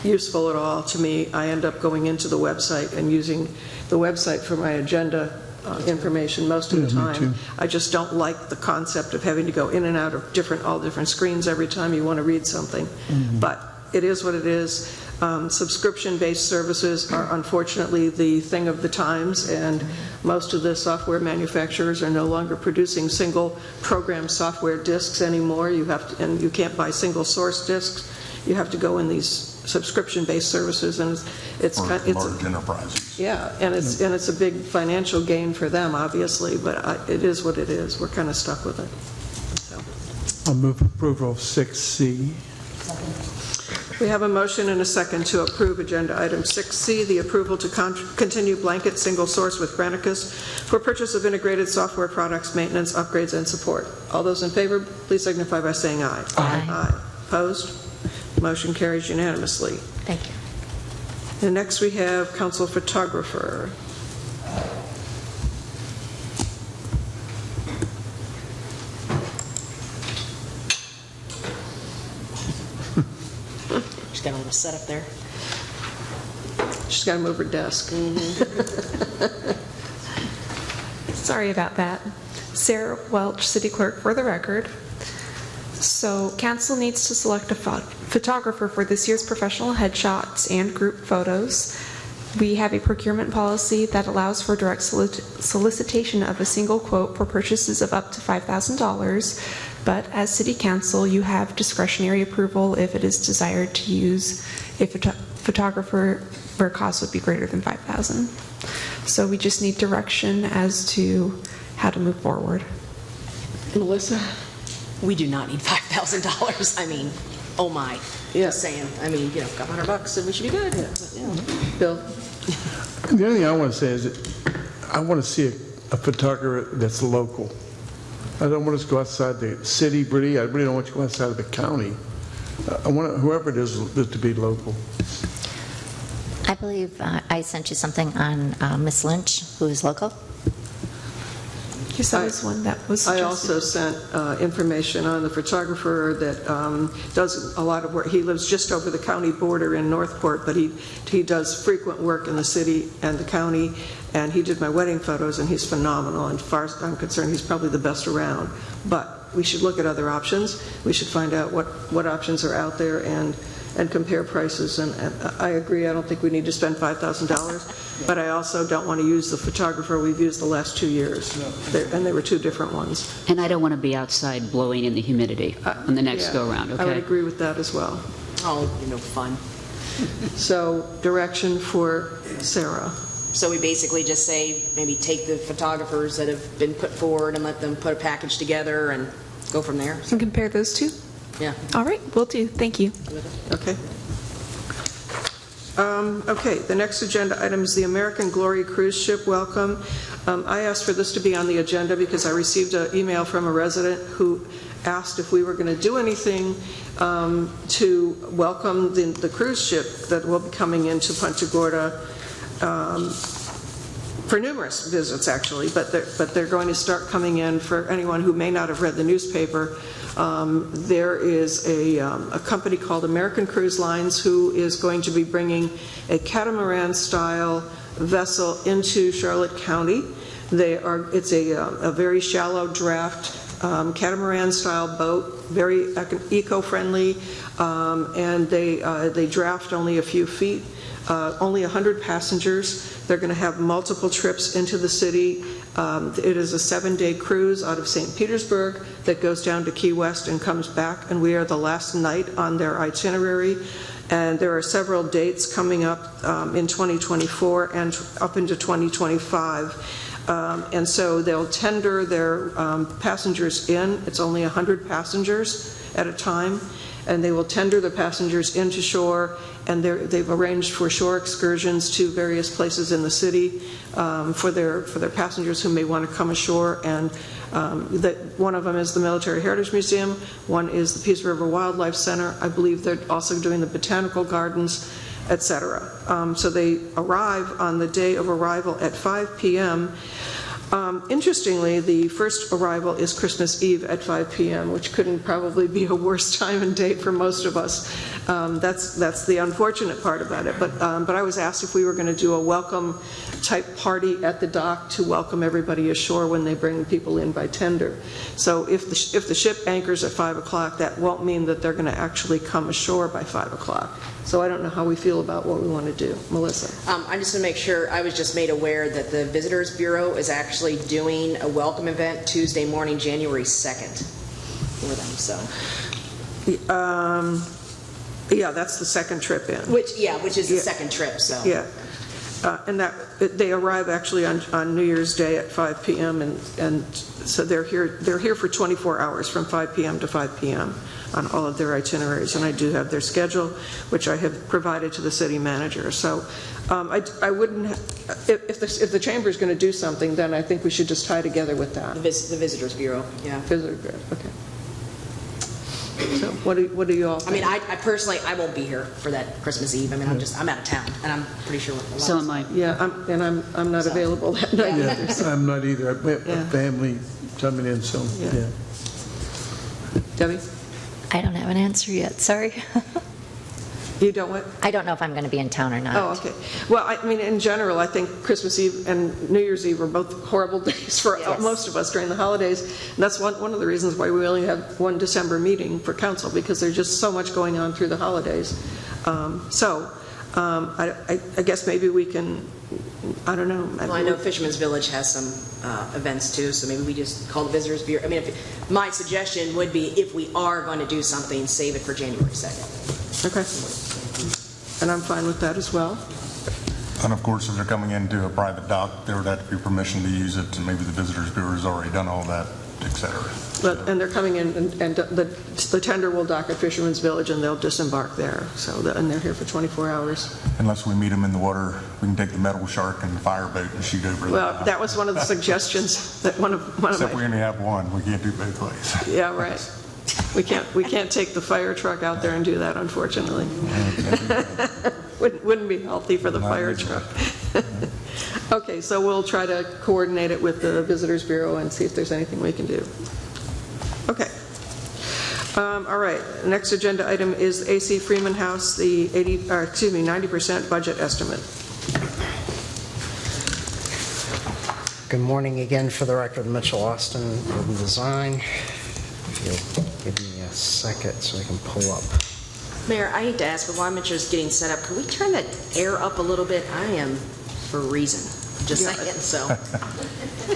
useful at all to me. I end up going into the website and using the website for my agenda information most of the time. I just don't like the concept of having to go in and out of all different screens every time you want to read something. But it is what it is. Subscription-based services are unfortunately the thing of the times, and most of the software manufacturers are no longer producing single program software disks anymore. And you can't buy single source disks. You have to go in these subscription-based services, and it's large enterprises. Yeah, and it's a big financial gain for them, obviously, but it is what it is. We're kind of stuck with it. So. I'll move approval of 6C. We have a motion and a second to approve agenda item 6C, the approval to continue blanket single source with Granicus for purchase of integrated software products, maintenance, upgrades, and support. All those in favor, please signify by saying aye. Aye. Opposed? Motion carries unanimously. Thank you. And next we have council photographer. She's got a little setup there. She's got to move her desk. Sorry about that. Sarah Welch, City Clerk, for the record. So council needs to select a photographer for this year's professional headshots and group photos. We have a procurement policy that allows for direct solicitation of a single quote for purchases of up to $5,000, but as City Council, you have discretionary approval if it is desired to use a photographer where cost would be greater than $5,000. So we just need direction as to how to move forward. Melissa? We do not need $5,000. I mean, oh my. Yeah. Just saying. I mean, a couple $100 and we should be good. Yeah. Bill? The only thing I want to say is that I want to see a photographer that's local. I don't want us to go outside the city, really. I really don't want you to go outside of the county. I want whoever it is to be local. I believe I sent you something on Miss Lynch, who is local. Yes, that was one that was I suggested. also sent information on the photographer that does a lot of work. He lives just over the county border in Northport, but he does frequent work in the city and the county, and he did my wedding photos, and he's phenomenal. And as far as I'm concerned, he's probably the best around. But we should look at other options. We should find out what options are out there and compare prices. And I agree, I don't think we need to spend $5,000, but I also don't want to use the photographer we've used the last 2 years. And they were two different ones. And I don't want to be outside blowing in the humidity on the next Yeah, go-around, okay? I would agree with that as well. Oh, fun. So, direction for Sarah. So we basically just say, maybe take the photographers that have been put forward and let them put a package together and go from there. And compare those two? Yeah. All right, will do. Thank you. Okay. Okay, the next agenda item is the American Glory cruise ship welcome. I asked for this to be on the agenda because I received an email from a resident who asked if we were going to do anything to welcome the cruise ship that will be coming into Punta Gorda for numerous visits, actually, but they're going to start coming in for anyone who may not have read the newspaper. There is a company called American Cruise Lines who is going to be bringing a catamaran-style vessel into Charlotte County. It's a very shallow draft catamaran-style boat, very eco-friendly, and they draft only a few feet. Only 100 passengers. They're going to have multiple trips into the city. It is a 7-day cruise out of St. Petersburg that goes down to Key West and comes back, and we are the last night on their itinerary. And there are several dates coming up in 2024 and up into 2025. And so they'll tender their passengers in. It's only 100 passengers at a time. And they will tender the passengers into shore, and they've arranged for shore excursions to various places in the city for their passengers who may want to come ashore. And one of them is the Military Heritage Museum, one is the Peace River Wildlife Center. I believe they're also doing the botanical gardens, etc. So they arrive on the day of arrival at 5 p.m. Interestingly, the first arrival is Christmas Eve at 5 p.m., which couldn't probably be a worse time and date for most of us. That's the unfortunate part about it. But I was asked if we were going to do a welcome type party at the dock to welcome everybody ashore when they bring people in by tender. So if the ship anchors at 5 o'clock, that won't mean that they're going to actually come ashore by 5 o'clock. So I don't know how we feel about what we want to do. Melissa? I just want to make sure, I was just made aware that the Visitors Bureau is actually doing a welcome event Tuesday morning, January 2nd for them, so. Yeah, that's the second trip in. Which is the second trip, so. Yeah. And they arrive actually on New Year's Day at 5 p.m. and so they're here for 24 hours from 5 p.m. to 5 p.m. on all of their itineraries, and I do have their schedule, which I have provided to the city manager. So I wouldn't, if the chamber is going to do something, then I think we should just tie together with that. The Visitors Bureau, yeah. Visitors Bureau, okay. So what do you all think? I mean, I personally, I won't be here for that Christmas Eve. I mean, I'm out of town, and I'm pretty sure. So am I. Yeah, I'm not available that night either. Yeah, I'm not either. I have a family coming in, so, yeah. Debbie? I don't have an answer yet, sorry. You don't what? I don't know if I'm going to be in town or not. Oh, okay. Well, I mean, in general, I think Christmas Eve and New Year's Eve are both horrible days for most of us during the holidays. And that's one of the reasons why we only have one December meeting for council, because there's just so much going on through the holidays. I guess maybe we can, I don't know. Well, I know Fisherman's Village has some events too, so maybe we just call the Visitors Bureau. I mean, my suggestion would be, if we are going to do something, save it for January 2nd. Okay. And I'm fine with that as well. And of course, if they're coming into a private dock, there would have to be permission to use it, and maybe the Visitors Bureau has already done all that, et cetera. And they're coming in, and the tender will dock at Fisherman's Village, and they'll disembark there. And they're here for 24 hours. Unless we meet them in the water, we can take the metal shark and the fireboat and shoot over. Well, that was one of the suggestions that one of Except we only have one. We can't do both ways. Yeah, right. We can't take the fire truck out there and do that, unfortunately. Wouldn't be healthy for the fire truck. Okay, so we'll try to coordinate it with the Visitors Bureau and see if there's anything we can do. Okay. All right, next agenda item is AC Freeman House, the 90% budget estimate. Good morning again. For the record, Mitchell Austin, Urban Design. If you'll give me a second so I can pull up. Mayor, I hate to ask, but while Mitchell's getting set up, can we turn that air up a little bit? I am freezing, just saying, so.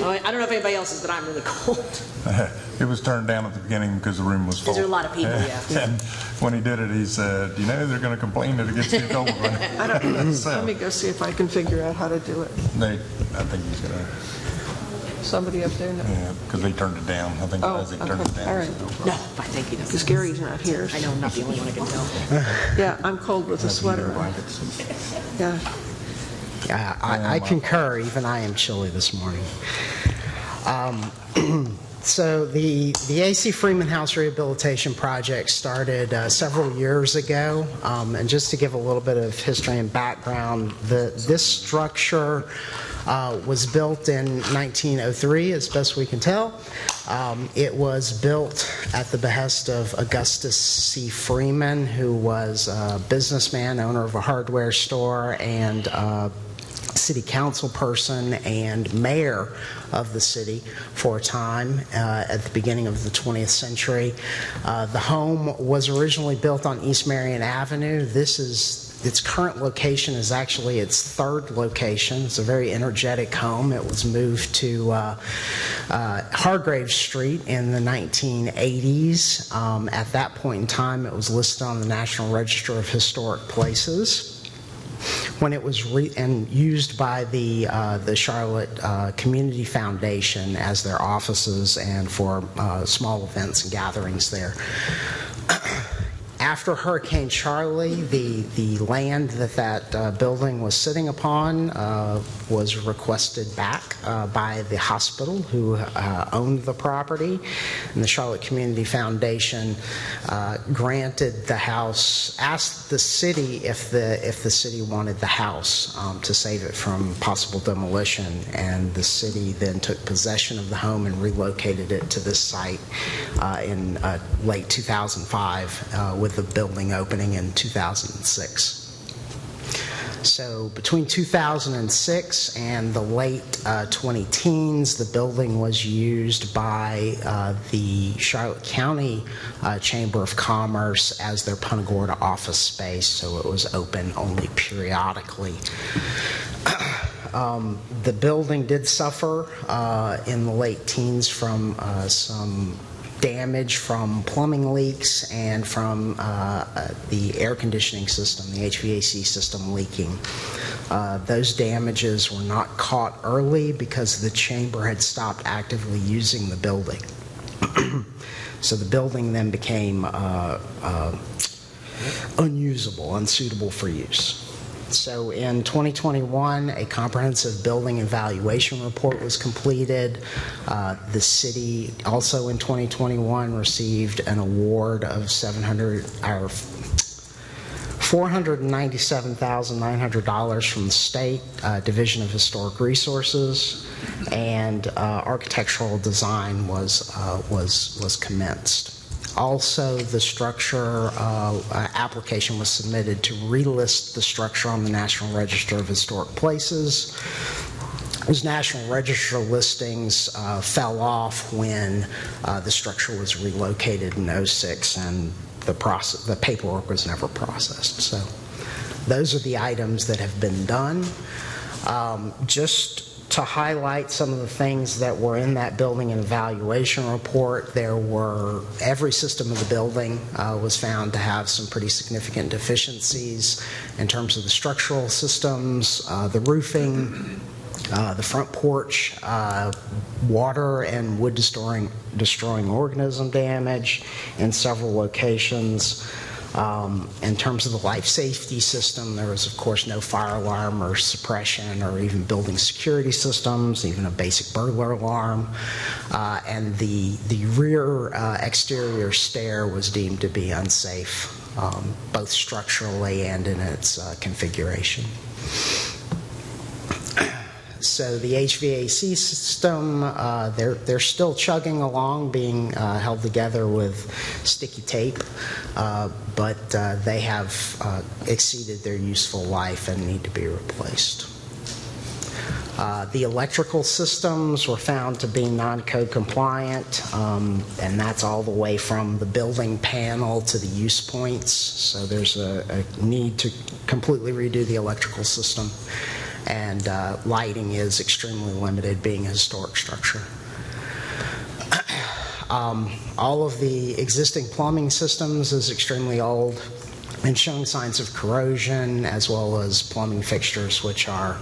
I don't know if anybody else is, but I'm really cold. It was turned down at the beginning because the room was full. Because there are a lot of people, yeah. And when he did it, he said, you know, they're going to complain that it gets too cold. I don't know. Let me go see if I can figure out how to do it. I think he's going to. Somebody up there? No. Yeah, because they turned it down. I think Isaac turned it down. All right. No, I think he does. Because Gary's not here. I know, I'm not the only one I can tell. Yeah, I'm cold with a sweater on. Yeah. Yeah, I concur. Even I am chilly this morning. So the AC Freeman House Rehabilitation Project started several years ago. And just to give a little bit of history and background, this structure was built in 1903, as best we can tell. It was built at the behest of Augustus C. Freeman, who was a businessman, owner of a hardware store, and city council person and mayor of the city for a time at the beginning of the 20th century. The home was originally built on East Marion Avenue. Its current location is actually its third location. It's a very energetic home. It was moved to Hargrave Street in the 1980s. At that point in time, it was listed on the National Register of Historic Places. When it was used by the Charlotte Community Foundation as their offices and for small events and gatherings there. After Hurricane Charlie, the land that building was sitting upon was requested back by the hospital who owned the property, and the Charlotte Community Foundation granted the house, asked the city if the city wanted the house to save it from possible demolition, and the city then took possession of the home and relocated it to this site in late 2005 with the building opening in 2006. So between 2006 and the late 2010s, the building was used by the Charlotte County Chamber of Commerce as their Punta Gorda office space, so it was open only periodically. The building did suffer in the late teens from some damage from plumbing leaks and from the air conditioning system, the HVAC system leaking. Those damages were not caught early because the chamber had stopped actively using the building. So the building then became unusable, unsuitable for use. So in 2021, a comprehensive building evaluation report was completed. The city also in 2021 received an award of $497,900 from the State Division of Historic Resources, and architectural design was commenced. Also, the structure application was submitted to relist the structure on the National Register of Historic Places. Those National Register listings fell off when the structure was relocated in 2006, and the paperwork was never processed. So those are the items that have been done. Just to highlight some of the things that were in that building and evaluation report, every system of the building was found to have some pretty significant deficiencies in terms of the structural systems, the roofing, the front porch, water and wood destroying organism damage in several locations. In terms of the life safety system, there was, of course, no fire alarm or suppression or even building security systems, even a basic burglar alarm. And the rear exterior stair was deemed to be unsafe, both structurally and in its configuration. So the HVAC system, they're still chugging along, being held together with sticky tape, but they have exceeded their useful life and need to be replaced. The electrical systems were found to be non-code compliant, and that's all the way from the building panel to the use points. So there's a need to completely redo the electrical system, and lighting is extremely limited, being a historic structure. All of the existing plumbing systems is extremely old and showing signs of corrosion, as well as plumbing fixtures, which are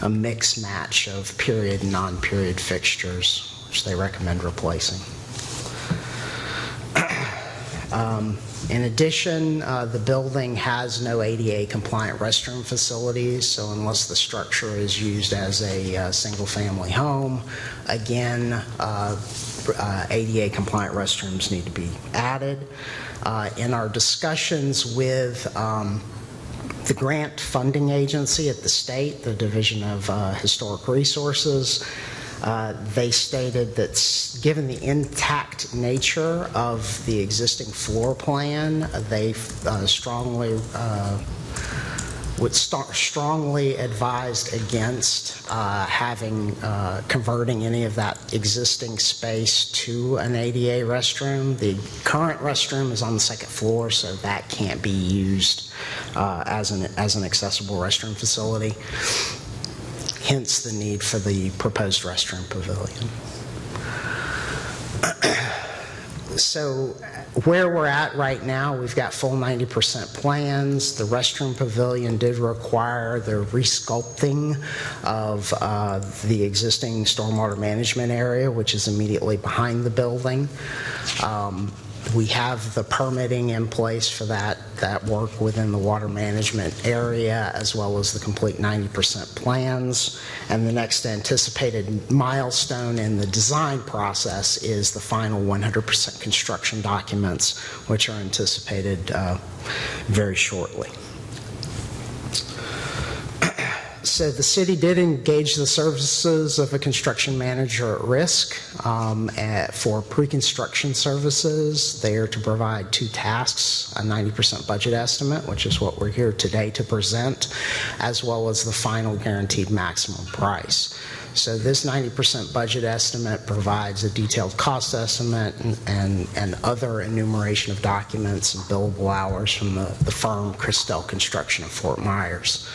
a mix match of period and non-period fixtures, which they recommend replacing. In addition, the building has no ADA compliant restroom facilities, so unless the structure is used as a single-family home, again, ADA compliant restrooms need to be added. In our discussions with the grant funding agency at the state, the Division of Historic Resources, they stated that given the intact nature of the existing floor plan, they strongly advised against converting any of that existing space to an ADA restroom. The current restroom is on the second floor, so that can't be used as an accessible restroom facility. Hence the need for the proposed restroom pavilion. So where we're at right now, we've got full 90% plans. The restroom pavilion did require the resculpting of the existing stormwater management area, which is immediately behind the building. We have the permitting in place for that work within the water management area, as well as the complete 90% plans. And the next anticipated milestone in the design process is the final 100% construction documents, which are anticipated very shortly. So the city did engage the services of a construction manager at risk for pre-construction services. They are to provide two tasks, a 90% budget estimate, which is what we're here today to present, as well as the final guaranteed maximum price. So this 90% budget estimate provides a detailed cost estimate and other enumeration of documents and billable hours from the firm Christel Construction of Fort Myers.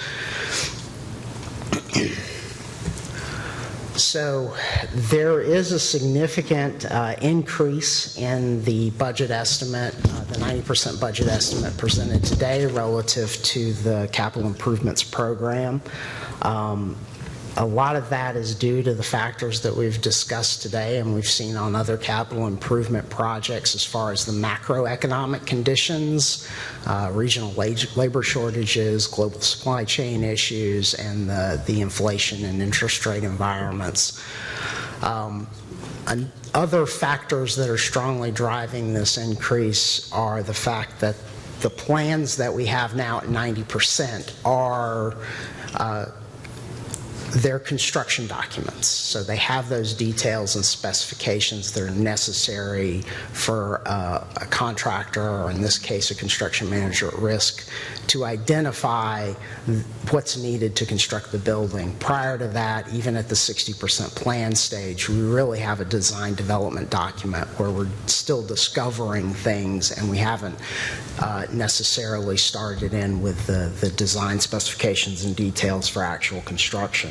So there is a significant increase in the budget estimate, the 90% budget estimate presented today relative to the capital improvements program. A lot of that is due to the factors that we've discussed today and we've seen on other capital improvement projects as far as the macroeconomic conditions, regional labor shortages, global supply chain issues, and the inflation and interest rate environments. Other factors that are strongly driving this increase are the fact that the plans that we have now at 90% are they're construction documents, so they have those details and specifications that are necessary for a contractor, or in this case a construction manager at risk, to identify what's needed to construct the building. Prior to that, even at the 60% plan stage, we really have a design development document where we're still discovering things and we haven't necessarily started in with the design specifications and details for actual construction.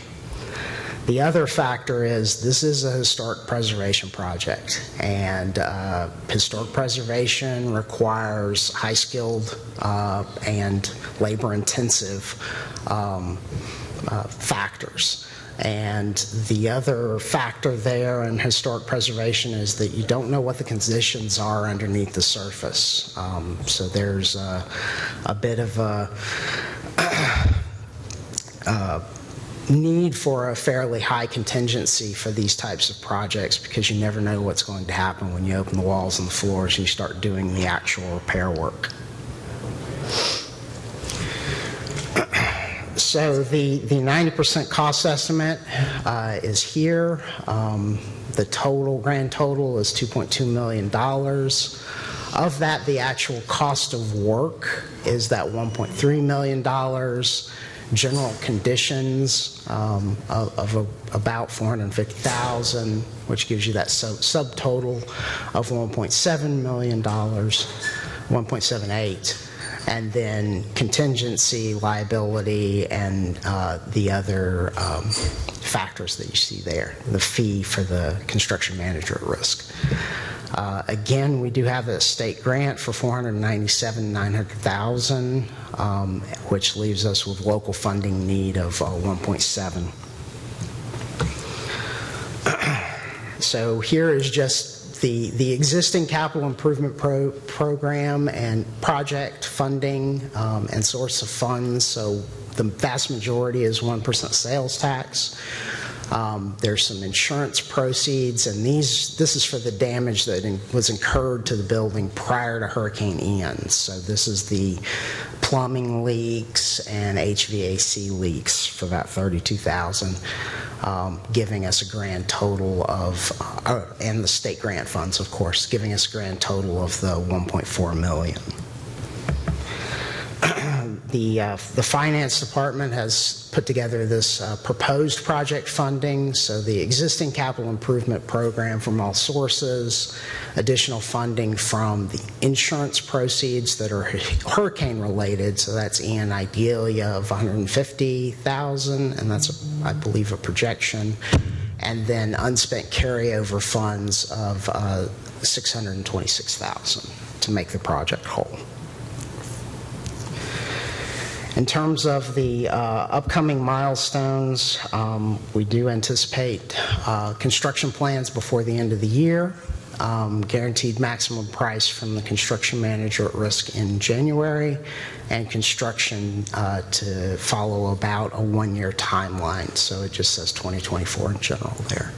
The other factor is this is a historic preservation project, and historic preservation requires high-skilled and labor-intensive factors. And the other factor there in historic preservation is that you don't know what the conditions are underneath the surface. So there's a bit of a need for a fairly high contingency for these types of projects, because you never know what's going to happen when you open the walls and the floors and you start doing the actual repair work. So the 90% cost estimate is here. The grand total is $2.2 million. Of that, the actual cost of work is that $1.3 million. General conditions of about $450,000, which gives you that subtotal of $1.7 million, 1.78, and then contingency, liability, and the other factors that you see there, the fee for the construction manager at risk. Again, we do have a state grant for $497,900, which leaves us with local funding need of 1.7. So here is just the existing capital improvement program and project funding and source of funds. So the vast majority is 1% sales tax. There's some insurance proceeds, and this is for the damage that was incurred to the building prior to Hurricane Ian. So this is the plumbing leaks and HVAC leaks for about $32,000, giving us a grand total of, and the state grant funds, of course, giving us a grand total of the $1.4 million. The finance department has put together this proposed project funding. So the existing capital improvement program from all sources, additional funding from the insurance proceeds that are hurricane related. So that's Ian Idalia of $150,000, and that's, I believe, a projection. And then unspent carryover funds of $626,000 to make the project whole. In terms of the upcoming milestones, we do anticipate construction plans before the end of the year, guaranteed maximum price from the construction manager at risk in January, and construction to follow about a one-year timeline. So it just says 2024 in general there.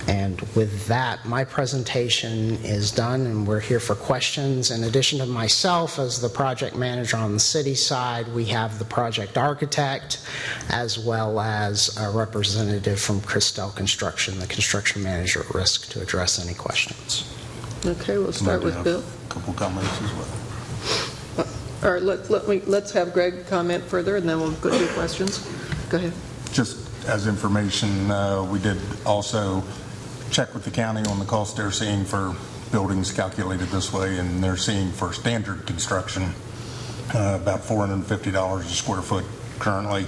And with that, my presentation is done, and we're here for questions. In addition to myself as the project manager on the city side, we have the project architect, as well as a representative from Christel Construction, the construction manager at risk, to address any questions. Okay, we'll start with Bill. A couple comments as well. All right, let's have Greg comment further, and then we'll go to questions. Go ahead. Just as information, we did also check with the county on the cost they're seeing for buildings calculated this way, and they're seeing for standard construction about $450 a square foot currently.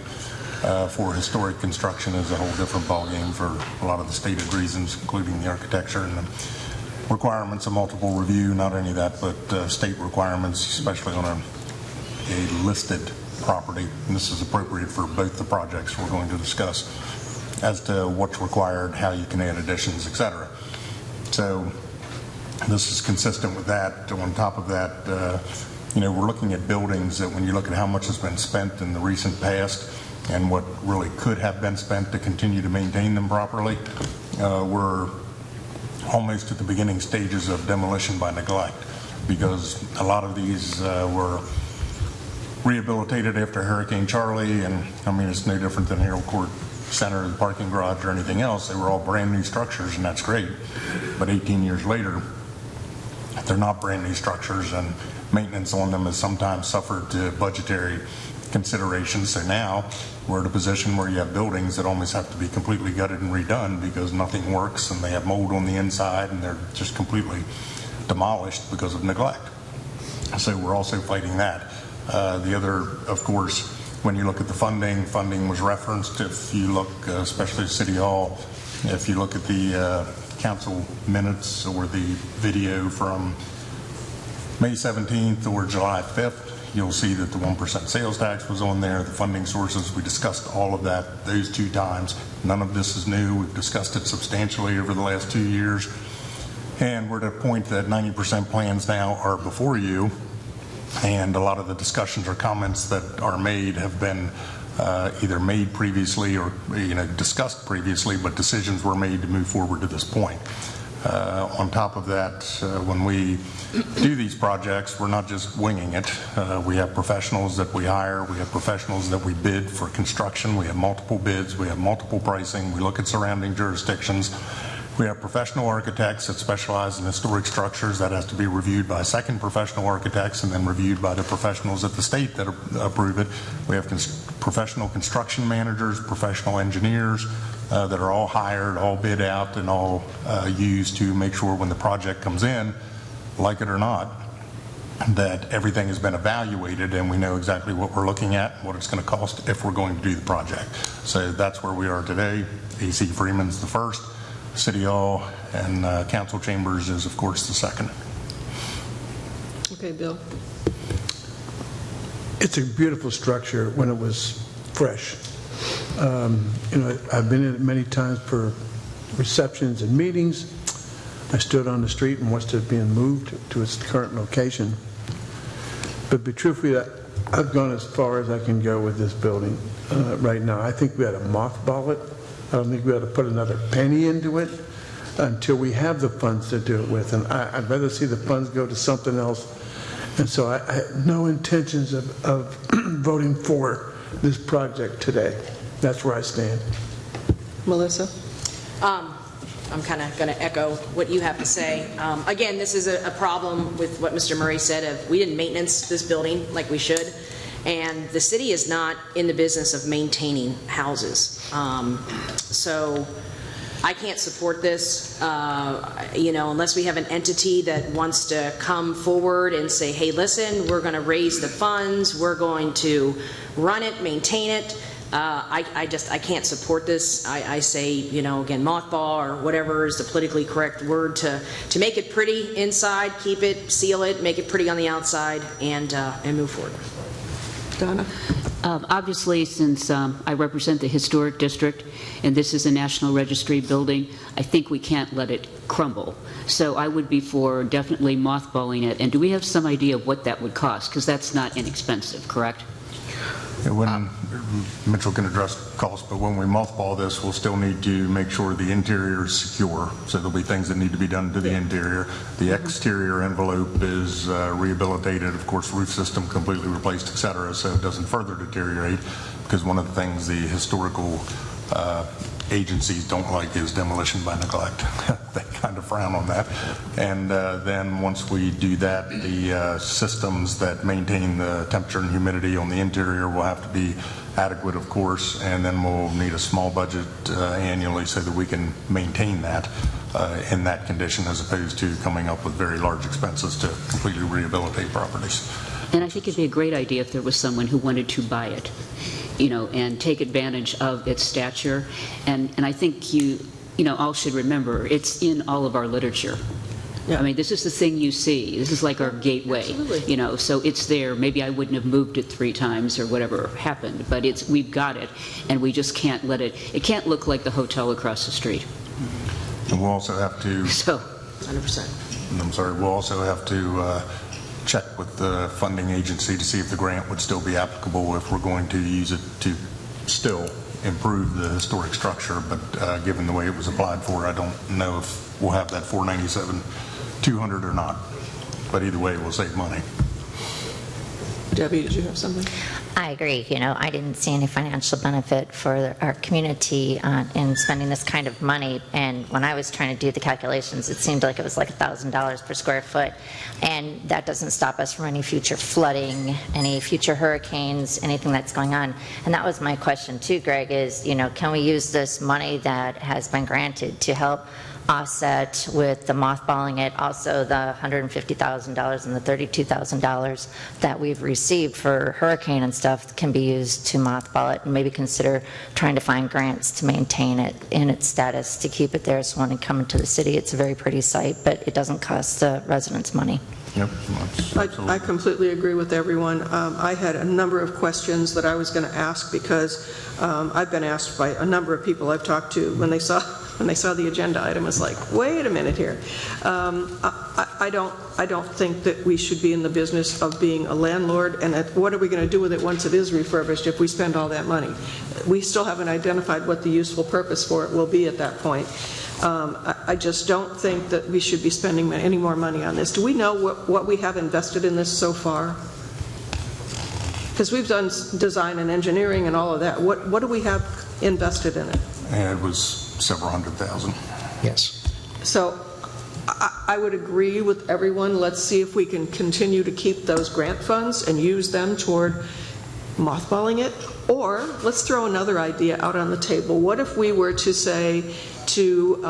For historic construction is a whole different ballgame for a lot of the stated reasons, including the architecture and the requirements of multiple review, not only that, but state requirements, especially on a listed property. And this is appropriate for both the projects we're going to discuss, as to what's required, how you can add additions, etc. So this is consistent with that. On top of that, we're looking at buildings that when you look at how much has been spent in the recent past and what really could have been spent to continue to maintain them properly, we're almost at the beginning stages of demolition by neglect, because a lot of these were rehabilitated after Hurricane Charlie, and I mean, it's no different than Harold Court Center, the parking garage, or anything else. They were all brand new structures, and that's great. But 18 years later, they're not brand new structures, and maintenance on them has sometimes suffered budgetary considerations. So now we're at a position where you have buildings that almost have to be completely gutted and redone because nothing works, and they have mold on the inside, and they're just completely demolished because of neglect. So we're also fighting that. The other, of course, when you look at the funding was referenced. If you look, especially at City Hall, if you look at the council minutes or the video from May 17th or July 5th, you'll see that the 1% sales tax was on there, the funding sources. We discussed all of that those two times. None of this is new. We've discussed it substantially over the last 2 years. And we're at a point that 90% plans now are before you. And a lot of the discussions or comments that are made have been either made previously or discussed previously, but decisions were made to move forward to this point. On top of that, when we do these projects, we're not just winging it. We have professionals that we hire. We have professionals that we bid for construction. We have multiple bids. We have multiple pricing. We look at surrounding jurisdictions. We have professional architects that specialize in historic structures. That has to be reviewed by second professional architects and then reviewed by the professionals at the state that approve it. We have professional construction managers, professional engineers that are all hired, all bid out, and all used to make sure when the project comes in, like it or not, that everything has been evaluated and we know exactly what we're looking at, what it's going to cost if we're going to do the project. So that's where we are today. AC Freeman's the first. City Hall and council chambers is, of course, the second. Okay, Bill. It's a beautiful structure when it was fresh. You know, I've been in it many times for receptions and meetings. I stood on the street and watched it being moved to its current location. But to be truthfully, I've gone as far as I can go with this building right now. I think we ought to mothball it. I don't think we ought to put another penny into it until we have the funds to do it with. And I'd rather see the funds go to something else. And so I have no intentions of voting for this project today. That's where I stand. Melissa? I'm kind of going to echo what you have to say. Again, this is a problem with what Mr. Murray said of we didn't maintenance this building like we should. And the city is not in the business of maintaining houses. So I can't support this, you know, unless we have an entity that wants to come forward and say, hey, listen, we're going to raise the funds, we're going to run it, maintain it. I can't support this. I say, you know, again, mothball or whatever is the politically correct word to make it pretty inside, keep it, seal it, make it pretty on the outside, and move forward. Donna? Obviously, since I represent the historic district and this is a National Registry building, I think we can't let it crumble. So I would be for definitely mothballing it. And do we have some idea of what that would cost? Because that's not inexpensive, correct? When Mitchell can address costs, but when we mothball this, we'll still need to make sure the interior is secure. So there'll be things that need to be done to the interior. The exterior envelope is rehabilitated, of course, roof system completely replaced, et cetera, so it doesn't further deteriorate. Because one of the things the historical agencies don't like is demolition by neglect. They kind of frown on that. And then once we do that, the systems that maintain the temperature and humidity on the interior will have to be adequate, of course, and then we'll need a small budget annually so that we can maintain that in that condition, as opposed to coming up with very large expenses to completely rehabilitate properties. And I think it'd be a great idea if there was someone who wanted to buy it, you know, and take advantage of its stature. And I think you know, all should remember, it's in all of our literature. Yeah. I mean, this is the thing you see. This is like our gateway. Absolutely. You know, so it's there. Maybe I wouldn't have moved it 3 times or whatever happened, but we've got it, and we just can't let it. It can't look like the hotel across the street. And we'll also have to. So, 100%. I'm sorry. We'll also have to check with the funding agency to see if the grant would still be applicable if we're going to use it to still improve the historic structure. But given the way it was applied for, I don't know if we'll have that $497,200 or not. But either way, we'll save money. Debbie, did you have something? I agree. You know, I didn't see any financial benefit for our community in spending this kind of money. And when I was trying to do the calculations, it seemed like it was like $1,000 per square foot. And that doesn't stop us from any future flooding, any future hurricanes, anything that's going on. And that was my question too, Greg, is, you know, can we use this money that has been granted to help offset with the mothballing it, also the $150,000 and the $32,000 that we've received for hurricane and stuff can be used to mothball it, and maybe consider trying to find grants to maintain it in its status, to keep it there so when it comes into the city, it's a very pretty site, but it doesn't cost the residents money. Yep. I completely agree with everyone. I had a number of questions that I was going to ask because I've been asked by a number of people I've talked to when they saw the agenda item, was like, wait a minute here. I don't think that we should be in the business of being a landlord, and what are we going to do with it once it is refurbished if we spend all that money? We still haven't identified what the useful purpose for it will be at that point. I just don't think that we should be spending any more money on this. Do we know what we have invested in this so far? Because we've done design and engineering and all of that. What do we have invested in it? And it was several $100,000. Yes. So I would agree with everyone. Let's see if we can continue to keep those grant funds and use them toward mothballing it. Or let's throw another idea out on the table. What if we were to say to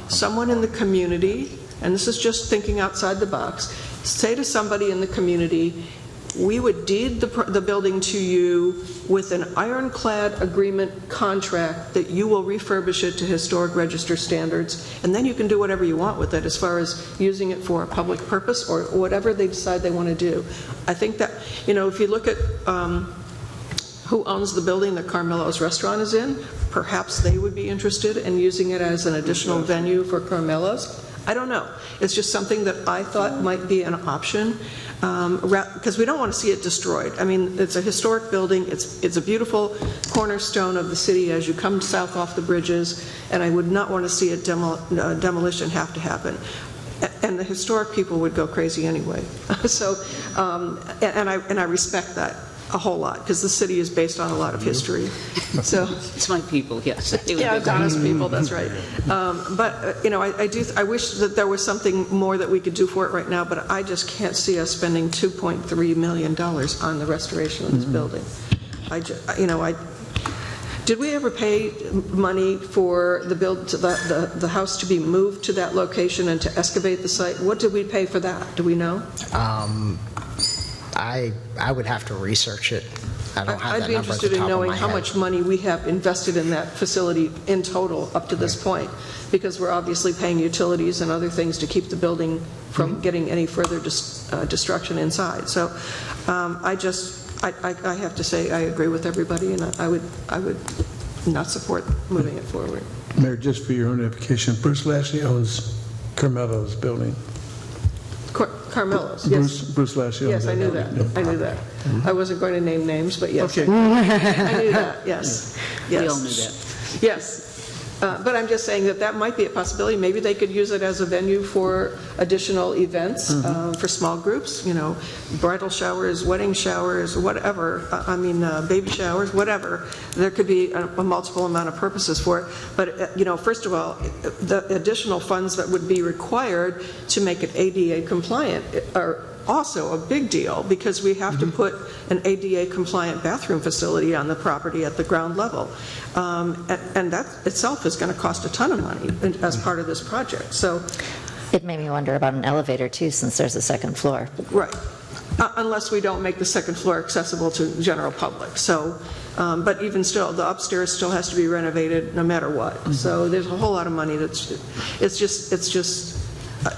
someone in the community, and this is just thinking outside the box, say to somebody in the community, we would deed the building to you with an ironclad agreement contract that you will refurbish it to historic register standards, and then you can do whatever you want with it as far as using it for a public purpose or whatever they decide they want to do. I think that, if you look at who owns the building that Carmelo's restaurant is in, perhaps they would be interested in using it as an additional venue for Carmelo's. I don't know. It's just something that I thought might be an option, because we don't want to see it destroyed. I mean, it's a historic building. It's a beautiful cornerstone of the city as you come south off the bridges, and I would not want to see a demolition have to happen. And the historic people would go crazy anyway. So, and I respect that a whole lot, because the city is based on a lot of history. So It's my people, yes. yeah, Donna's people, that's right. But I wish that there was something more that we could do for it right now, but I just can't see us spending $2.3 million on the restoration of this building. Did we ever pay money for the house to be moved to that location and to excavate the site? What did we pay for that? Do we know? I would have to research it. I don't have I'd that be number at the interested in top of knowing my how head. much money we have invested in that facility in total up to this point, because we're obviously paying utilities and other things to keep the building from getting any further destruction inside. So I have to say I agree with everybody, and I would not support moving it forward. Mayor, just for your own edification, Bruce Lashley owns Carmelo's building. Carmelo's, yes. Bruce Lashley owns Yes, I knew that. Yeah. I knew that. I wasn't going to name names, but yes. Okay. I knew that, yes. We Yes. all knew that. Yes. But I'm just saying that might be a possibility. Maybe they could use it as a venue for additional events for small groups, bridal showers, wedding showers, whatever. Baby showers, whatever. There could be a multiple amount of purposes for it. But, first of all, the additional funds that would be required to make it ADA compliant are also a big deal, because we have to put an ADA compliant bathroom facility on the property at the ground level. And that itself is going to cost a ton of money as part of this project. So It made me wonder about an elevator too, since there's a second floor. right. Unless we don't make the second floor accessible to the general public. So, but even still, the upstairs still has to be renovated no matter what. So there's a whole lot of money it's just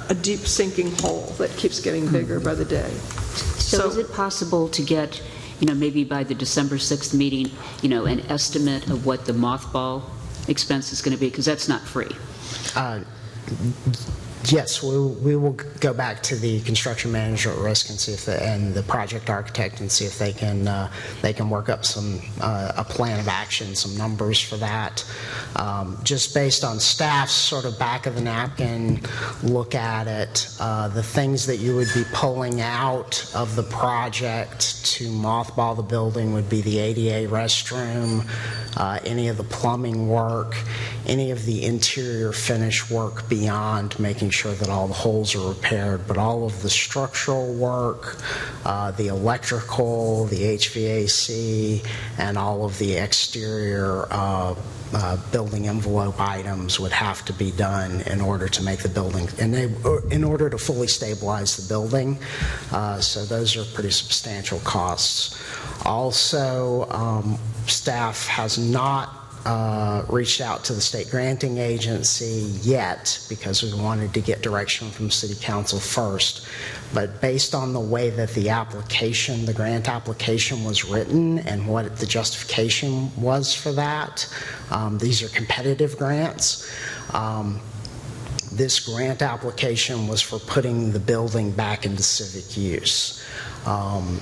a deep sinking hole that keeps getting bigger by the day. So is it possible to get, maybe by the December 6th meeting, an estimate of what the mothball expense is going to be? Because that's not free. Yes, we will go back to the construction manager at risk and see if and the project architect and see if they can work up a plan of action, some numbers for that. Just based on staff's sort of back of the napkin look at it, the things that you would be pulling out of the project to mothball the building would be the ADA restroom, any of the plumbing work, any of the interior finish work beyond making sure that all the holes are repaired, but all of the structural work, the electrical, the HVAC, and all of the exterior building envelope items would have to be done in order to make the building, in order to fully stabilize the building. So those are pretty substantial costs. Also, staff has not reached out to the state granting agency yet, because we wanted to get direction from City Council first. But based on the way that the grant application was written and what the justification was for that, these are competitive grants. This grant application was for putting the building back into civic use.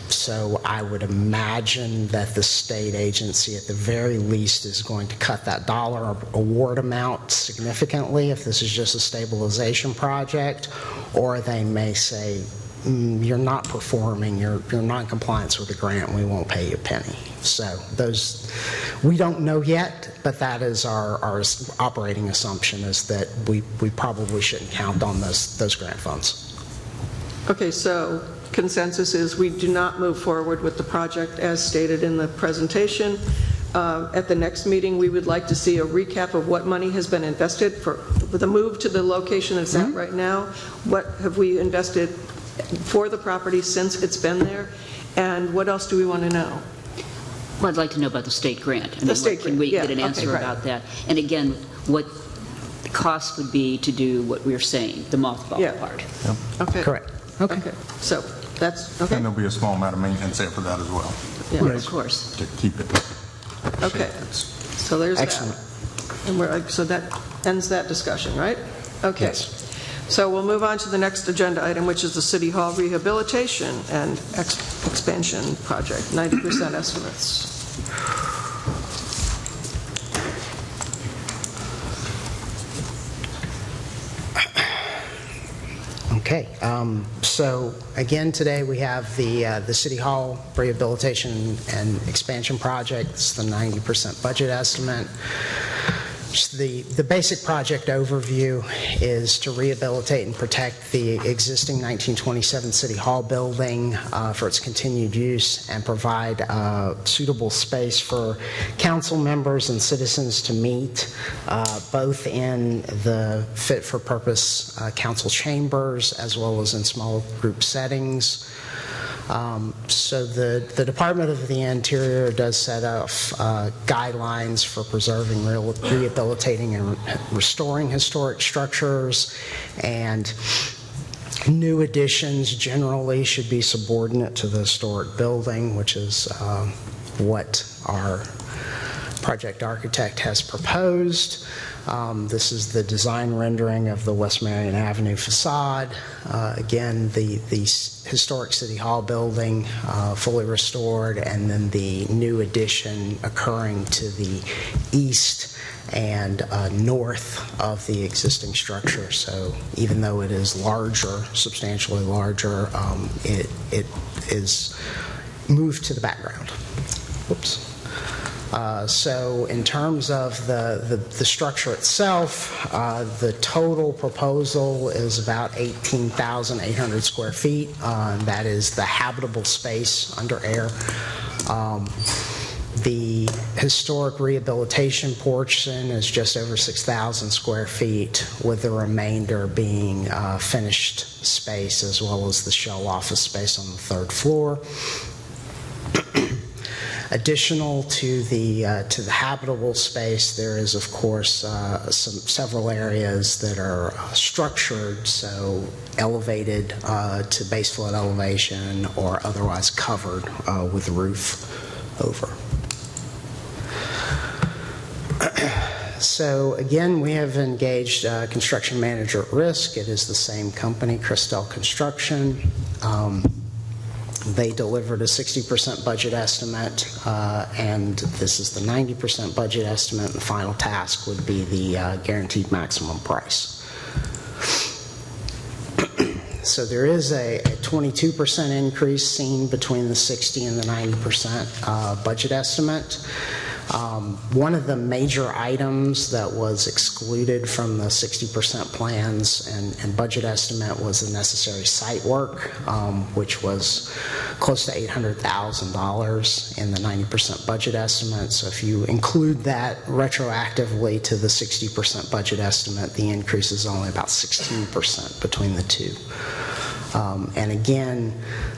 So I would imagine that the state agency at the very least is going to cut that dollar award amount significantly if this is just a stabilization project, or they may say, you're not performing, you're non-compliance with the grant, and we won't pay you a penny. So those, we don't know yet, but that is our operating assumption, is that we probably shouldn't count on those grant funds. Okay, so consensus is we do not move forward with the project as stated in the presentation. At the next meeting, we would like to see a recap of what money has been invested for the move to the location it's at right now. What have we invested for the property since it's been there, and what else do we want to know? Well, I'd like to know about the state grant. The state grant, Can we yeah, get an answer okay, right. about that? And again, what the cost would be to do what we're saying, the mothball part. Okay. Correct. Okay. So that's okay. And there'll be a small amount of maintenance after that as well. Yeah. Of course. To keep it. Okay. So there's Excellent. that. And we're, so that ends that discussion, right? Okay. Yes. So we'll move on to the next agenda item, which is the City Hall rehabilitation and expansion project, 90% estimates. Okay, so again, today we have the City Hall rehabilitation and expansion project. It's the 90% budget estimate. Just the basic project overview is to rehabilitate and protect the existing 1927 City Hall building for its continued use, and provide suitable space for council members and citizens to meet, both in the fit-for-purpose council chambers as well as in small group settings. So the Department of the Interior does set up guidelines for preserving, rehabilitating, and restoring historic structures, and new additions generally should be subordinate to the historic building, which is what our project architect has proposed. This is the design rendering of the West Marion Avenue facade. Again, the historic City Hall building fully restored, and then the new addition occurring to the east and north of the existing structure. So even though it is larger, substantially larger, it is moved to the background. Whoops. So in terms of the structure itself, the total proposal is about 18,800 square feet. That is the habitable space under air. The historic rehabilitation portion is just over 6,000 square feet, with the remainder being finished space as well as the shell office space on the third floor. Additional to the habitable space, there is, of course, several areas that are structured, so elevated to base flood elevation or otherwise covered with roof over. So again, we have engaged construction manager at risk. It is the same company, Christel Construction. They delivered a 60% budget estimate, and this is the 90% budget estimate. The final task would be the guaranteed maximum price. So there is a 22% increase seen between the 60 and the 90% budget estimate. One of the major items that was excluded from the 60% plans and budget estimate was the necessary site work, which was close to $800,000 in the 90% budget estimate. So if you include that retroactively to the 60% budget estimate, the increase is only about 16% between the two. And again,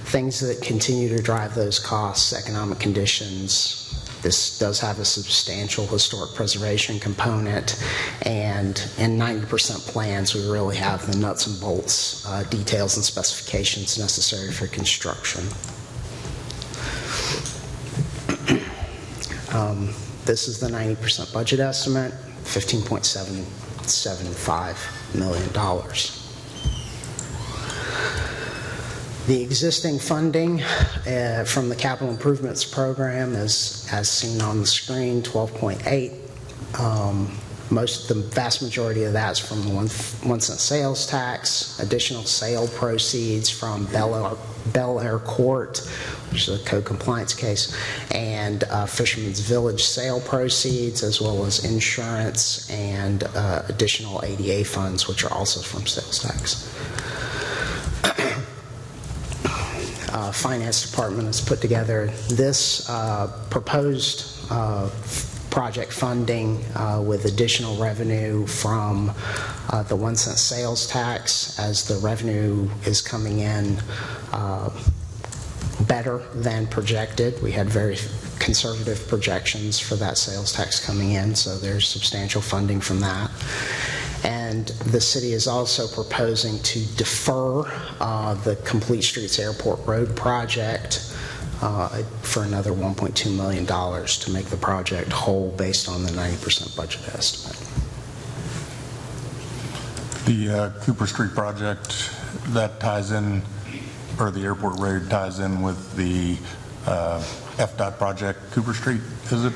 things that continue to drive those costs, economic conditions. This does have a substantial historic preservation component, and in 90% plans, we really have the nuts and bolts, details and specifications necessary for construction. This is the 90% budget estimate, $15.775 million. The existing funding from the capital improvements program is, as seen on the screen, 12.8. The vast majority of that is from the 1 cent sales tax, additional sale proceeds from Bel Air Court, which is a code compliance case, and Fisherman's Village sale proceeds, as well as insurance and additional ADA funds, which are also from sales tax. Finance Department has put together this proposed project funding with additional revenue from the 1 cent sales tax, as the revenue is coming in better than projected. We had very conservative projections for that sales tax coming in, so there's substantial funding from that. And the city is also proposing to defer the Complete Streets Airport Road project for another $1.2 million to make the project whole based on the 90% budget estimate. The Cooper Street project, that ties in, or the airport road ties in with the FDOT project, Cooper Street, is it?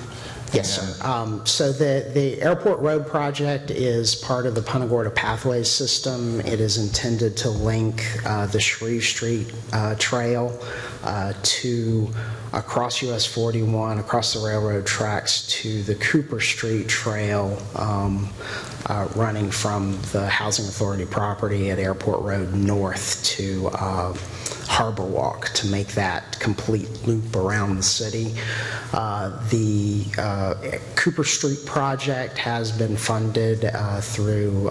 Yes, sir. So the Airport Road project is part of the Punta Gorda Pathways system. It is intended to link the Shreve Street Trail to across US 41, across the railroad tracks to the Cooper Street Trail running from the Housing Authority property at Airport Road north to Harbor Walk, to make that complete loop around the city. The Cooper Street project has been funded through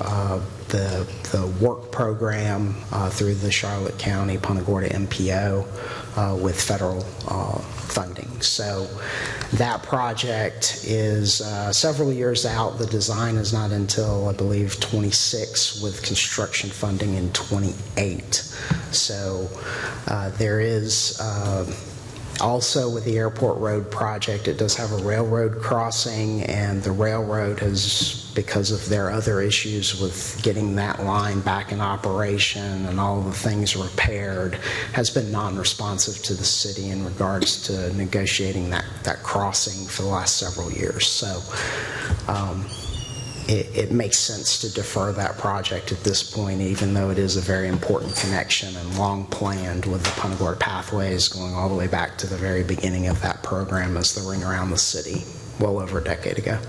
the work program through the Charlotte County Punta Gorda MPO with federal funding. So that project is several years out. The design is not until, I believe, 26, with construction funding in 28. So there is also, with the Airport Road project, it does have a railroad crossing, and the railroad has, because of their other issues with getting that line back in operation and all the things repaired, has been non-responsive to the city in regards to negotiating that crossing for the last several years. So it makes sense to defer that project at this point, even though it is a very important connection and long planned, with the Punta Gorda Pathways going all the way back to the very beginning of that program as the ring around the city well over a decade ago.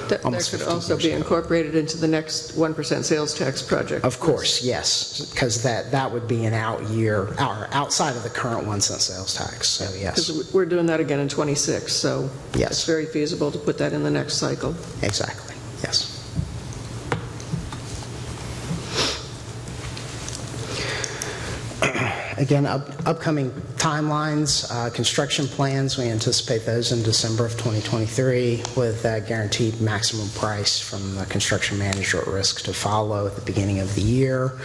That could also be incorporated into the next 1% sales tax project. Of course, yes, because that would be an out year, or outside of the current 1 cent sales tax, so yes. Because we're doing that again in 26, so yes, it's very feasible to put that in the next cycle. Exactly, yes. Again, upcoming timelines, construction plans, we anticipate those in December of 2023, with a guaranteed maximum price from the construction manager at risk to follow at the beginning of the year,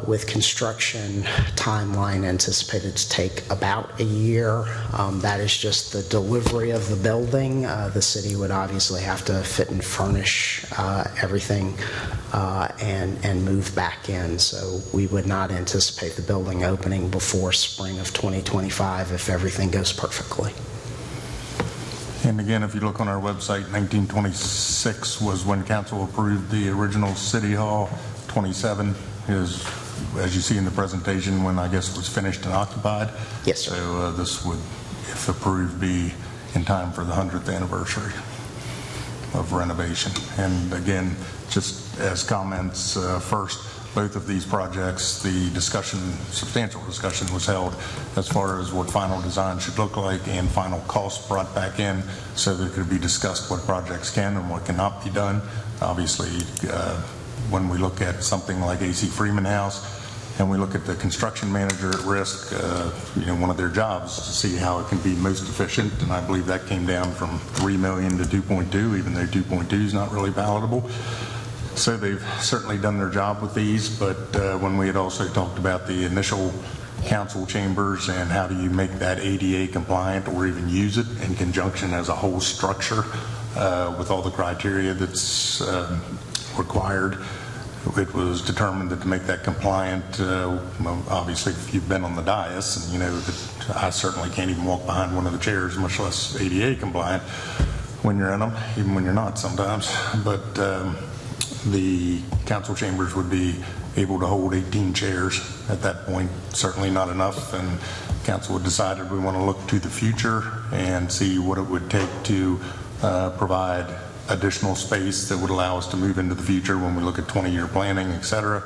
with construction timeline anticipated to take about a year. That is just the delivery of the building. The city would obviously have to fit and furnish everything and move back in, so we would not anticipate the building opening before spring of 2025 if everything goes perfectly. And again, if you look on our website, 1926 was when council approved the original City Hall. 27 is, as you see in the presentation, when I guess was finished and occupied. Yes, sir. So this would, if approved, be in time for the 100th anniversary of renovation. And again, just as comments, first, both of these projects, the discussion, substantial discussion was held as far as what final design should look like and final costs brought back in, so that it could be discussed what projects can and what cannot be done. Obviously, when we look at something like AC Freeman House and we look at the construction manager at risk, one of their jobs is to see how it can be most efficient, and I believe that came down from 3 million to 2.2, even though 2.2 is not really palatable. So they've certainly done their job with these, but when we had also talked about the initial council chambers and how do you make that ADA compliant or even use it in conjunction as a whole structure with all the criteria that's required, it was determined that to make that compliant, well, obviously if you've been on the dais, and you know that I certainly can't even walk behind one of the chairs, much less ADA compliant when you're in them, even when you're not sometimes. But the council chambers would be able to hold 18 chairs at that point. Certainly not enough, and council had decided we want to look to the future and see what it would take to provide additional space that would allow us to move into the future when we look at 20-year planning, et cetera.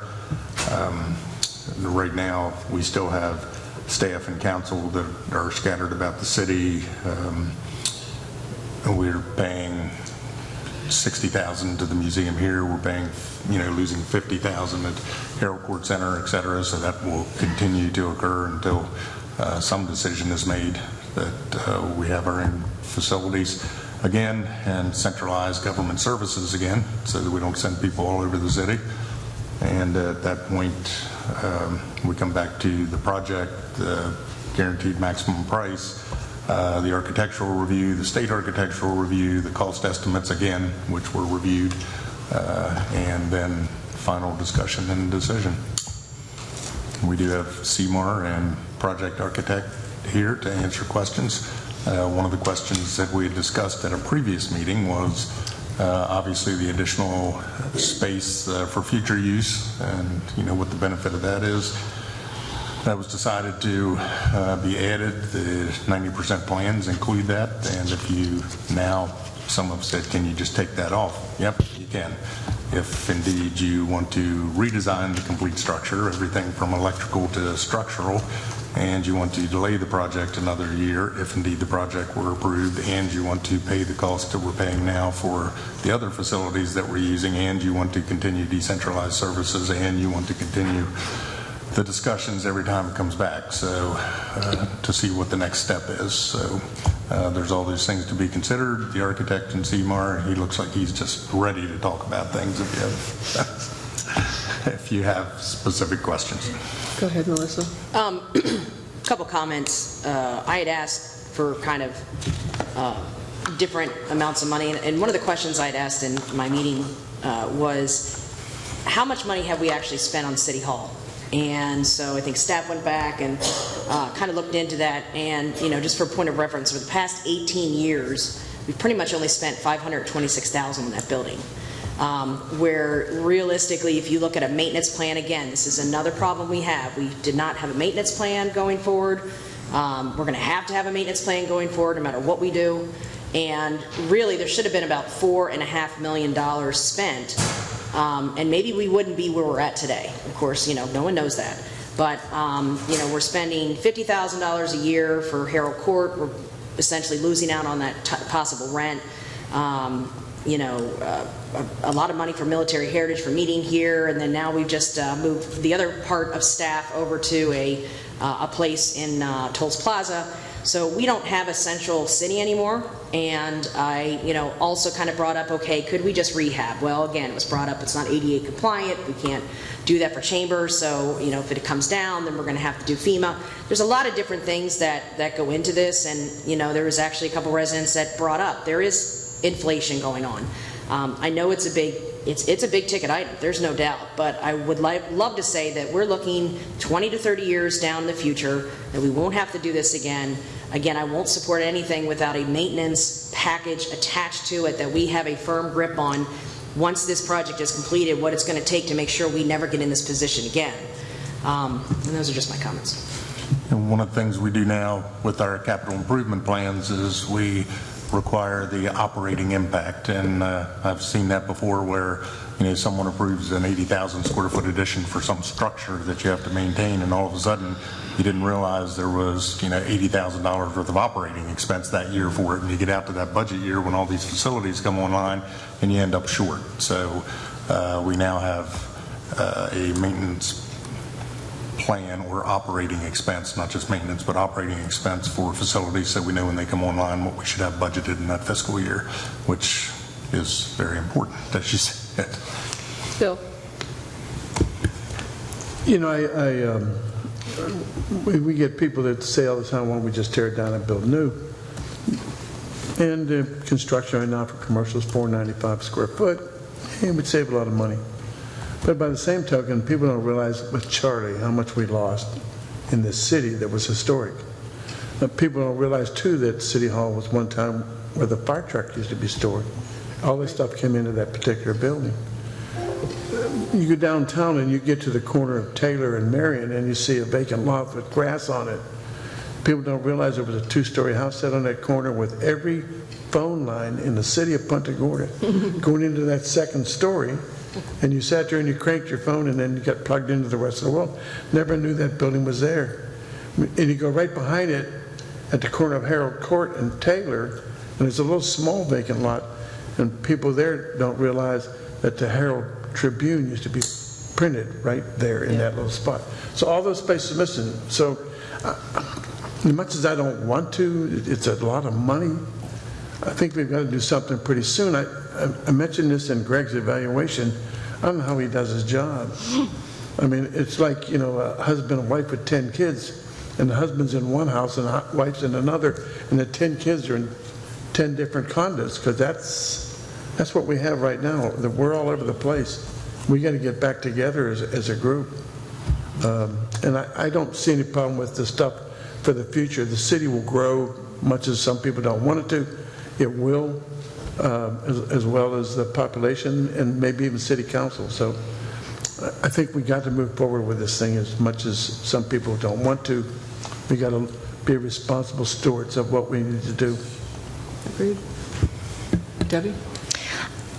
Right now, we still have staff and council that are scattered about the city. We're paying $60,000 to the museum here. We're paying, losing $50,000 at Harold Court Center, et cetera. So that will continue to occur until some decision is made that we have our own facilities again and centralize government services again, so that we don't send people all over the city. And at that point, we come back to the project, the guaranteed maximum price, the architectural review, the state architectural review, the cost estimates again, which were reviewed, and then final discussion and decision. We do have CMAR and project architect here to answer questions. One of the questions that we had discussed at a previous meeting was obviously the additional space for future use, and what the benefit of that is. That was decided to be added. The 90% plans include that, and if you now, some have said, can you just take that off? Yep, you can. If indeed you want to redesign the complete structure, everything from electrical to structural, and you want to delay the project another year, if indeed the project were approved, and you want to pay the cost that we're paying now for the other facilities that we're using, and you want to continue decentralized services, and you want to continue the discussions every time it comes back, so to see what the next step is. So there's all these things to be considered. The architect in CMAR, he looks like he's just ready to talk about things if you have specific questions. Go ahead, Melissa. Couple comments. I had asked for kind of different amounts of money, and one of the questions I had asked in my meeting was, how much money have we actually spent on City Hall? And so I think staff went back and kind of looked into that, and just for a point of reference, for the past 18 years, we've pretty much only spent $526,000 on that building. Where realistically, if you look at a maintenance plan, again, this is another problem we have. We did not have a maintenance plan going forward. We're going to have a maintenance plan going forward no matter what we do. And really, there should have been about $4.5 million spent. And maybe we wouldn't be where we're at today. Of course, no one knows that. But, we're spending $50,000 a year for Harold Court. We're essentially losing out on that possible rent. A lot of money for military heritage for meeting here, and then now we've just moved the other part of staff over to a place in Tolls Plaza. So we don't have a central city anymore, and I also kind of brought up, okay, could we just rehab? Well, again, it was brought up, it's not ADA compliant, we can't do that for chambers, so if it comes down, then we're going to have to do FEMA. There's a lot of different things that go into this, and there was actually a couple residents that brought up, there is inflation going on. I know it's a big ticket item, there's no doubt, but I would love to say that we're looking 20 to 30 years down in the future, that we won't have to do this again. Again, I won't support anything without a maintenance package attached to it that we have a firm grip on once this project is completed, what it's going to take to make sure we never get in this position again. And those are just my comments. And one of the things we do now with our capital improvement plans is we require the operating impact, and I've seen that before where someone approves an 80,000 square foot addition for some structure that you have to maintain, and all of a sudden you didn't realize there was $80,000 worth of operating expense that year for it, and you get out to that budget year when all these facilities come online and you end up short. So we now have a maintenance plan or operating expense, not just maintenance, but operating expense for facilities, so we know when they come online what we should have budgeted in that fiscal year, which is very important, as you said. Bill? We get people that say all the time, why don't we just tear it down and build new? And construction right now for commercial is $495 square foot, and we'd save a lot of money. But by the same token, people don't realize with Charlie how much we lost in this city that was historic. People don't realize, too, that City Hall was one time where the fire truck used to be stored. All this stuff came into that particular building. You go downtown and you get to the corner of Taylor and Marion and you see a vacant lot with grass on it. People don't realize there was a two-story house set on that corner with every phone line in the city of Punta Gorda going into that second story. And you sat there and you cranked your phone and then you got plugged into the rest of the world. Never knew that building was there. And you go right behind it at the corner of Harold Court and Taylor, and there's a little small vacant lot, and people there don't realize that the Herald Tribune used to be printed right there in that little spot. So all those spaces are missing. So as much as I don't want to, it's a lot of money. I think we've got to do something pretty soon. I mentioned this in Greg's evaluation. I don't know how he does his job. I mean, it's like, you know, a husband and wife with 10 kids, and the husband's in one house and the wife's in another, and the 10 kids are in 10 different condos, because that's what we have right now. We're all over the place. We got to get back together as a group. And I don't see any problem with the stuff for the future. The city will grow, much as some people don't want it to. It will, as well as the population and maybe even city council. So I think we got to move forward with this thing, as much as some people don't want to. We got to be responsible stewards of what we need to do. Agreed. Debbie?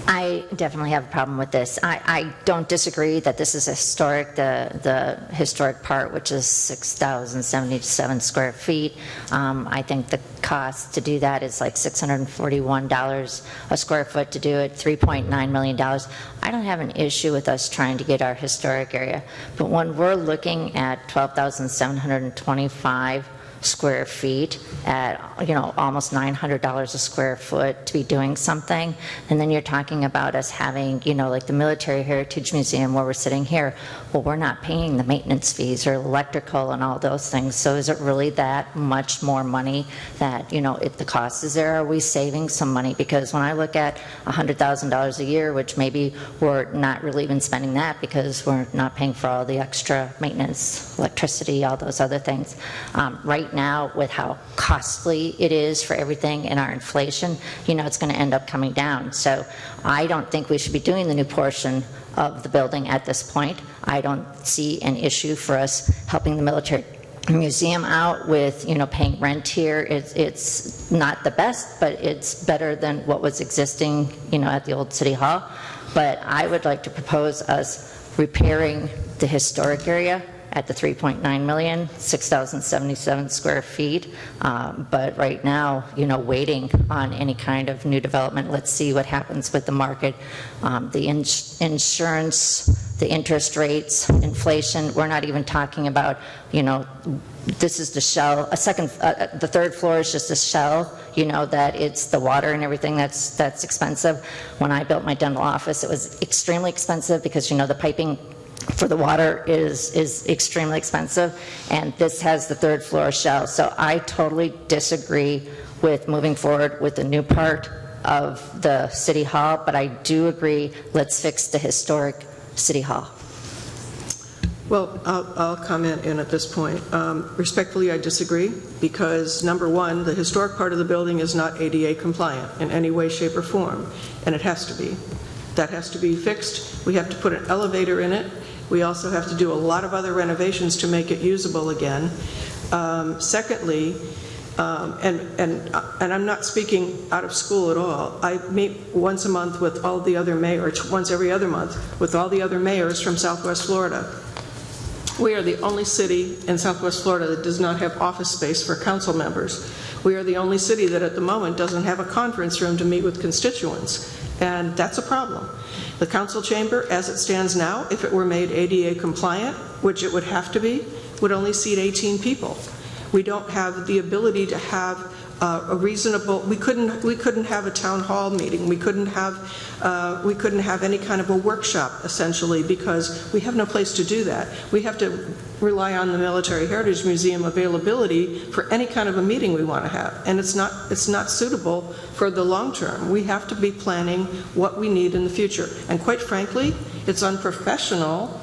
I definitely have a problem with this. I don't disagree that this is historic, the historic part, which is 6,077 square feet. I think the cost to do that is like $641 a square foot to do it, $3.9 million. I don't have an issue with us trying to get our historic area, but when we're looking at 12,725 square feet at, you know, almost $900 a square foot to be doing something, and then you're talking about us having, you know, like the Military Heritage Museum where we're sitting here. Well, we're not paying the maintenance fees or electrical and all those things, so is it really that much more money that, you know, if the cost is there, are we saving some money? Because when I look at $100,000 a year, which maybe we're not really even spending that because we're not paying for all the extra maintenance, electricity, all those other things. Right now, with how costly it is for everything and our inflation, you know, it's going to end up coming down. So I don't think we should be doing the new portion of the building at this point. I don't see an issue for us helping the Military Museum out with, you know, paying rent here. It's not the best, but it's better than what was existing, you know, at the old City Hall. But I would like to propose us repairing the historic area at the 3.9 million, 6,077 square feet. But right now, you know, waiting on any kind of new development. Let's see what happens with the market, the insurance, the interest rates, inflation. We're not even talking about, you know, this is the shell. The third floor is just a shell. You know that it's the water and everything that's expensive. When I built my dental office, it was extremely expensive because, you know, the piping for the water is extremely expensive, and this has the third floor shell. So I totally disagree with moving forward with the new part of the City Hall, but I do agree, let's fix the historic City Hall. Well, I'll comment in at this point. Respectfully, I disagree, because number one, the historic part of the building is not ADA compliant in any way, shape, or form, and it has to be. That has to be fixed. We have to put an elevator in it. We also have to do a lot of other renovations to make it usable again. Secondly, and I'm not speaking out of school at all. I meet once a month with all the other mayors, once every other month, with all the other mayors from Southwest Florida. We are the only city in Southwest Florida that does not have office space for council members. We are the only city that at the moment doesn't have a conference room to meet with constituents, and that's a problem. The council chamber, as it stands now, if it were made ADA compliant, which it would have to be, would only seat 18 people. We don't have the ability to have a reasonable. We couldn't have a town hall meeting. We couldn't have any kind of a workshop, essentially, because we have no place to do that. We have to rely on the Military Heritage Museum availability for any kind of a meeting we want to have, and it's not suitable for the long term. We have to be planning what we need in the future, and quite frankly, It's unprofessional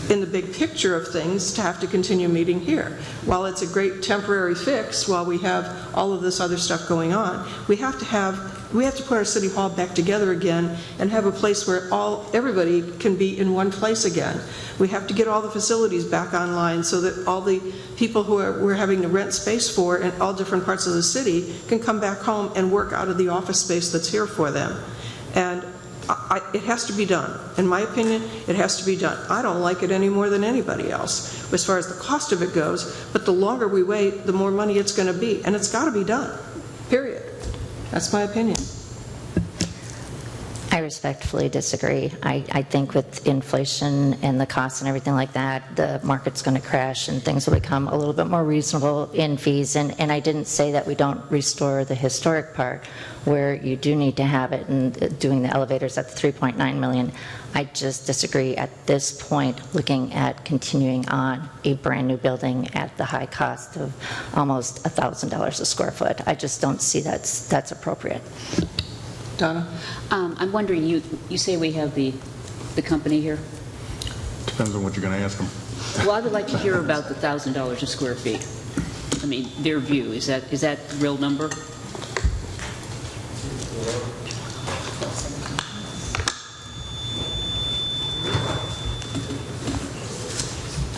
in the big picture of things to have to continue meeting here. While it's a great temporary fix, while we have all of this other stuff going on, we have to put our city hall back together again and have a place where everybody can be in one place again. We have to get all the facilities back online so that all the people who we're having to rent space for in all different parts of the city can come back home and work out of the office space that's here for them. And it has to be done. In my opinion, it has to be done. I don't like it any more than anybody else as far as the cost of it goes, but the longer we wait, the more money it's going to be. And it's got to be done, period. That's my opinion. I respectfully disagree. I think with inflation and the costs and everything like that, the market's going to crash and things will become a little bit more reasonable in fees. And I didn't say that we don't restore the historic part where you do need to have it, and doing the elevators at the 3.9 million. I just disagree at this point looking at continuing on a brand new building at the high cost of almost $1,000 a square foot. I just don't see that's appropriate. Donna? I'm wondering, you say we have the company here? Depends on what you're going to ask them. Well, I would like to hear about the $1,000 a square feet. I mean, their view, is that the real number?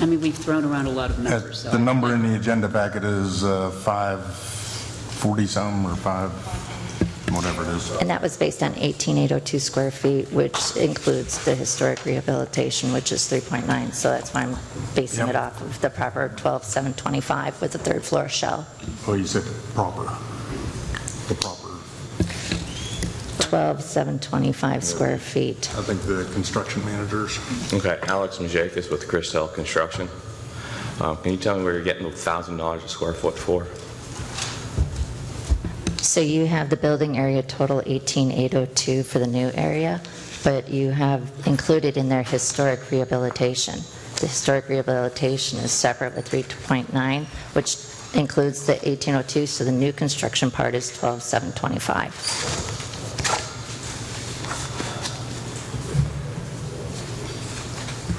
I mean, we've thrown around a lot of numbers. So The number in the agenda packet is 540 some or 5, whatever it is. And that was based on 18,802 square feet, which includes the historic rehabilitation, which is 3.9. So that's why I'm basing it off of the proper 12,725 with the third floor shell. Oh, you said proper. The proper. 12,725 square feet. I think the construction managers. Okay, Alex Majakis with Christel Construction. Can you tell me where you're getting the $1,000 a square foot for? So you have the building area total 18,802 for the new area, but you have included in there historic rehabilitation. The historic rehabilitation is separate with 3.9, which includes the 1802, so the new construction part is 12,725.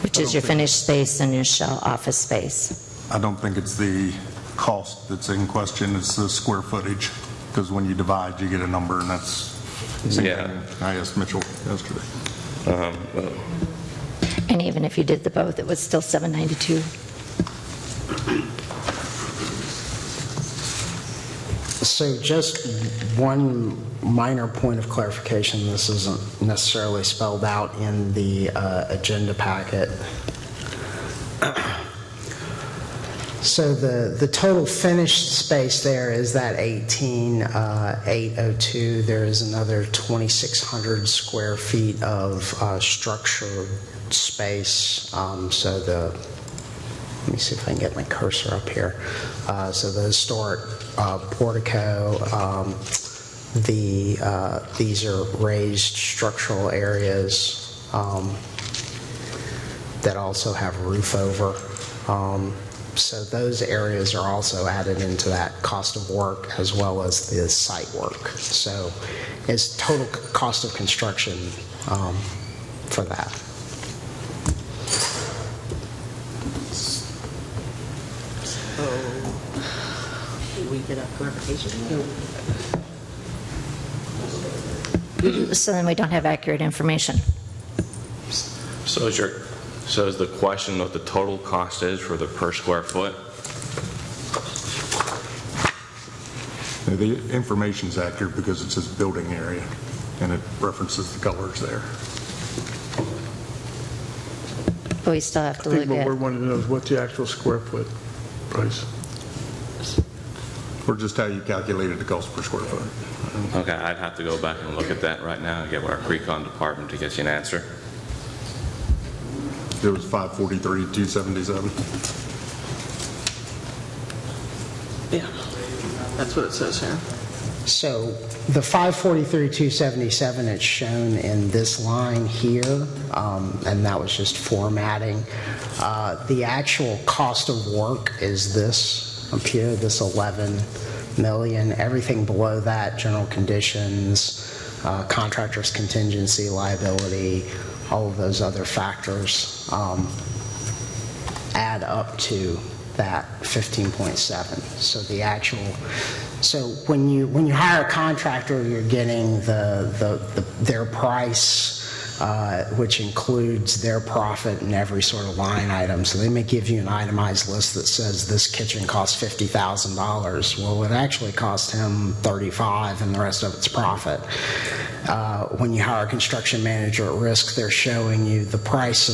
Which is your finished space and your shell office space. I don't think it's the cost that's in question, it's the square footage. Because when you divide, you get a number, and that's the same thing I asked Mitchell yesterday. And even if you did the both, it was still 792. So just one minor point of clarification, this isn't necessarily spelled out in the agenda packet. So the total finished space there is that 18,802. There is another 2,600 square feet of structured space. Let me see if I can get my cursor up here. So the historic portico, these are raised structural areas that also have roof over. So those areas are also added into that cost of work as well as the site work. So it's total cost of construction for that. We get a clarification? So then we don't have accurate information. So is the question what the total cost is for the per square foot? The information's accurate because it says building area, and it references the colors there. But we still have to I think look what at... we're wanting to know is what's the actual square foot price? Or just how you calculated the cost per square foot. Okay, I'd have to go back and look at that right now and get our pre-con department to get you an answer. It was 543, 277. Yeah, that's what it says here. So the 543,277 is shown in this line here, and that was just formatting. The actual cost of work is this up here, this 11 million. Everything below that, general conditions, contractor's contingency liability, all of those other factors add up to that 15.7. So the actual, so when you hire a contractor, you're getting their price, which includes their profit and every sort of line item. So they may give you an itemized list that says this kitchen costs $50,000. Well, it actually cost him $35,000 and the rest of it's profit. When you hire a construction manager at risk, they're showing you the price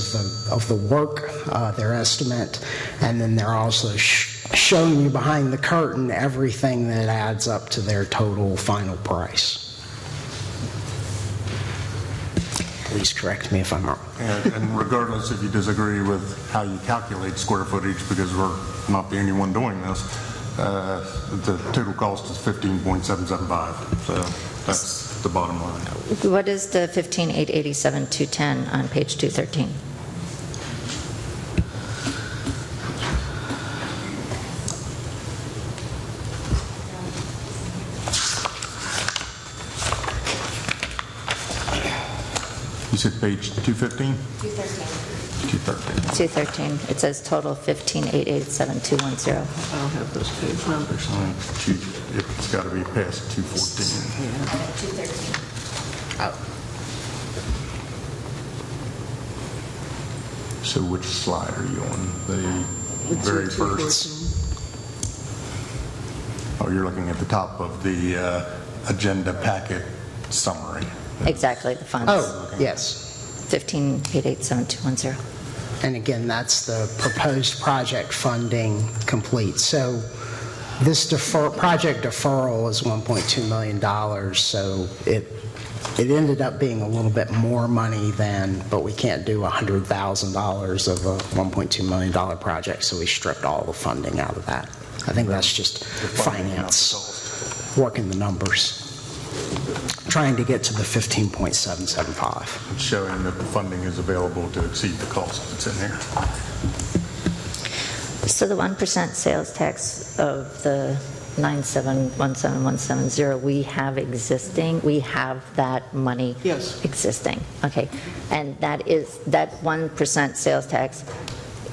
of the work, their estimate, and then they're also showing you behind the curtain everything that adds up to their total final price. Please correct me if I'm wrong. And regardless if you disagree with how you calculate square footage, because we're not the only one doing this, the total cost is 15.775. So that's the bottom line. What is the 15,887,210 on page 213? You said page 215? 213. It says total 15,887,210. I don't have those page numbers. It's got to be past 214. Yeah. 213. Oh. So which slide are you on? The very first? Oh, you're looking at the top of the agenda packet summary. Exactly, the funds. Oh, yes. 15,887,210. And again, that's the proposed project funding complete. So this project deferral is $1.2 million, so it ended up being a little bit more money than, but we can't do $100,000 of a $1.2 million project, so we stripped all the funding out of that. I think that's just finance, working the numbers, trying to get to the 15.775. It's showing that the funding is available to exceed the cost that's in there. So the 1% sales tax of the 9717170, we have that money existing. Okay. And that 1% sales tax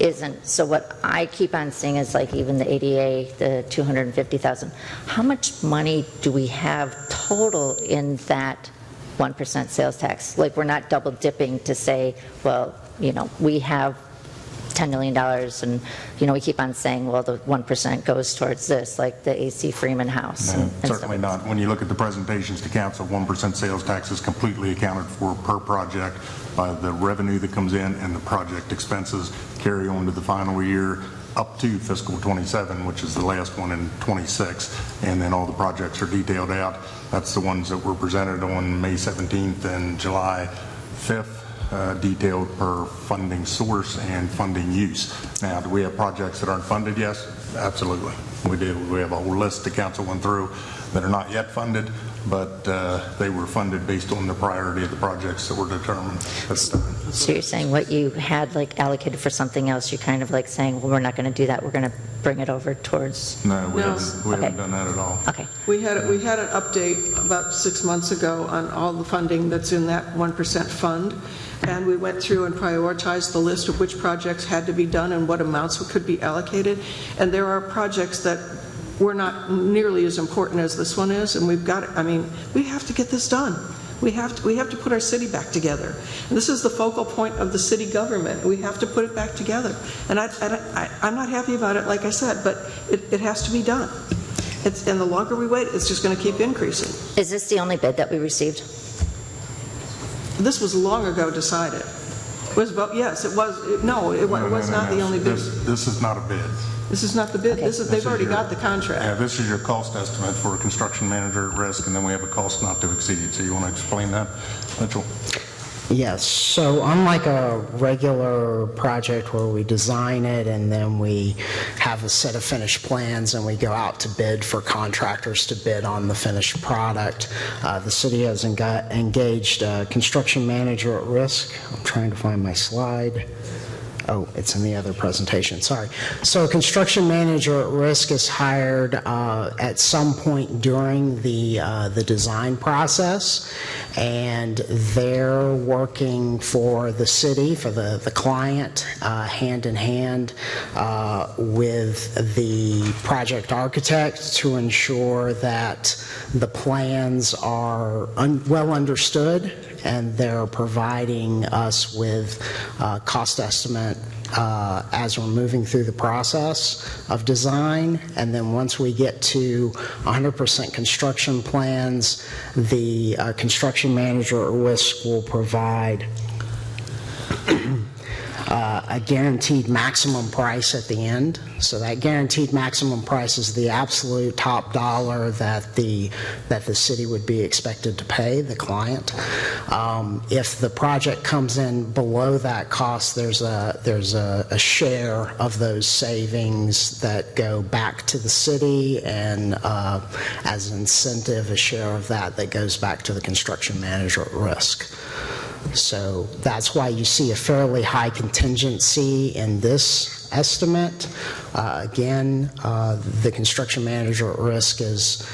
isn't, so what I keep on seeing is like even the ADA, the 250,000. How much money do we have total in that 1% sales tax? Like, we're not double dipping to say, well, we have $10 million and, we keep on saying, well, the 1% goes towards this, like the AC Freeman house. No, certainly not. When you look at the presentations to council, 1% sales tax is completely accounted for per project by the revenue that comes in, and the project expenses carry on to the final year up to fiscal 27, which is the last one in 26, and then all the projects are detailed out. That's the ones that were presented on May 17th and July 5th. Detailed per funding source and funding use. Now, do we have projects that aren't funded? Yes, absolutely. We do. We have a whole list the council went through that are not yet funded, but they were funded based on the priority of the projects that were determined at the time. So you're saying what you had like allocated for something else, you're kind of like saying, well, we're not going to do that. We're going to bring it over towards. No, we haven't done that at all. Okay. We had an update about 6 months ago on all the funding that's in that 1% fund. And we went through and prioritized the list of which projects had to be done and what amounts could be allocated. And there are projects that were not nearly as important as this one is, and we have to get this done. We have to put our city back together. And this is the focal point of the city government. We have to put it back together. And I'm not happy about it, like I said, but it has to be done. And the longer we wait, it's just going to keep increasing. Is this the only bid that we received? This was long ago decided. Yes, it was. No, it was not the only bid. This is not a bid. This is not the bid. Okay. They've already got the contract. Yeah, this is your cost estimate for a construction manager at risk, and then we have a cost not to exceed. So you want to explain that, Mitchell? Yes. So unlike a regular project where we design it and then we have a set of finished plans and we go out to bid for contractors to bid on the finished product, the city has engaged a construction manager at risk. I'm trying to find my slide. Oh, it's in the other presentation, sorry. So a construction manager at risk is hired at some point during the design process, and they're working for the city, for the client, hand in hand with the project architect to ensure that the plans are well understood, and they're providing us with cost estimate as we're moving through the process of design. And then once we get to 100% construction plans, the construction manager at risk will provide a guaranteed maximum price at the end. So that guaranteed maximum price is the absolute top dollar that the city would be expected to pay the client. If the project comes in below that cost, there's a share of those savings that go back to the city, and as an incentive, a share of that goes back to the construction manager at risk. So that's why you see a fairly high contingency in this estimate. Again, the construction manager at risk is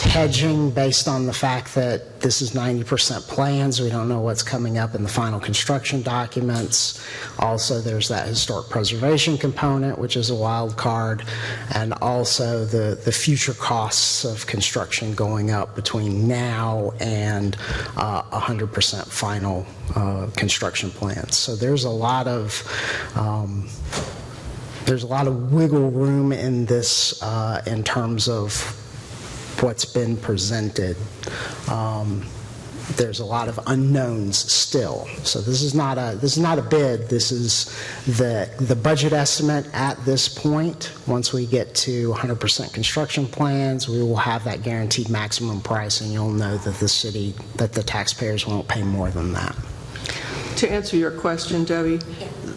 hedging based on the fact that this is 90% plans. We don't know what's coming up in the final construction documents. Also, there's that historic preservation component, which is a wild card, and also the future costs of construction going up between now and 100% final construction plans. So there's a lot of wiggle room in this in terms of what's been presented. There's a lot of unknowns still. So this is not a bid. This is the budget estimate at this point. Once we get to 100% construction plans, we will have that guaranteed maximum price, and you'll know that the taxpayers won't pay more than that. To answer your question, Debbie,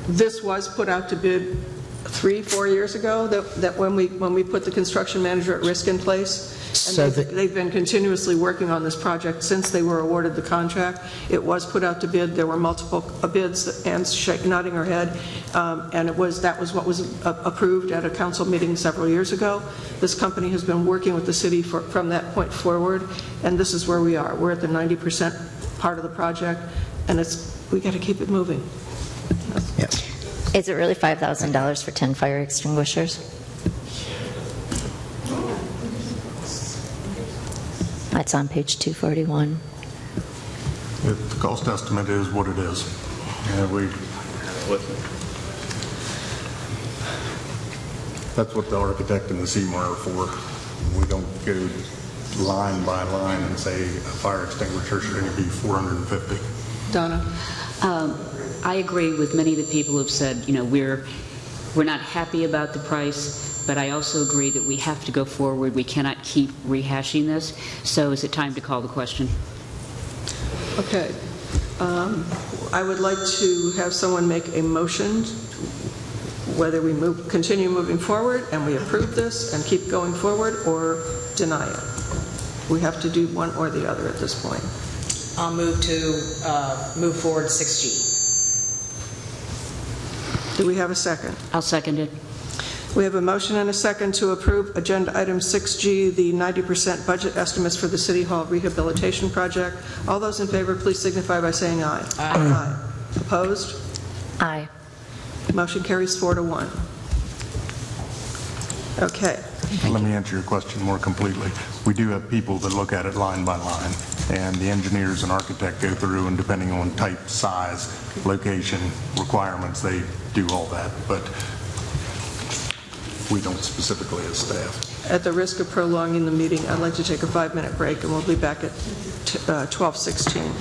this was put out to bid 3-4 years ago, that when we put the construction manager at risk in place. And So they've been continuously working on this project since they were awarded the contract. It was put out to bid. There were multiple bids. Anne's nodding her head, and that was what was approved at a council meeting several years ago. This company has been working with the city from that point forward, and this is where we are. We're at the 90% part of the project, and we got to keep it moving. Yes. Is it really $5,000 for 10 fire extinguishers? That's on page 241. The cost estimate is what it is. That's what the architect and the CMAR are for. We don't go line by line and say a fire extinguisher should only be $450. Donna? I agree with many of the people who have said, we're not happy about the price, but I also agree that we have to go forward. We cannot keep rehashing this. So is it time to call the question? Okay. I would like to have someone make a motion whether we continue moving forward and we approve this and keep going forward, or deny it. We have to do one or the other at this point. I'll move to move forward 6G. Do we have a second? I'll second it. We have a motion and a second to approve Agenda Item 6G, the 90% budget estimates for the City Hall Rehabilitation Project. All those in favor, please signify by saying aye. Aye. Opposed? Aye. Motion carries 4-1. Okay. Let me answer your question more completely. We do have people that look at it line by line, and the engineers and architect go through, and depending on type, size, location, requirements, they do all that, but we don't specifically as staff. At the risk of prolonging the meeting, I'd like to take a 5-minute break, and we'll be back at 12:16.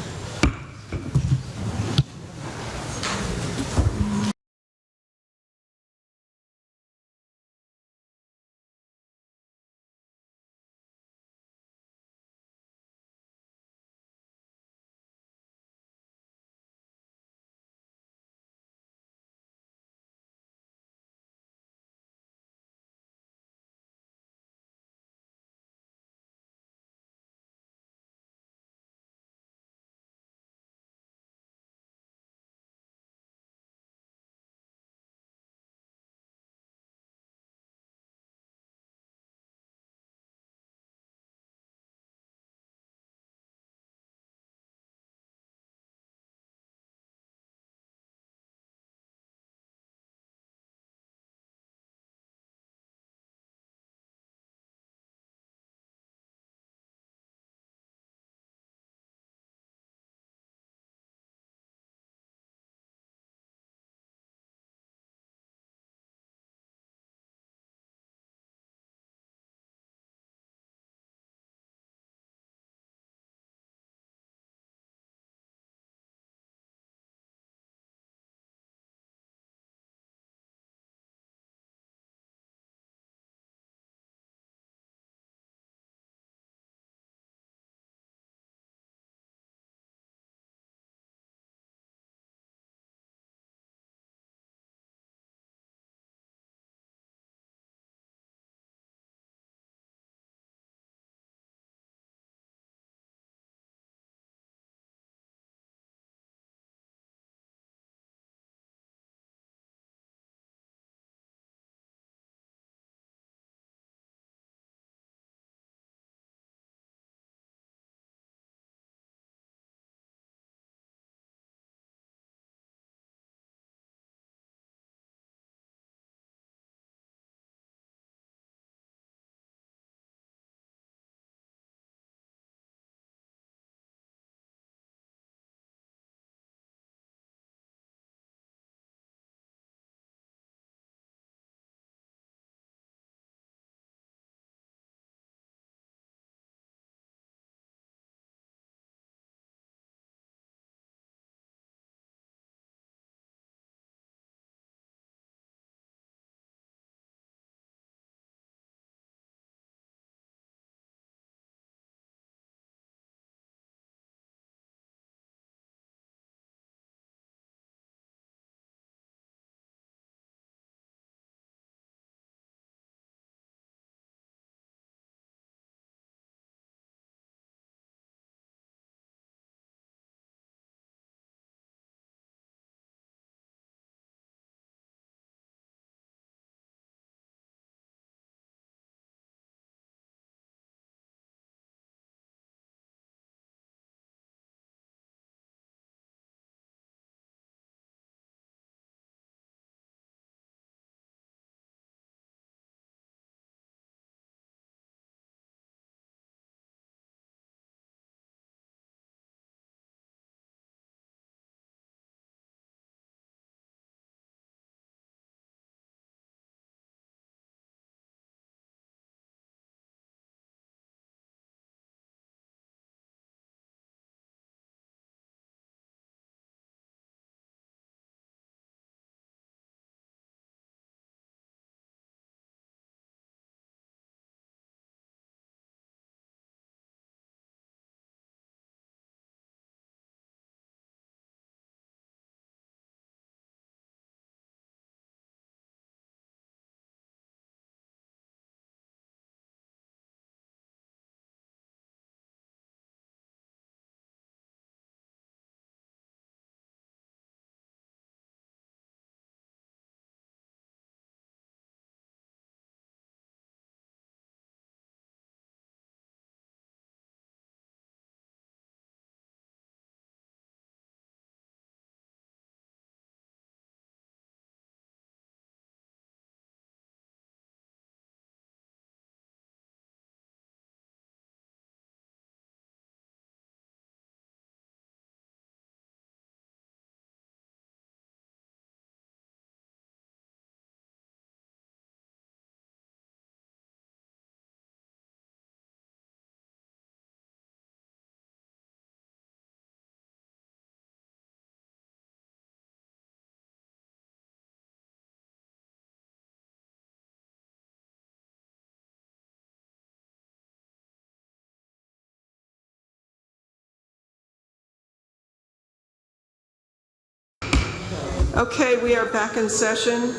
Okay, we are back in session.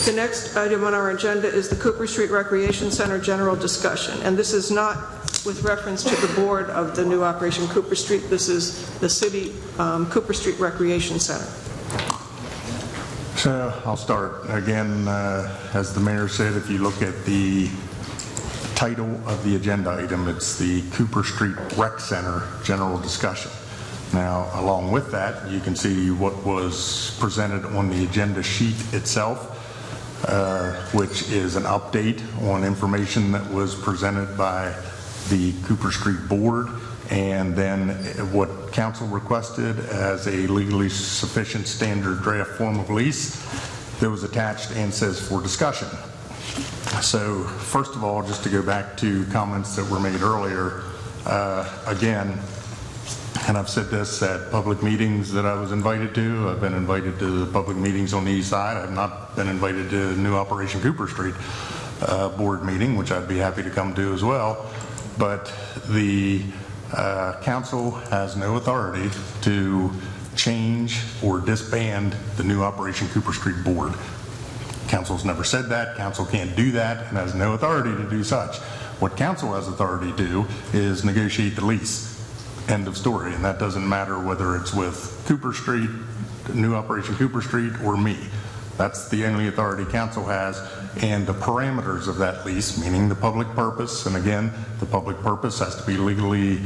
The next item on our agenda is the Cooper Street Recreation Center general discussion. And this is not with reference to the board of the new Operation Cooper Street. This is the city Cooper Street Recreation Center. So I'll start. Again, as the mayor said, if you look at the title of the agenda item, it's the Cooper Street Rec Center general discussion. Now, along with that, you can see what was presented on the agenda sheet itself, which is an update on information that was presented by the Cooper Street Board, and then what council requested as a legally sufficient standard draft form of lease that was attached and says for discussion. So first of all, just to go back to comments that were made earlier, again, and I've said this at public meetings that I was invited to. I've been invited to the public meetings on the east side. I've not been invited to the new Operation Cooper Street board meeting, which I'd be happy to come to as well. But the council has no authority to change or disband the new Operation Cooper Street board. Council's never said that. Council can't do that and has no authority to do such. What council has authority to do is negotiate the lease. End of story. And that doesn't matter whether it's with Cooper Street, new Operation Cooper Street, or me. That's the only authority council has, and the parameters of that lease, meaning the public purpose, and again, the public purpose has to be legally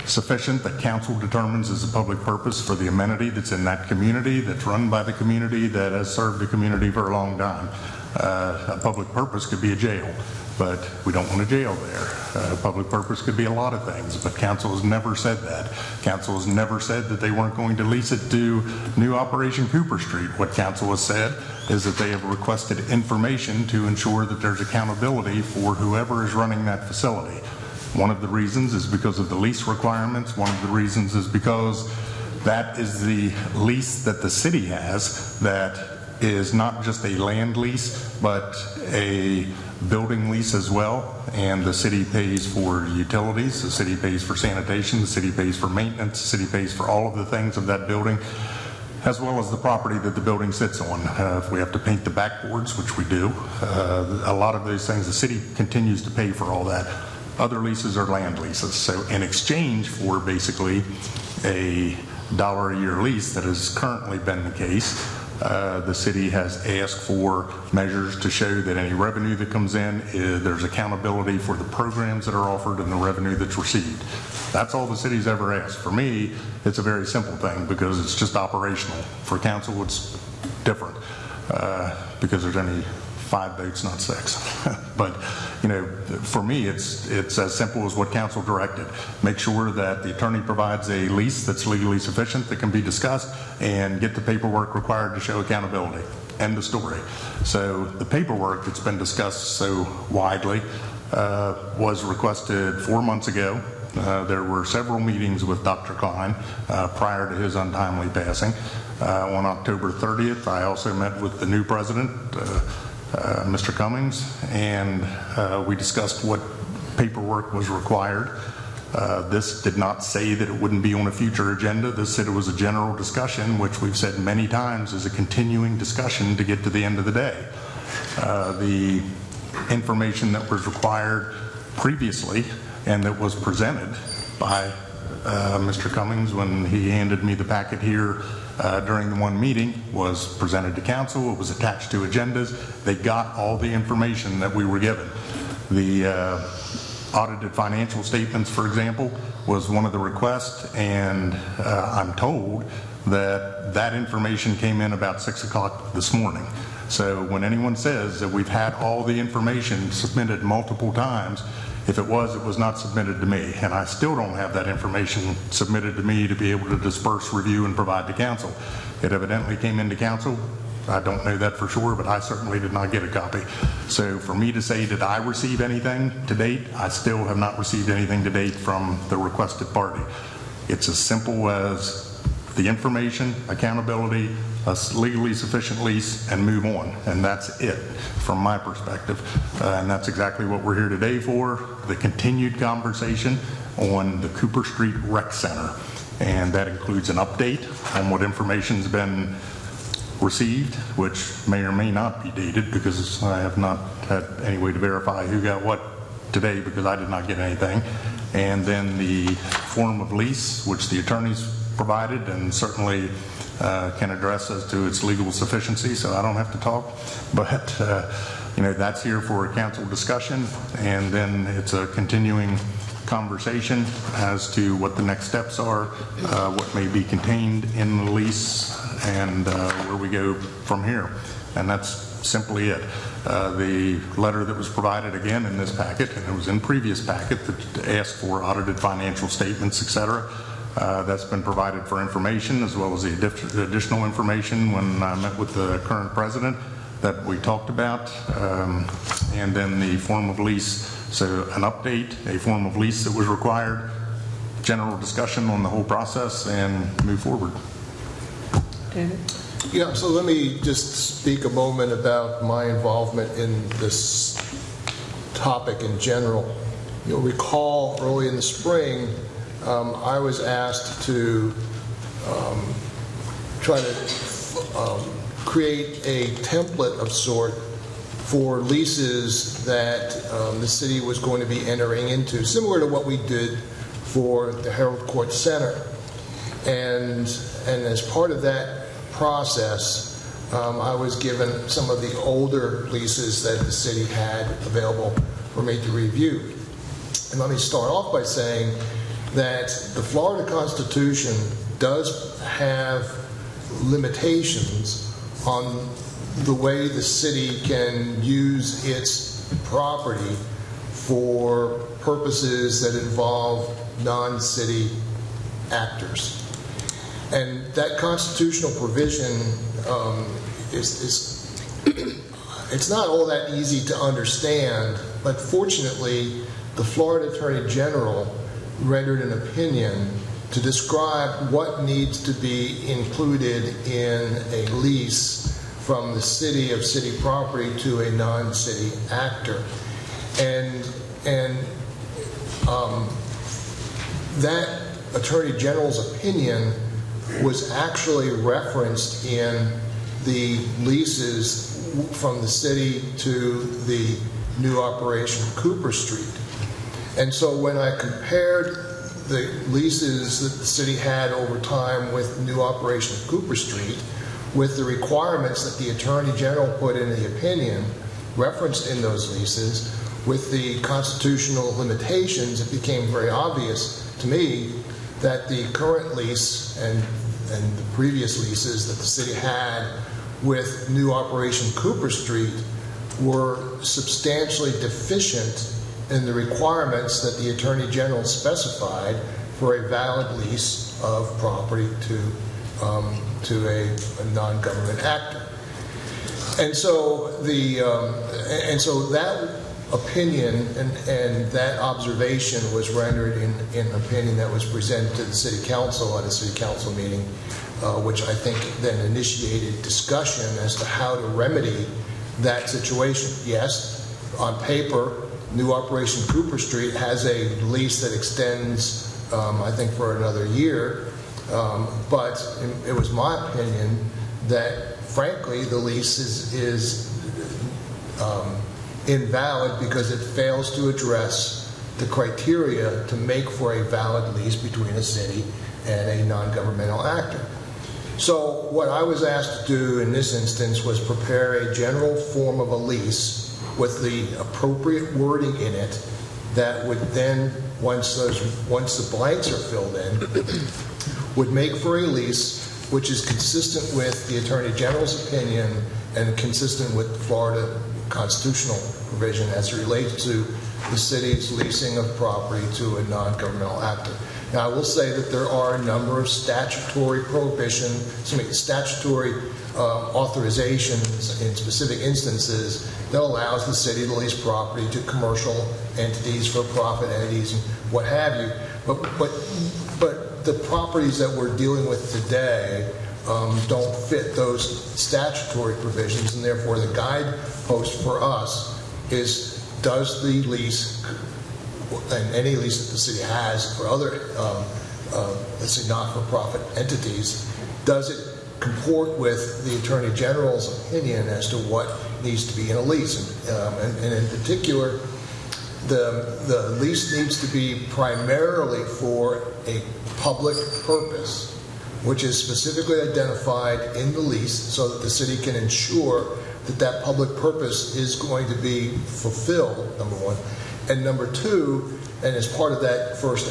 sufficient that council determines is a public purpose for the amenity that's in that community, that's run by the community, that has served the community for a long time. A public purpose could be a jail, but we don't want a jail there. Public purpose could be a lot of things, but council has never said that. Council has never said that they weren't going to lease it to new Operation Cooper Street. What council has said is that they have requested information to ensure that there's accountability for whoever is running that facility. One of the reasons is because of the lease requirements. One of the reasons is because that is the lease that the city has that is not just a land lease, but a building lease as well. And the city pays for utilities, the city pays for sanitation, the city pays for maintenance, the city pays for all of the things of that building, as well as the property that the building sits on. If we have to paint the backboards, which we do, a lot of those things, the city continues to pay for all that. Other leases are land leases. So in exchange for basically a $1 a year lease that has currently been the case, the city has asked for measures to show that any revenue that comes in, there's accountability for the programs that are offered and the revenue that's received. That's all the city's ever asked. For me, it's a very simple thing because it's just operational. For council, it's different because there's only 5 votes, not 6. But, you know, for me, it's as simple as what council directed. Make sure that the attorney provides a lease that's legally sufficient that can be discussed and get the paperwork required to show accountability. End of story. So the paperwork that's been discussed so widely was requested 4 months ago. There were several meetings with Dr. Klein prior to his untimely passing. On October 30th, I also met with the new president, Mr. Cummings, and we discussed what paperwork was required. This did not say that it wouldn't be on a future agenda. This said it was a general discussion, which we've said many times is a continuing discussion to get to the end of the day. The information that was required previously and that was presented by Mr. Cummings when he handed me the packet here during the one meeting was presented to council. It was attached to agendas. They got all the information that we were given. The audited financial statements, for example, was one of the requests, and I'm told that that information came in about 6 o'clock this morning. So when anyone says that we've had all the information submitted multiple times, if it was not submitted to me, and I still don't have that information submitted to me to be able to disperse, review, and provide to council. It evidently came into council. I don't know that for sure, but I certainly did not get a copy. So for me to say, did I receive anything to date? I still have not received anything to date from the requested party. It's as simple as the information, accountability, a legally sufficient lease, and move on. And that's it from my perspective. And that's exactly what we're here today for, the continued conversation on the Cooper Street Rec Center. And that includes an update on what information's been received, which may or may not be dated because I have not had any way to verify who got what today because I did not get anything. And then the form of lease, which the attorneys provided and certainly can address as to its legal sufficiency, so I don't have to talk. But, you know, that's here for a council discussion, and then it's a continuing conversation as to what the next steps are, what may be contained in the lease, and where we go from here. And that's simply it. The letter that was provided again in this packet, and it was in previous packet that asked for audited financial statements, etc. That's been provided for information, as well as the additional information when I met with the current president that we talked about, and then the form of lease. So an update, a form of lease that was required, general discussion on the whole process, and move forward. David? Yeah, so let me just speak a moment about my involvement in this topic in general. You'll recall early in the spring, I was asked to try to create a template of sort for leases that the city was going to be entering into, similar to what we did for the Herald Court Center. And as part of that process, I was given some of the older leases that the city had available for me to review. And let me start off by saying that the Florida Constitution does have limitations on the way the city can use its property for purposes that involve non-city actors. And that constitutional provision it's not all that easy to understand, but fortunately the Florida Attorney General rendered an opinion to describe what needs to be included in a lease from the city of city property to a non-city actor. And that Attorney General's opinion was actually referenced in the leases from the city to the new Operation Cooper Street. And so when I compared the leases that the city had over time with new Operation Cooper Street with the requirements that the Attorney General put in the opinion referenced in those leases with the constitutional limitations, it became very obvious to me that the current lease and the previous leases that the city had with new Operation Cooper Street were substantially deficient in the requirements that the Attorney General specified for a valid lease of property to a non-government actor. And so that opinion and that observation was rendered in an opinion that was presented to the City Council at a City Council meeting, which I think then initiated discussion as to how to remedy that situation. Yes, on paper, new Operation Cooper Street has a lease that extends, I think, for another year, but it was my opinion that, frankly, the lease is invalid because it fails to address the criteria to make for a valid lease between a city and a non-governmental actor. So what I was asked to do in this instance was prepare a general form of a lease with the appropriate wording in it that would then, once the blanks are filled in, would make for a lease which is consistent with the Attorney General's opinion and consistent with the Florida constitutional provision as it relates to the city's leasing of property to a non-governmental actor. Now, I will say that there are a number of statutory statutory authorizations in specific instances that allows the city to lease property to commercial entities, for-profit entities, and what have you. But the properties that we're dealing with today don't fit those statutory provisions, and therefore the guidepost for us is, does the lease, and any lease that the city has for other, let's say, not-for-profit entities, does it comport with the Attorney General's opinion as to what needs to be in a lease. And in particular, the lease needs to be primarily for a public purpose, which is specifically identified in the lease so that the city can ensure that that public purpose is going to be fulfilled, number one. And number two, and as part of that first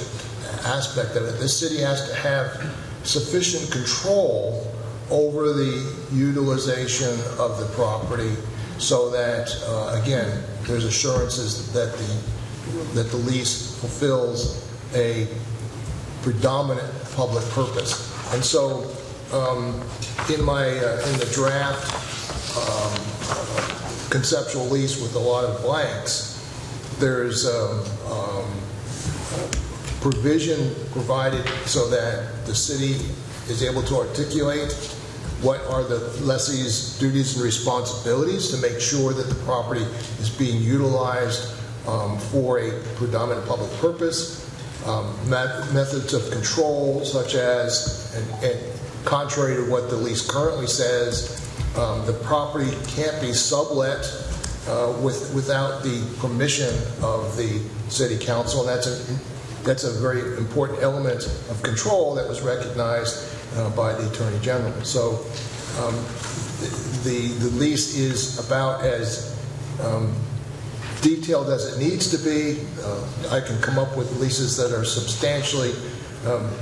aspect of it, the city has to have sufficient control over the utilization of the property so that, again, there's assurances that the lease fulfills a predominant public purpose. And so in the draft conceptual lease with a lot of blanks, there's provision provided so that the city is able to articulate what are the lessee's duties and responsibilities to make sure that the property is being utilized for a predominant public purpose, methods of control such as, and contrary to what the lease currently says, the property can't be sublet without the permission of the city council. And that's a very important element of control that was recognized by the Attorney General. So the lease is about as detailed as it needs to be. I can come up with leases that are substantially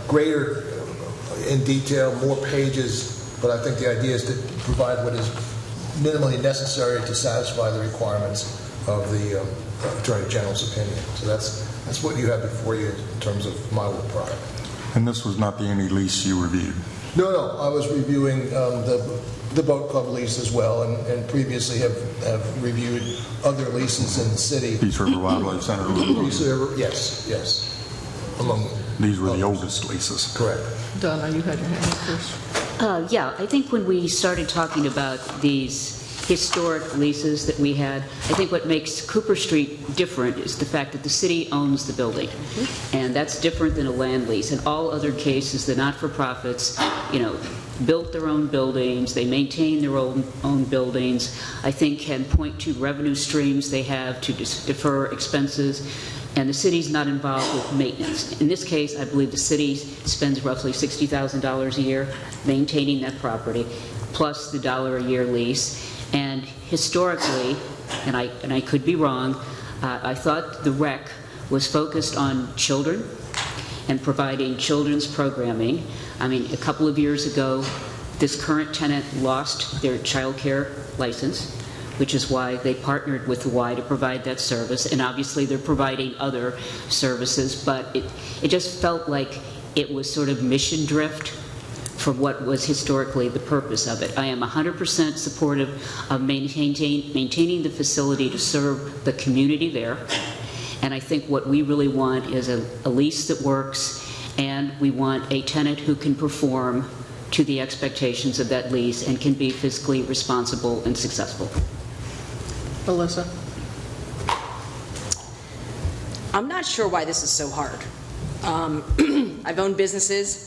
greater in detail, more pages, but I think the idea is to provide what is minimally necessary to satisfy the requirements of the Attorney General's opinion. So that's what you have before you in terms of my work product. And this was not the only lease you reviewed? No, I was reviewing the boat club lease as well, and previously have reviewed other leases in the city. Peace River Wildlife Center? Peace River, yes. Among these were the oldest leases. Correct. Donna, you had your hand up first. Yeah, I think when we started talking about these historic leases that we had, I think what makes Cooper Street different is the fact that the city owns the building. And that's different than a land lease. In all other cases, the not-for-profits, built their own buildings, they maintain their own buildings, I think can point to revenue streams they have to defer expenses, and the city's not involved with maintenance. In this case, I believe the city spends roughly $60,000 a year maintaining that property, plus the $1 a year lease. And historically, and I could be wrong, I thought the rec was focused on children and providing children's programming. I mean, a couple of years ago, this current tenant lost their child care license, which is why they partnered with the Y to provide that service. And obviously, they're providing other services, but it just felt like it was sort of mission drift for what was historically the purpose of it. I am 100% supportive of maintaining the facility to serve the community there. And I think what we really want is a lease that works, and we want a tenant who can perform to the expectations of that lease and can be fiscally responsible and successful. Alyssa? I'm not sure why this is so hard. I've owned businesses.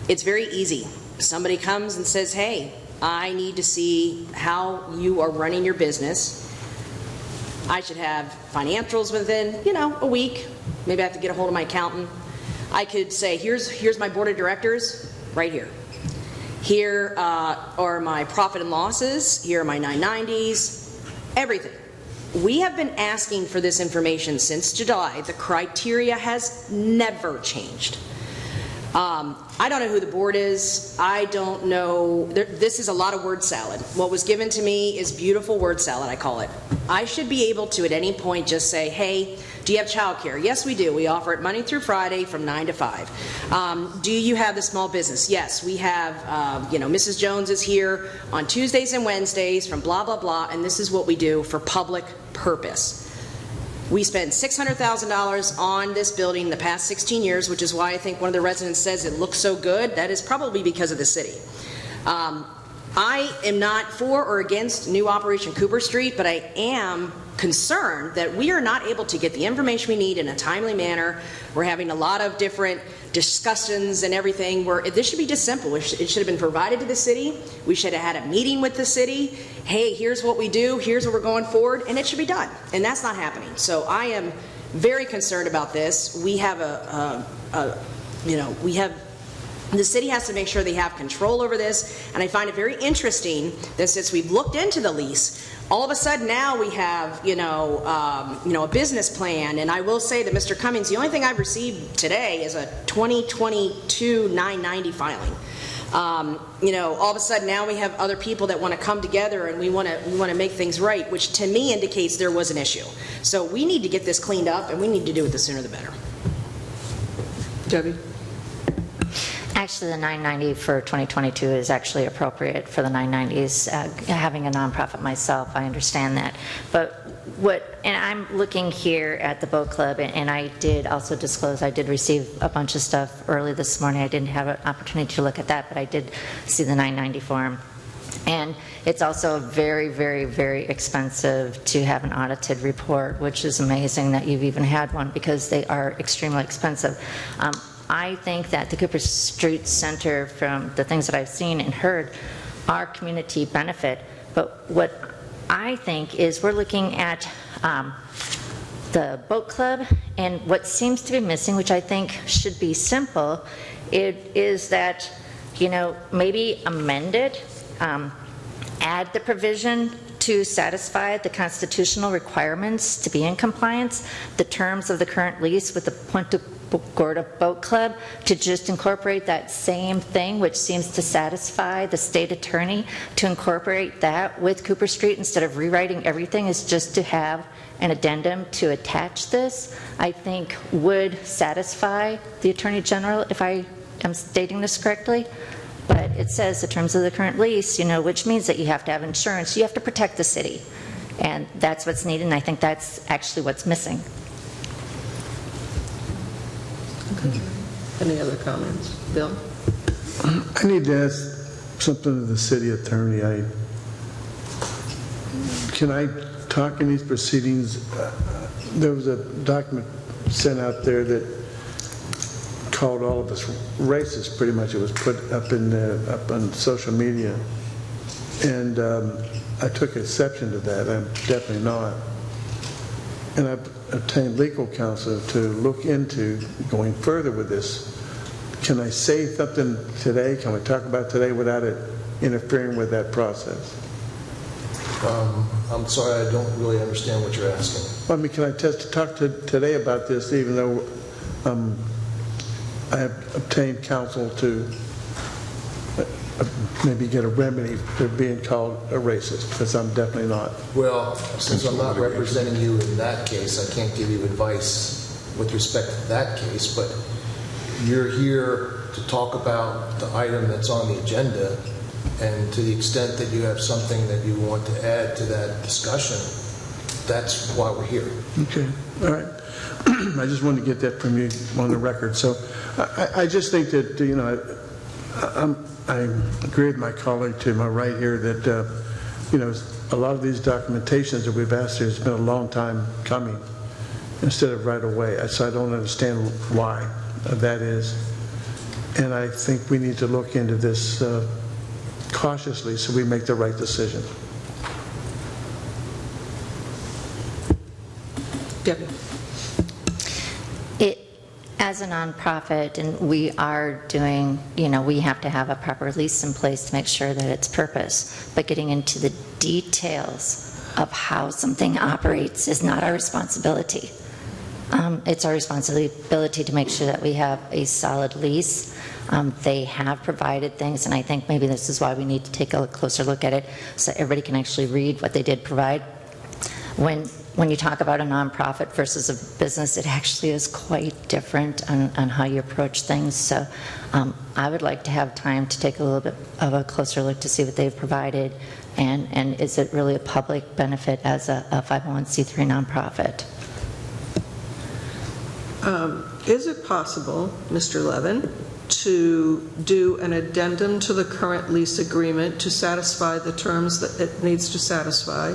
It's very easy. Somebody comes and says, hey, I need to see how you are running your business. I should have financials within, a week. Maybe I have to get a hold of my accountant. I could say, here's my board of directors right here. Here are my profit and losses. Here are my 990s, everything. We have been asking for this information since July. The criteria has never changed. I don't know who the board is. I don't know. This is a lot of word salad. What was given to me is beautiful word salad, I call it. I should be able to at any point just say, hey, do you have childcare? Yes, we do. We offer it Monday through Friday from 9 to 5. Do you have the small business? Yes, we have, Mrs. Jones is here on Tuesdays and Wednesdays from blah, blah, blah, and this is what we do for public purpose. We spent $600,000 on this building in the past 16 years, which is why I think one of the residents says it looks so good. That is probably because of the city. I am not for or against new Operation Cooper Street, but I am concerned that we are not able to get the information we need in a timely manner. We're having a lot of different discussions and everything where this should be just simple. It should have been provided to the city. We should have had a meeting with the city. Hey, here's what we do. Here's what we're going forward, and it should be done. And that's not happening. So I am very concerned about this. We have the city has to make sure they have control over this, and I find it very interesting that since we've looked into the lease, all of a sudden now we have, a business plan. And I will say that, Mr. Cummings, the only thing I've received today is a 2022 990 filing. All of a sudden now we have other people that want to come together and we want to make things right, which to me indicates there was an issue. So we need to get this cleaned up, and we need to do it the sooner the better. Debbie? Actually, the 990 for 2022 is actually appropriate for the 990s. Having a nonprofit myself, I understand that. And I'm looking here at the boat club, and I did also disclose I did receive a bunch of stuff early this morning. I didn't have an opportunity to look at that, but I did see the 990 form. And it's also very, very, very expensive to have an audited report, which is amazing that you've even had one, because they are extremely expensive. I think that the Cooper Street Center, from the things that I've seen and heard, are community benefit. But what I think is we're looking at the boat club, and what seems to be missing, which I think should be simple, is that, maybe amend it, add the provision to satisfy the constitutional requirements to be in compliance, the terms of the current lease with the Punta Gorda Boat Club, to just incorporate that same thing, which seems to satisfy the state attorney, to incorporate that with Cooper Street instead of rewriting everything, is just to have an addendum to attach this, I think would satisfy the Attorney General, if I am stating this correctly. But it says the terms of the current lease, which means that you have to have insurance. You have to protect the city. And that's what's needed, and I think that's actually what's missing. Okay. Any other comments? Bill? I need to ask something to the city attorney. Can I talk in these proceedings? There was a document sent out there that called all of us racist, pretty much. It was put up on social media. And I took exception to that. I'm definitely not. And I've obtained legal counsel to look into going further with this. Can I say something today? Can we talk about it today without it interfering with that process? I'm sorry, I don't really understand what you're asking. Well, can I talk today about this, even though I have obtained counsel to maybe get a remedy for being called a racist, because I'm definitely not. Well, since I'm not representing you in that case, I can't give you advice with respect to that case, but you're here to talk about the item that's on the agenda, and to the extent that you have something that you want to add to that discussion, that's why we're here. Okay, all right. I just wanted to get that from you on the record. So I just think that, I agree with my colleague to my right here that, a lot of these documentations that we've asked here has been a long time coming instead of right away. So I don't understand why that is. And I think we need to look into this cautiously so we make the right decision. Debbie? As a nonprofit, and we are doing, we have to have a proper lease in place to make sure that it's purpose. But getting into the details of how something operates is not our responsibility. It's our responsibility to make sure that we have a solid lease. They have provided things, and I think maybe this is why we need to take a closer look at it so everybody can actually read what they did provide. When you talk about a nonprofit versus a business, it actually is quite different on how you approach things. So I would like to have time to take a little bit of a closer look to see what they've provided, and is it really a public benefit as a 501c3 nonprofit? Is it possible, Mr. Levin, to do an addendum to the current lease agreement to satisfy the terms that it needs to satisfy,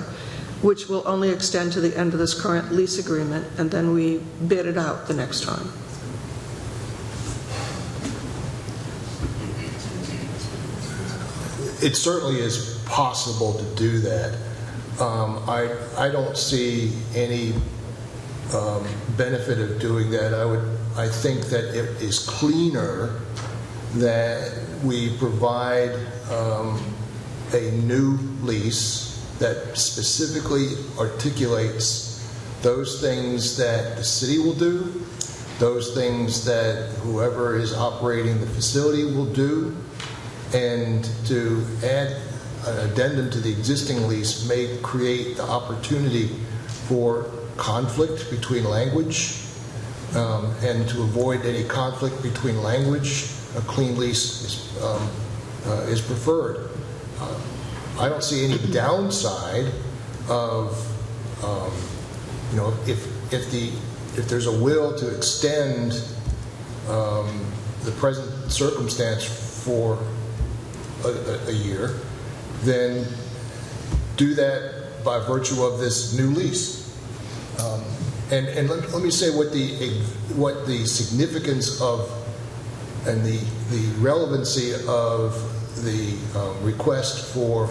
which will only extend to the end of this current lease agreement, and then we bid it out the next time. It certainly is possible to do that. I don't see any benefit of doing that. I think that it is cleaner that we provide a new lease that specifically articulates those things that the city will do, those things that whoever is operating the facility will do, and to add an addendum to the existing lease may create the opportunity for conflict between language, and to avoid any conflict between language, a clean lease is preferred. I don't see any downside of, if there's a will to extend the present circumstance for a year, then do that by virtue of this new lease. And let me say what the significance of and the relevancy of the request for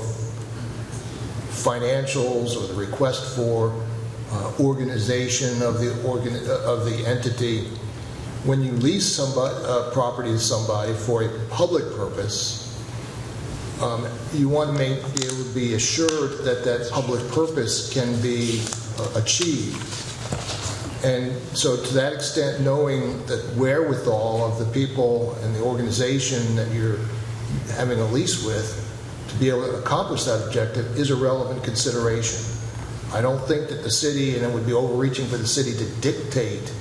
financials or the request for organization of the entity. When you lease property to somebody for a public purpose, you want to be able to be assured that that public purpose can be achieved. And so to that extent, knowing that wherewithal of the people and the organization that you're having a lease with to be able to accomplish that objective is a relevant consideration. I don't think that the city, and it would be overreaching for the city to dictate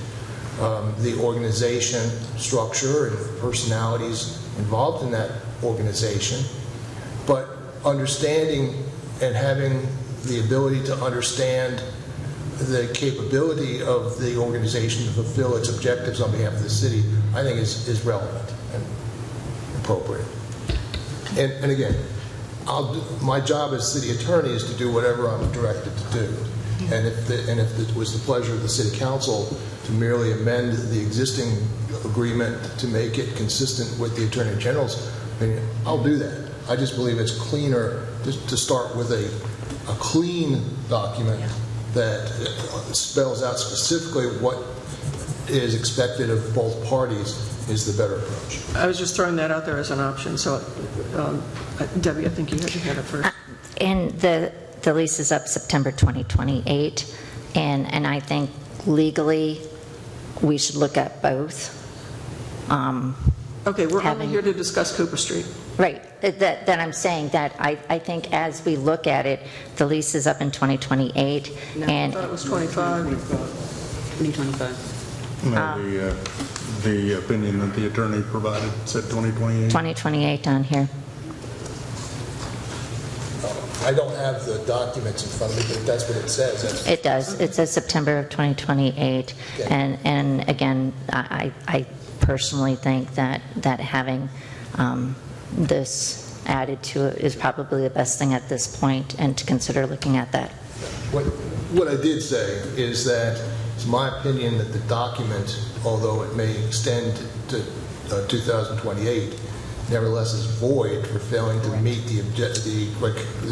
the organization structure and personalities involved in that organization, but understanding and having the ability to understand the capability of the organization to fulfill its objectives on behalf of the city, I think is relevant and appropriate. And again, my job as city attorney is to do whatever I'm directed to do. And if it was the pleasure of the city council to merely amend the existing agreement to make it consistent with the attorney general's opinion, I'll do that. I just believe it's cleaner to start with a clean document that spells out specifically what is expected of both parties is the better approach. I was just throwing that out there as an option. So, Debbie, I think you had your hand up first. And the lease is up September 2028, and I think legally we should look at both. Okay, we're only here to discuss Cooper Street. Right. That I'm saying that I think as we look at it, the lease is up in 2028. No, and I thought it was 25. 2025. No, the opinion that the attorney provided said 2028. 2028 on here. I don't have the documents in front of me, but if that's what it says. It does. It says September of 2028. Okay. And again, I personally think that having this added to it is probably the best thing at this point, and to consider looking at that. What I did say is that it's my opinion that the document, although it may extend to 2028, nevertheless is void for failing to meet the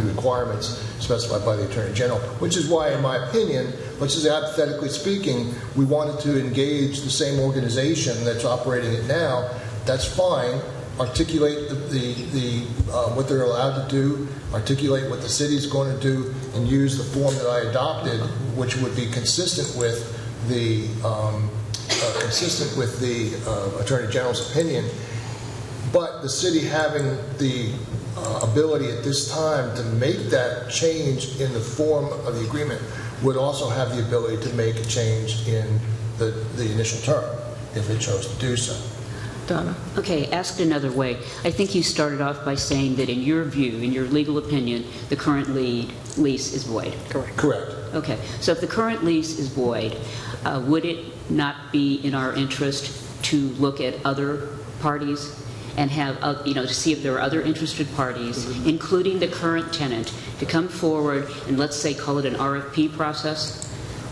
requirements specified by the Attorney General, which is why, in my opinion, let's just hypothetically speaking, we wanted to engage the same organization that's operating it now. That's fine. Articulate what they're allowed to do, articulate what the city's going to do, and use the form that I adopted, which would be consistent with the Attorney General's opinion. But the city having the ability at this time to make that change in the form of the agreement would also have the ability to make a change in the initial term if it chose to do so. Donna. Okay, asked another way. I think you started off by saying that in your view, in your legal opinion, the current lease is void. Correct. Correct. Okay, so if the current lease is void, would it not be in our interest to look at other parties and have, to see if there are other interested parties, including the current tenant, to come forward and, let's say, call it an RFP process,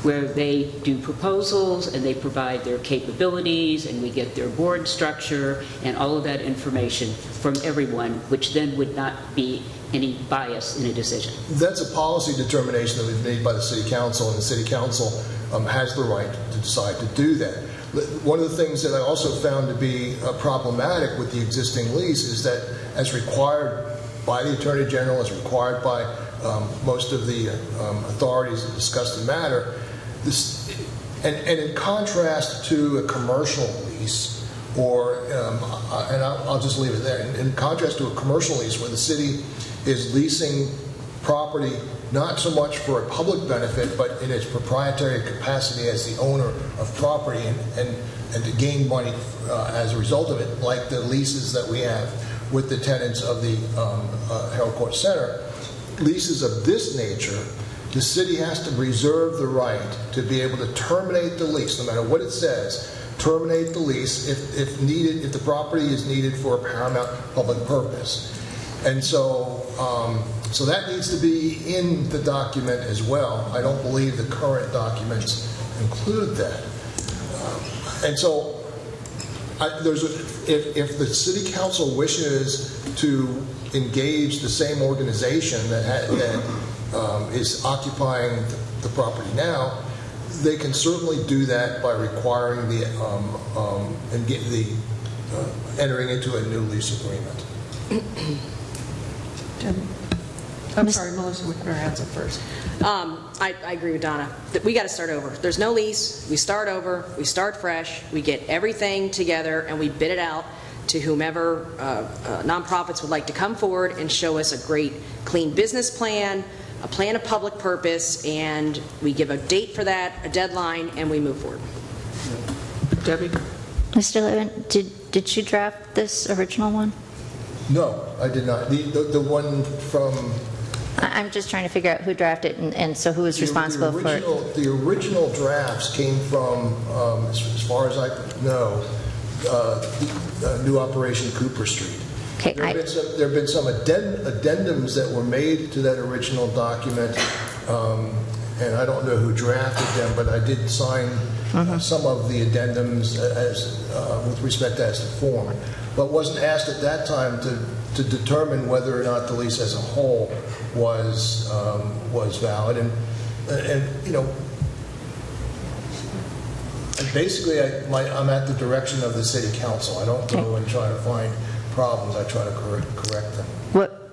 where they do proposals and they provide their capabilities and we get their board structure and all of that information from everyone, which then would not be any bias in a decision. That's a policy determination that we've made by the City Council, and the City Council has the right to decide to do that. One of the things that I also found to be problematic with the existing lease is that, as required by the Attorney General, as required by most of the authorities that discuss the matter, and in contrast to a commercial lease, or and I'll just leave it there. In contrast to a commercial lease, where the city is leasing property not so much for a public benefit, but in its proprietary capacity as the owner of property, and to gain money as a result of it, like the leases that we have with the tenants of the Harold Court Center. Leases of this nature, the city has to reserve the right to be able to terminate the lease, no matter what it says. Terminate the lease if needed, if the property is needed for a paramount public purpose. And so, so that needs to be in the document as well. I don't believe the current documents include that. And so, if the City Council wishes to engage the same organization that is occupying the property now, they can certainly do that by requiring the entering into a new lease agreement. I'm sorry, Melissa, we put our hands up first. I agree with Donna. We got to start over. There's no lease. We start over. We start fresh. We get everything together and we bid it out to whomever nonprofits would like to come forward and show us a great, clean business plan, a plan of public purpose, and we give a date for that, a deadline, and we move forward. Debbie? Mr. Levin, did you draft this original one? No, I did not. The one from... I'm just trying to figure out who drafted it, and so who is responsible for it. The original drafts came from, as far as I know, New Operation Cooper Street. Okay, there have been some addendums that were made to that original document, and I don't know who drafted them, but I did sign some of the addendums as with respect as to form, but wasn't asked at that time to determine whether or not the lease as a whole was valid, and you know. And basically, I'm at the direction of the City Council. I don't go and try to find problems. I try to correct them.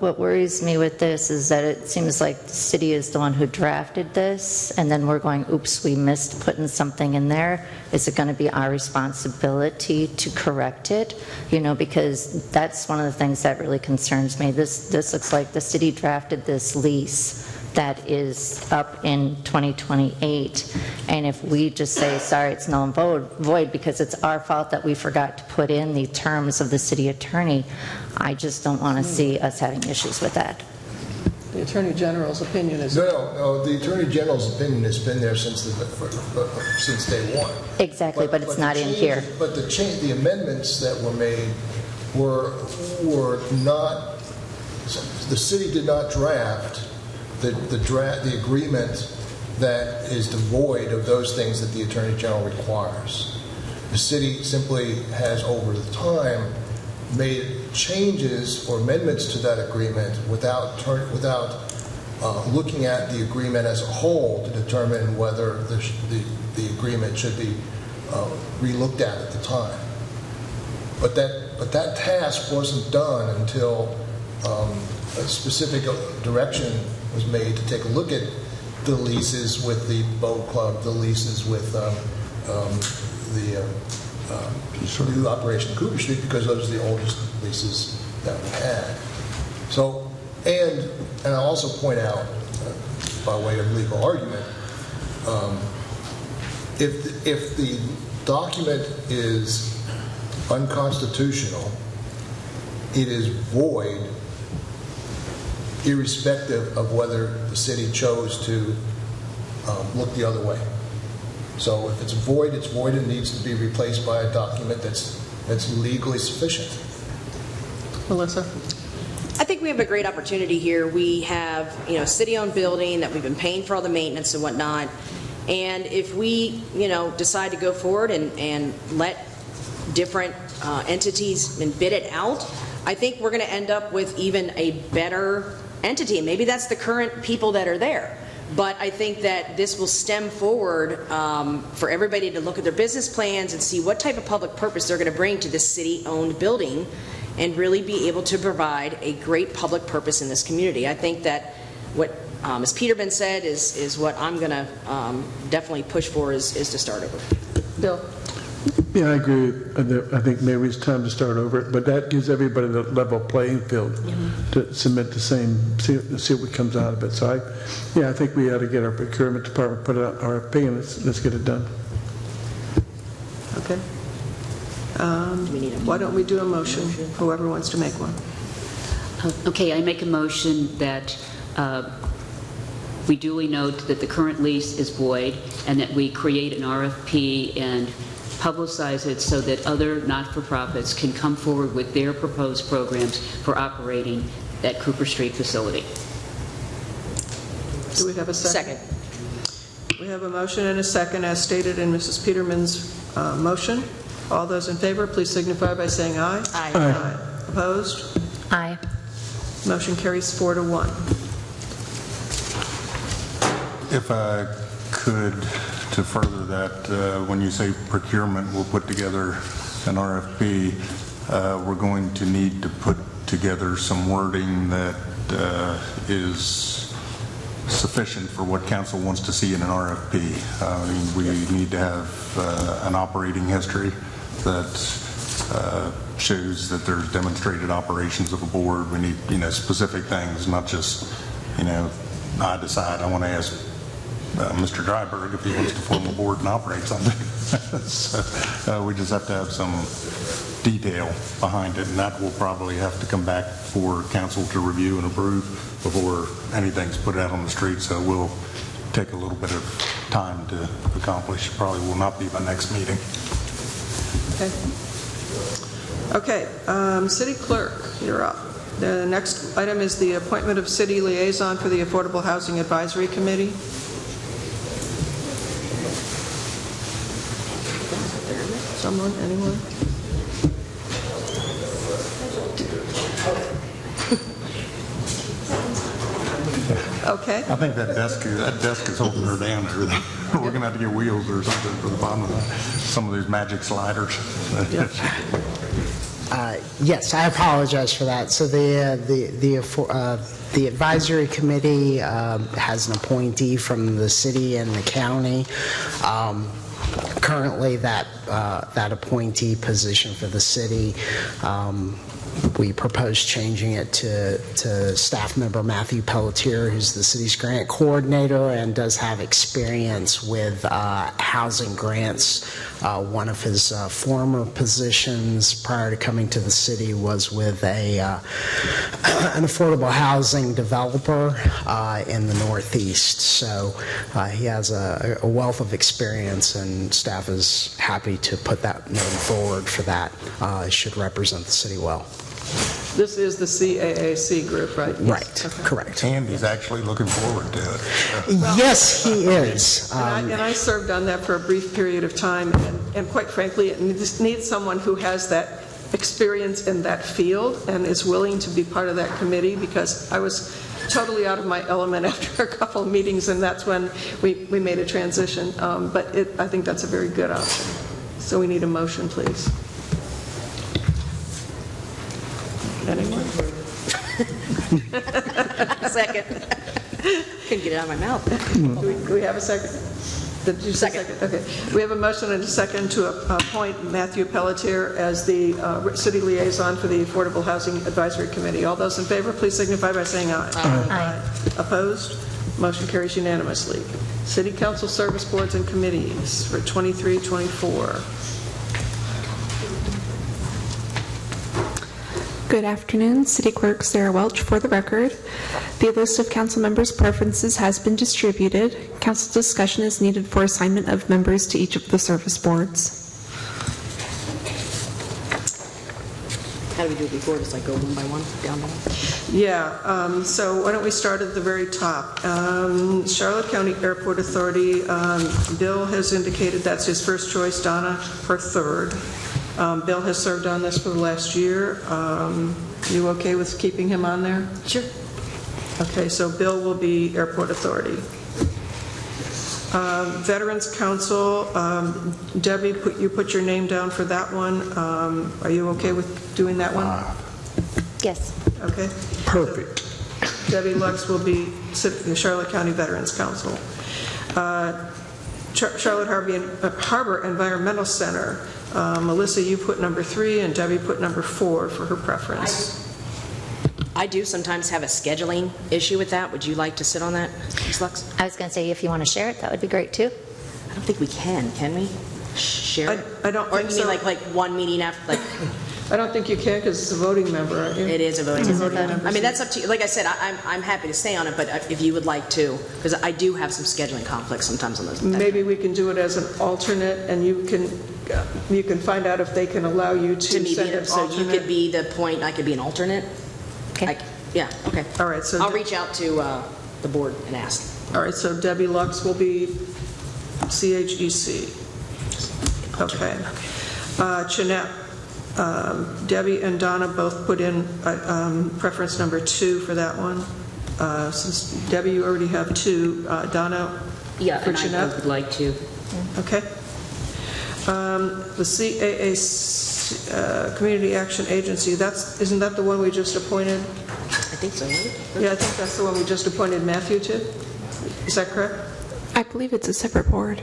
What worries me with this is that it seems like the city is the one who drafted this, and then we're going, oops, we missed putting something in there. Is it going to be our responsibility to correct it? You know, because that's one of the things that really concerns me. This looks like the city drafted this lease that is up in 2028, and if we just say, sorry, it's null and void because it's our fault that we forgot to put in the terms of the city attorney, I just don't want to see us having issues with that. The Attorney General's opinion is... No, the Attorney General's opinion has been there since day one. Exactly, but it's not in here. But the amendments that were made were not, the city did not draft the agreement that is devoid of those things that the Attorney General requires. The city simply has, over the time, made changes or amendments to that agreement without looking at the agreement as a whole to determine whether the agreement should be relooked at the time. But that task wasn't done until a specific direction was made to take a look at the leases with the boat club, the leases with New Operation Cooper Street, because those are the oldest leases that we had. So, and I'll also point out, by way of legal argument, if the document is unconstitutional, it is void, irrespective of whether the city chose to look the other way. So if it's void, and needs to be replaced by a document that's It's legally sufficient. Melissa? I think we have a great opportunity here. We have, a city-owned building that we've been paying for all the maintenance and whatnot. And if we, decide to go forward and let different entities and bid it out, I think we're going to end up with even a better entity. And maybe that's the current people that are there. But I think that this will stem forward for everybody to look at their business plans and see what type of public purpose they're going to bring to this city-owned building and really be able to provide a great public purpose in this community. I think that what Ms. Peterman said is what I'm going to definitely push for is to start over. Bill? Yeah, I agree. I think maybe it's time to start over, but that gives everybody the level playing field to submit the same, see what comes out of it. So I think we ought to get our procurement department, put out RFP, and let's get it done. Okay. Why don't we do a motion, whoever wants to make one? Okay, I make a motion that we duly note that the current lease is void and that we create an RFP and publicize it so that other not-for-profits can come forward with their proposed programs for operating that Cooper Street facility. Do we have a second? We have a motion and a second as stated in Mrs. Peterman's motion. All those in favor, please signify by saying aye. Aye. Aye. Opposed? Aye. Motion carries 4-1. If I could, to further that, when you say procurement, we'll put together an RFP, we're going to need to put together some wording that is sufficient for what council wants to see in an RFP. We need to have an operating history that shows that there's demonstrated operations of a board. We need, specific things, not just, I decide I want to ask Mr. Dryberg if he wants to form a board and operate something. So we just have to have some detail behind it, and that will probably have to come back for council to review and approve before anything's put out on the street. So we'll take a little bit of time to accomplish. Probably will not be by next meeting. Okay. City Clerk, you're up. The next item is the appointment of city liaison for the Affordable Housing Advisory Committee. Someone? Anyone? Okay. I think that desk is holding her down. We're going to have to get wheels or something for the bottom of some of these magic sliders. Yes, I apologize for that. So the advisory committee has an appointee from the city and the county. Currently, that appointee position for the city, we propose changing it to staff member Matthew Pelletier, who's the city's grant coordinator and does have experience with housing grants. One of his former positions prior to coming to the city was with an affordable housing developer in the Northeast. So he has a wealth of experience, and staff is happy to put that name forward for that. It should represent the city well. This is the CAAC group, right? Yes. Right, okay. Correct. And he's actually looking forward to it. Well, yes, he is. And I served on that for a brief period of time, and quite frankly, it needs someone who has that experience in that field and is willing to be part of that committee, because I was totally out of my element after a couple of meetings, and that's when we made a transition. But I think that's a very good option. So we need a motion, please. Anyone? Second. Couldn't get it out of my mouth. Do we have a second? Did you say second? Okay. We have a motion and a second to appoint Matthew Pelletier as the city liaison for the Affordable Housing Advisory Committee. All those in favor, please signify by saying aye. Aye. Opposed? Motion carries unanimously. City Council Service Boards and Committees for 23-24. Good afternoon, City Clerk Sarah Welch for the record. The list of council members' preferences has been distributed. Council discussion is needed for assignment of members to each of the service boards. How do we do it before? Just like go one by one, down by one? Yeah, so why don't we start at the very top? Charlotte County Airport Authority, Bill has indicated that's his first choice, Donna her third. Bill has served on this for the last year. You okay with keeping him on there? Sure. Okay, so Bill will be Airport Authority. Veterans Council, Debbie, you put your name down for that one. Are you okay with doing that one? Yes. Okay. Perfect. Debbie Lux will be Charlotte County Veterans Council. Charlotte Harbor Environmental Center, Melissa, you put number 3, and Debbie put number 4 for her preference. I do sometimes have a scheduling issue with that. Would you like to sit on that, Ms. Lux? I was going to say, if you want to share it, that would be great too. I don't think we can we? Share it? I don't or think you mean so. like one meeting after, like... I don't think you can because it's a voting member, aren't you? It is a voting member. member. I mean, that's up to you. Like I said, I'm happy to stay on it, but if you would like to, because I do have some scheduling conflicts sometimes on those. Maybe we can do it as an alternate, and you can find out if they can allow you to me, send an so alternate. you could be the point, I could be an alternate? Okay. Yeah, okay. All right, so I'll reach out to the board and ask. All right, so Debbie Lux will be CHEC. Okay. Chinette, Debbie and Donna both put in preference number 2 for that one. Since Debbie, you already have 2, Donna Yeah, for and Chinette? I would like to. Okay. The CAA Community Action Agency, isn't that the one we just appointed? I think so, right? Yeah, I think that's the one we just appointed Matthew to. Is that correct? I believe it's a separate board.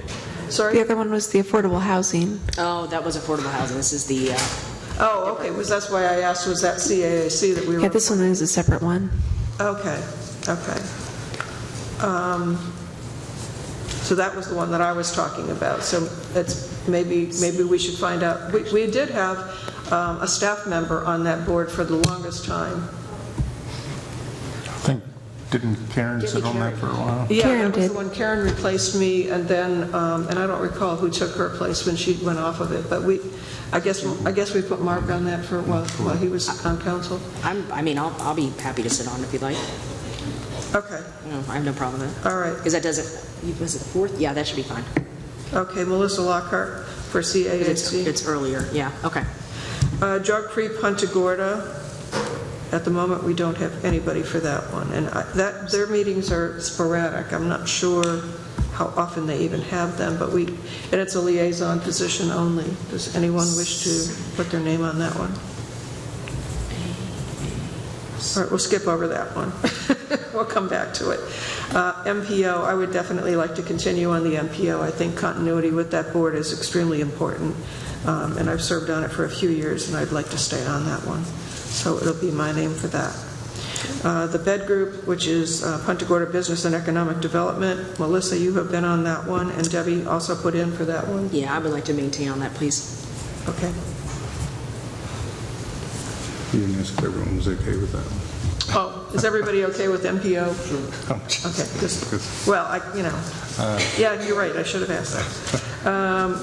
Sorry? The other one was the affordable housing. Oh, that was affordable housing. This is the... Oh, okay, that's why I asked, was that CAAC that we were... Yeah, this one is a separate one. Okay, okay. So that was the one that I was talking about. So maybe we should find out. We did have a staff member on that board for the longest time. I think, didn't Karen sit on that for a while? Yeah, Karen that was did. the one. Karen replaced me, and then, and I don't recall who took her place when she went off of it, but I guess we put Mark on that for while he was on council. I'll be happy to sit on it if you'd like. Okay. No, I have no problem with it. All right. Because that does it, was it the 4th? Yeah, that should be fine. Okay, Melissa Lockhart for CAAC. It's earlier, yeah, okay. Jog Creek, Punta Gorda. At the moment, we don't have anybody for that one. And their meetings are sporadic. I'm not sure how often they even have them, and it's a liaison position only. Does anyone wish to put their name on that one? All right, we'll skip over that one. We'll come back to it. MPO, I would definitely like to continue on the MPO. I think continuity with that board is extremely important, and I've served on it for a few years, and I'd like to stay on that one. So it'll be my name for that. The BED group, which is Punta Gorda Business and Economic Development. Melissa, you have been on that one, and Debbie also put in for that one. Yeah, I would like to maintain on that, please. Okay. You didn't ask if everyone was okay with that one. Oh, is everybody okay with MPO? Sure. Okay, yeah, you're right, I should have asked that.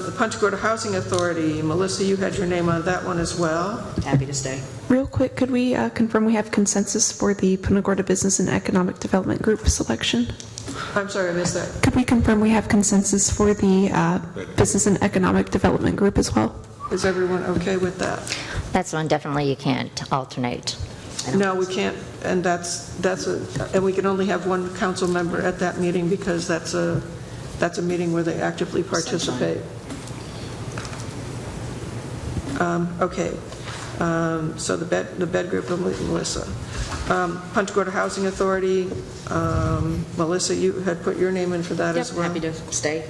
The Punta Gorda Housing Authority, Melissa, you had your name on that one as well. Happy to stay. Real quick, could we confirm we have consensus for the Punta Gorda Business and Economic Development Group selection? I'm sorry, I missed that. Could we confirm we have consensus for the Business and Economic Development Group as well? Is everyone okay with that? That's one definitely you can't alternate. No, we can't, and and we can only have one council member at that meeting because that's a meeting where they actively participate. Okay, so the bed group, Melissa. Punta Gorda Housing Authority, Melissa, you had put your name in for that as well. Happy to stay.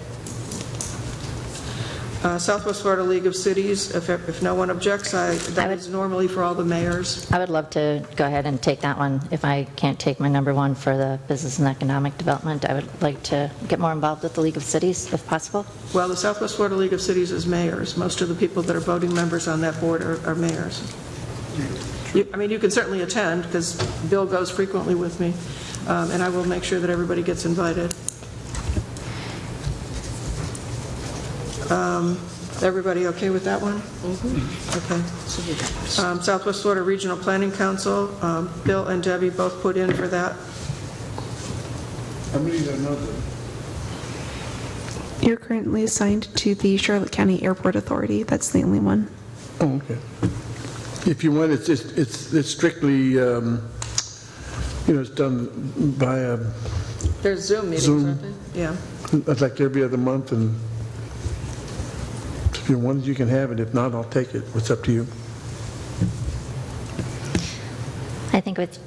Southwest Florida League of Cities, if no one objects, that is normally for all the mayors. I would love to go ahead and take that one. If I can't take my number 1 for the Business and Economic Development, I would like to get more involved with the League of Cities, if possible. Well, the Southwest Florida League of Cities is mayors. Most of the people that are voting members on that board are mayors. You can certainly attend, because Bill goes frequently with me, and I will make sure that everybody gets invited. Everybody okay with that one? Okay. Southwest Florida Regional Planning Council, Bill and Debbie both put in for that. How many do I know? You're currently assigned to the Charlotte County Airport Authority. That's the only one. Oh, okay. If you want, it's strictly, it's done via There's Zoom meetings, Zoom. aren't they? Yeah. It's like every other month, and if you want it, you can have it. If not, I'll take it. It's up to you. I think with,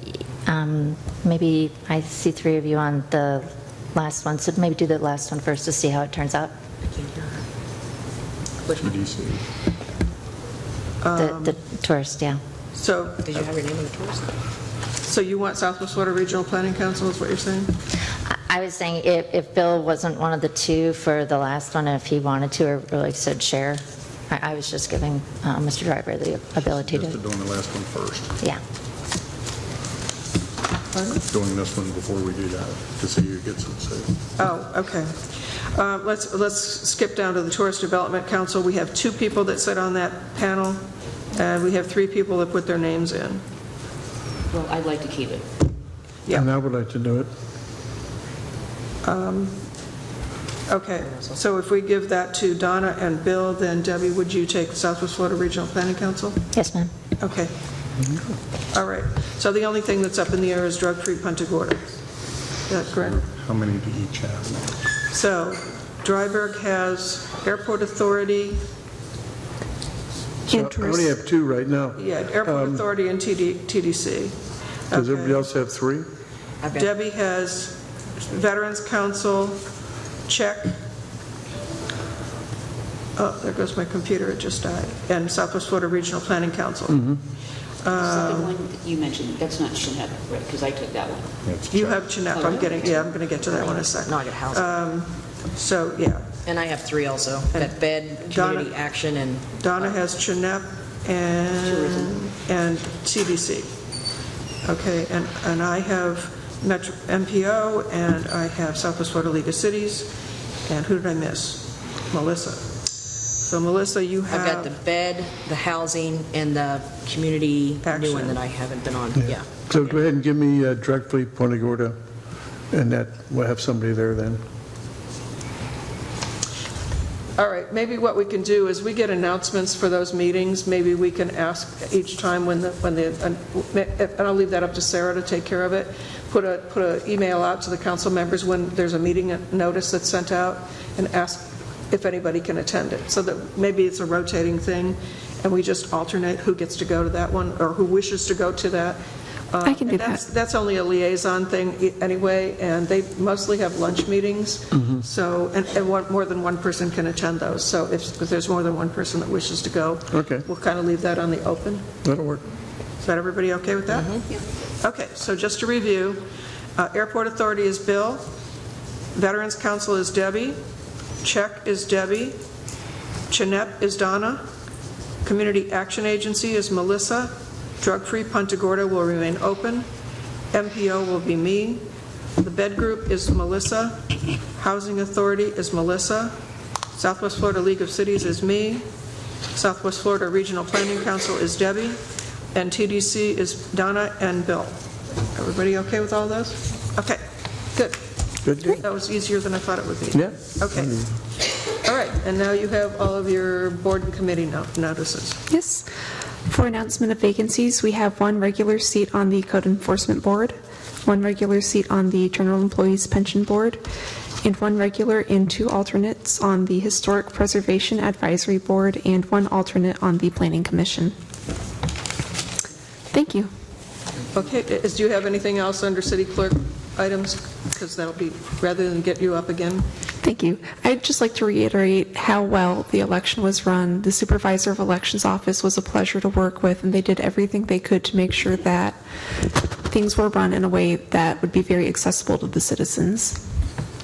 maybe I see three of you on the last one, so maybe do the last one first to see how it turns out. The tourist, yeah. So, Did you have your name on the tourist? so you want Southwest Florida Regional Planning Council is what you're saying? I was saying if Bill wasn't one of the two for the last one, and if he wanted to, or like said share, I was just giving Mr. Driver the ability to. Doing the last one first. Yeah. Doing this one before we do that, to see who gets it. So. Oh, okay. Let's skip down to the Tourist Development Council. We have 2 people that sit on that panel, and we have 3 people that put their names in. Well, I'd like to keep it. Yeah. And I would like to do it. Okay, so if we give that to Donna and Bill, then Debbie, would you take the Southwest Florida Regional Planning Council? Yes, ma'am. Okay. All right. So the only thing that's up in the air is drug-free Punta Gorda. Is that correct? How many do each have? So Dryburgh has Airport Authority. So I only have 2 right now. Yeah, Airport Authority and TDC. Does everybody else have 3? Debbie has Veterans Council, check. Oh, there goes my computer, it just died. And Southwest Florida Regional Planning Council. The second one that you mentioned, that's not Chanep, right? Because I took that one. You have Chenep, I'm going to get to that one in a second. No, I got housing. So, yeah. And I have 3 also. Got bed, community action, and... Donna has Chenep and TDC. Okay, and I have Metro MPO, and I have Southwest Florida League of Cities, and who did I miss? Melissa. So Melissa, you have... I've got the bed, the housing, and the community new one that I haven't been on. Yeah. So go ahead and give me drug-free Punta Gorda, and that we'll have somebody there then. All right, maybe what we can do is we get announcements for those meetings. Maybe we can ask each time when and I'll leave that up to Sarah to take care of it. Put an email out to the council members when there's a meeting notice that's sent out, and ask if anybody can attend it. So that maybe it's a rotating thing, and we just alternate who gets to go to that one or who wishes to go to that. I can do that. That's only a liaison thing anyway, and they mostly have lunch meetings. So, and more than one person can attend those. So if there's more than one person that wishes to go, we'll kind of leave that on the open. That'll work. Is that everybody okay with that? Okay, so just to review, Airport Authority is Bill, Veterans Council is Debbie, Check is Debbie, Chenep is Donna, Community Action Agency is Melissa, Drug-free Punta Gorda will remain open. MPO will be me. The bed group is Melissa. Housing Authority is Melissa. Southwest Florida League of Cities is me. Southwest Florida Regional Planning Council is Debbie. And TDC is Donna and Bill. Everybody okay with all those? Okay, good. Good. That was easier than I thought it would be. Yeah. Okay. All right, and now you have all of your board and committee notices. Yes. For announcement of vacancies, we have 1 regular seat on the Code Enforcement Board, 1 regular seat on the General Employees Pension Board, and 1 regular and 2 alternates on the Historic Preservation Advisory Board, and 1 alternate on the Planning Commission. Thank you. Okay, do you have anything else under city clerk items? Because that'll be, rather than get you up again. Thank you. I'd just like to reiterate how well the election was run. The Supervisor of Elections Office was a pleasure to work with, and they did everything they could to make sure that things were run in a way that would be very accessible to the citizens.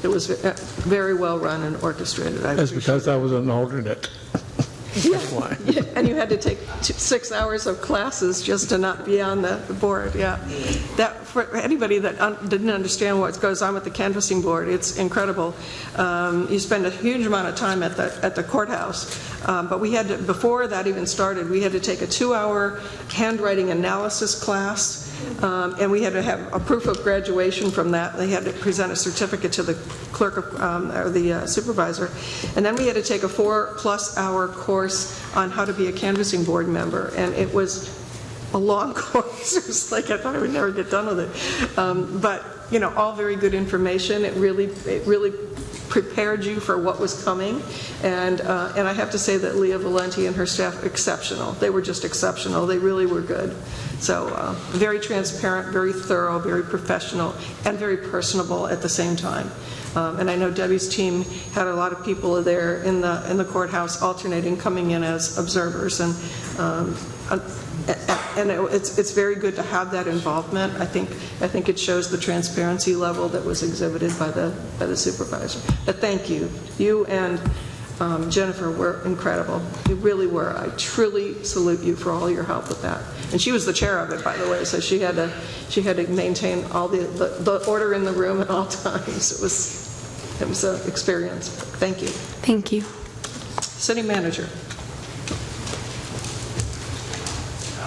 It was very well run and orchestrated. That's because I was an alternate. That's why. Yeah, and you had to take 6 hours of classes just to not be on the board, yeah. That, for anybody that didn't understand what goes on with the canvassing board, it's incredible. You spend a huge amount of time at the courthouse, but we had to, before that even started, we had to take a 2-hour handwriting analysis class, and we had to have a proof of graduation from that. They had to present a certificate to the clerk of, or the supervisor, and then we had to take a 4+ hour course on how to be a canvassing board member, and it was a long course. It was like I thought I would never get done with it, but you know, all very good information. It really prepared you for what was coming, and I have to say that Leah Valenti and her staff, exceptional. They were just exceptional. They really were good. So very transparent, very thorough, very professional, and very personable at the same time. And I know Debbie's team had a lot of people there in the courthouse alternating, coming in as observers, and it's very good to have that involvement. I think it shows the transparency level that was exhibited by the supervisor. But thank you. You and Jennifer were incredible. You really were. I truly salute you for all your help with that. And she was the chair of it, by the way, so she had to maintain all the order in the room at all times. It was an experience. Thank you. Thank you. City manager.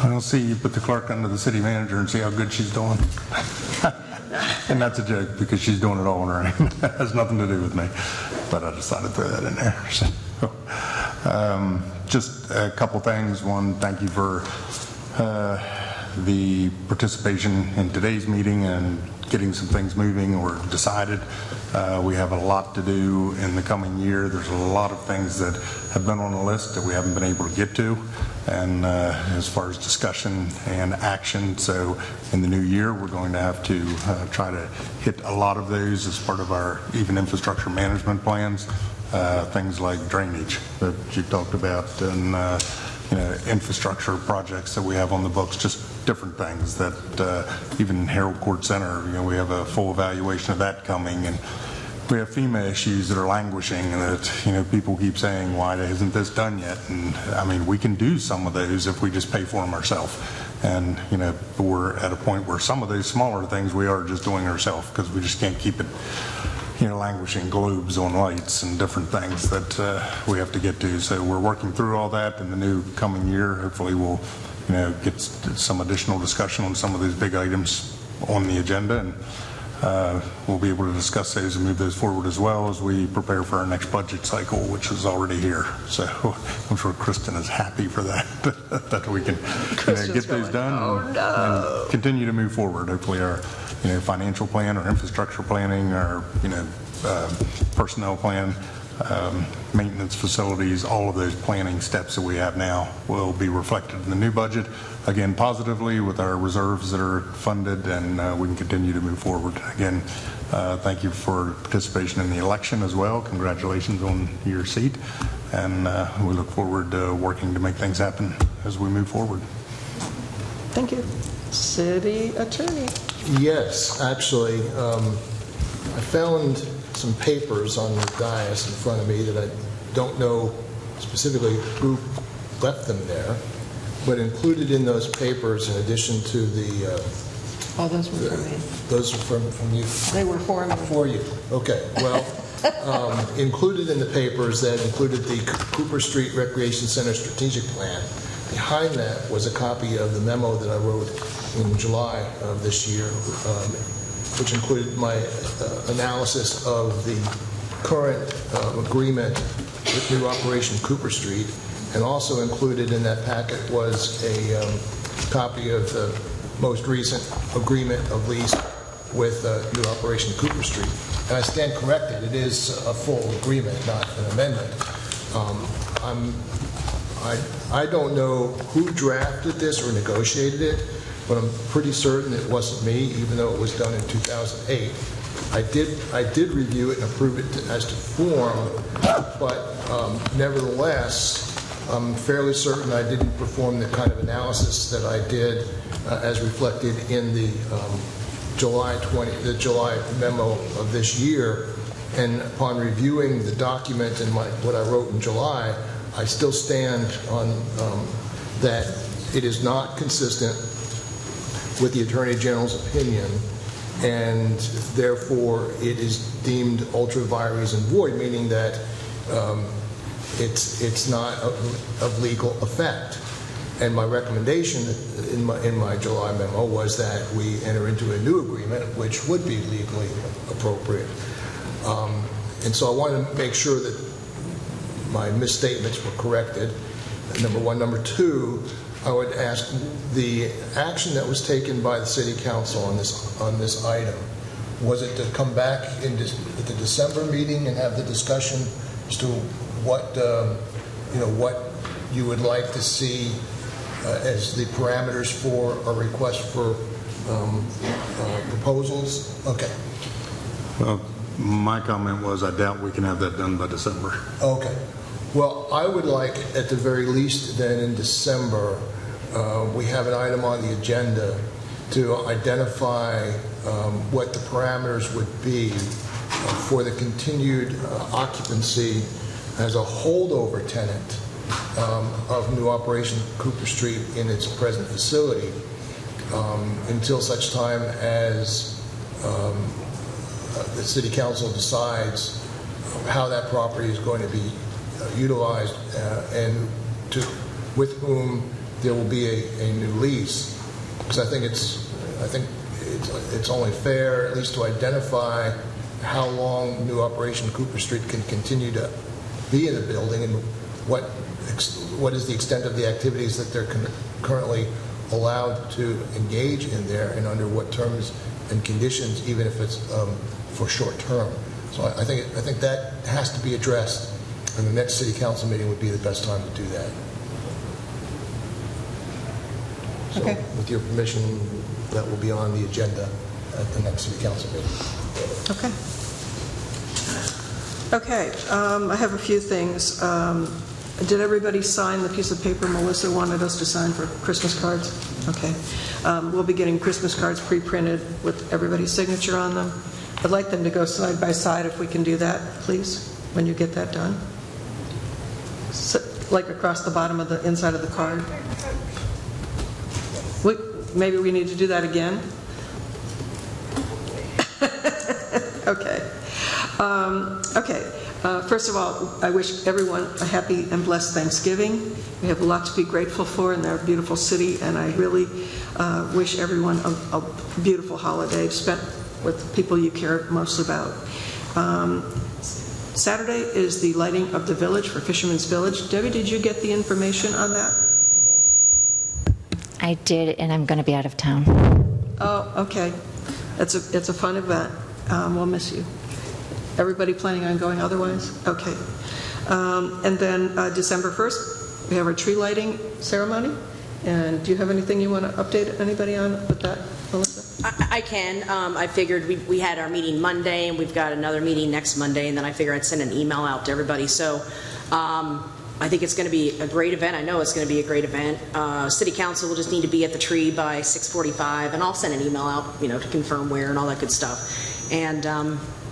I'll see you put the clerk under the city manager and see how good she's doing. And that's a joke because she's doing it all on her own. It has nothing to do with me. But I decided to throw that in there. So, just a couple things. One, thank you for the participation in today's meeting and getting some things moving or decided. We have a lot to do in the coming year. There's a lot of things that have been on the list that we haven't been able to get to, and as far as discussion and action. So in the new year, we're going to have to try to hit a lot of those as part of our even infrastructure management plans. Things like drainage that you talked about, and infrastructure projects that we have on the books, just different things that even in Herald Court Center, we have a full evaluation of that coming, and we have FEMA issues that are languishing, and that people keep saying, why isn't this done yet? And I mean, we can do some of those if we just pay for them ourselves. And we're at a point where some of those smaller things we are just doing ourselves because we just can't keep it languishing globes on lights and different things that we have to get to. So we're working through all that in the new coming year. Hopefully we'll get some additional discussion on some of these big items on the agenda, and we'll be able to discuss those and move those forward as well as we prepare for our next budget cycle, which is already here. So I'm sure Kristen is happy for that, that we can get those done and continue to move forward. Hopefully our financial plan, our infrastructure planning, our personnel plan, maintenance facilities, all of those planning steps that we have now will be reflected in the new budget, again positively with our reserves that are funded, and we can continue to move forward. Again, thank you for participation in the election as well. Congratulations on your seat, and we look forward to working to make things happen as we move forward. Thank you. City Attorney. Yes, actually, I found some papers on the dais in front of me that I don't know specifically who left them there, but included in those papers, in addition to the... oh, those were from me. Those are from you? They were for me. For you. Okay. Well, included in the papers that included the Cooper Street Recreation Center Strategic Plan. Behind that was a copy of the memo that I wrote in July of this year, which included my analysis of the current agreement with new Operation Cooper Street, and also included in that packet was a copy of the most recent agreement of lease with new Operation Cooper Street. And I stand corrected, it is a full agreement, not an amendment. I don't know who drafted this or negotiated it, but I'm pretty certain it wasn't me, even though it was done in 2008. I did review it and approve it as to form, but nevertheless, I'm fairly certain I didn't perform the kind of analysis that I did as reflected in the July memo of this year. And upon reviewing the document and what I wrote in July, I still stand on that it is not consistent with the Attorney General's opinion, and therefore it is deemed ultra vires and void, meaning that it's not of legal effect. And my recommendation in my July memo was that we enter into a new agreement, which would be legally appropriate. And so I wanted to make sure that my misstatements were corrected, number one. Number two, I would ask the action that was taken by the City Council on this item, was it to come back at the December meeting and have the discussion as to what what you would like to see as the parameters for a request for proposals? Okay. Well, my comment was I doubt we can have that done by December. Okay. Well, I would like, at the very least, then in December, we have an item on the agenda to identify what the parameters would be for the continued occupancy as a holdover tenant of New Operation Cooper Street in its present facility until such time as the City Council decides how that property is going to be utilized and with whom there will be a new lease. Because I think it's only fair, at least, to identify how long New Operation Cooper Street can continue to be in the building and what is the extent of the activities that they're currently allowed to engage in there, and under what terms and conditions, even if it's for short term. So I think that has to be addressed, and the next City Council meeting would be the best time to do that. So, okay. With your permission, that will be on the agenda at the next City Council meeting. Okay. Okay, I have a few things. Did everybody sign the piece of paper Melissa wanted us to sign for Christmas cards? Okay. We'll be getting Christmas cards pre-printed with everybody's signature on them. I'd like them to go side by side if we can do that, please, when you get that done. So, like across the bottom of the inside of the card. Maybe we need to do that again. Okay. First of all, I wish everyone a happy and blessed Thanksgiving. We have a lot to be grateful for in our beautiful city, and I really wish everyone a beautiful holiday spent with people you care most about. Saturday is the lighting of the village for Fisherman's Village. Debbie, did you get the information on that? I did, and I'm going to be out of town. Oh, okay. It's a fun event. We'll miss you. Everybody planning on going otherwise? Okay. And then December 1st, we have our tree lighting ceremony. And do you have anything you want to update anybody on with that, Melissa? I can. I figured we had our meeting Monday, and we've got another meeting next Monday, and then I figured I'd send an email out to everybody. So I think it's going to be a great event. I know it's going to be a great event. City Council will just need to be at the tree by 6:45, and I'll send an email out, to confirm where and all that good stuff. And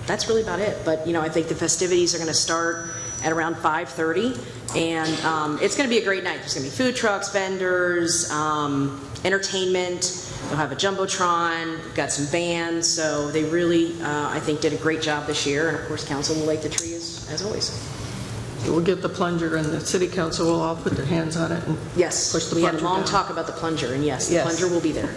that's really about it. But, I think the festivities are going to start at around 5:30, and it's going to be a great night. There's going to be food trucks, vendors, entertainment. They'll have a Jumbotron, got some bands, so they really, I think, did a great job this year, and of course, Council will light the tree as always. So we'll get the plunger, and the City Council will all put their hands on it and yes, push the we plunger had a long down. talk about the plunger, and yes, the plunger will be there.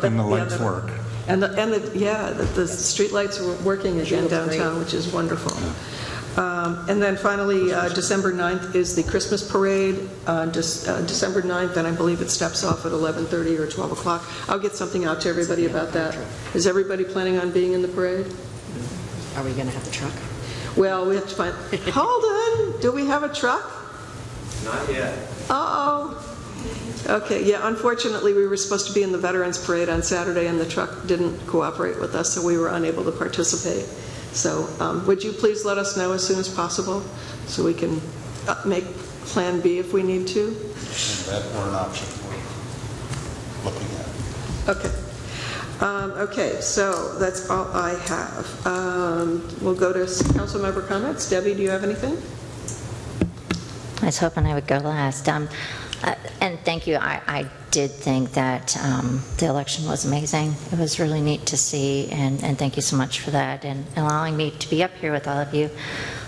And the lights work. And the street lights are working again downtown, which is wonderful. And then finally, December 9th is the Christmas parade. December 9th, and I believe it steps off at 11:30 or 12 o'clock. I'll get something out to everybody about that. Is everybody planning on being in the parade? Are we going to have the truck? Well, we have to find... Hold on! Do we have a truck? Not yet. Uh-oh. Okay, yeah, unfortunately, we were supposed to be in the Veterans Parade on Saturday, and the truck didn't cooperate with us, so we were unable to participate. So would you please let us know as soon as possible so we can make Plan B if we need to? That were an option we're looking at. Okay. Okay, so that's all I have. We'll go to council member comments. Debbie, do you have anything? I was hoping I would go last. And thank you. I did think that the election was amazing. It was really neat to see, and thank you so much for that and allowing me to be up here with all of you.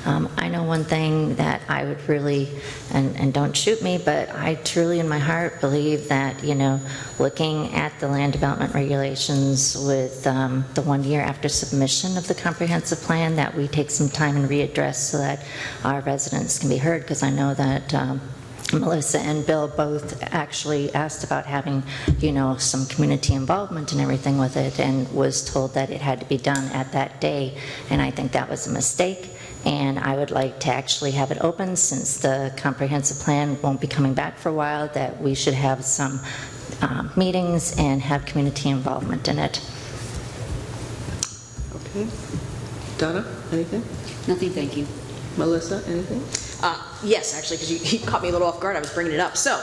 I know one thing that I would really, and don't shoot me, but I truly in my heart believe that, you know, looking at the land development regulations with the 1 year after submission of the comprehensive plan, that we take some time and readdress so that our residents can be heard, because I know that Melissa and Bill both actually asked about having, you know, some community involvement and everything with it, and was told that it had to be done at that day, and I think that was a mistake. And I would like to actually have it open, since the comprehensive plan won't be coming back for a while, that we should have some meetings and have community involvement in it. Okay. Donna, anything? Nothing, thank you. Melissa, anything? Yes, actually, because you caught me a little off guard. I was bringing it up. So,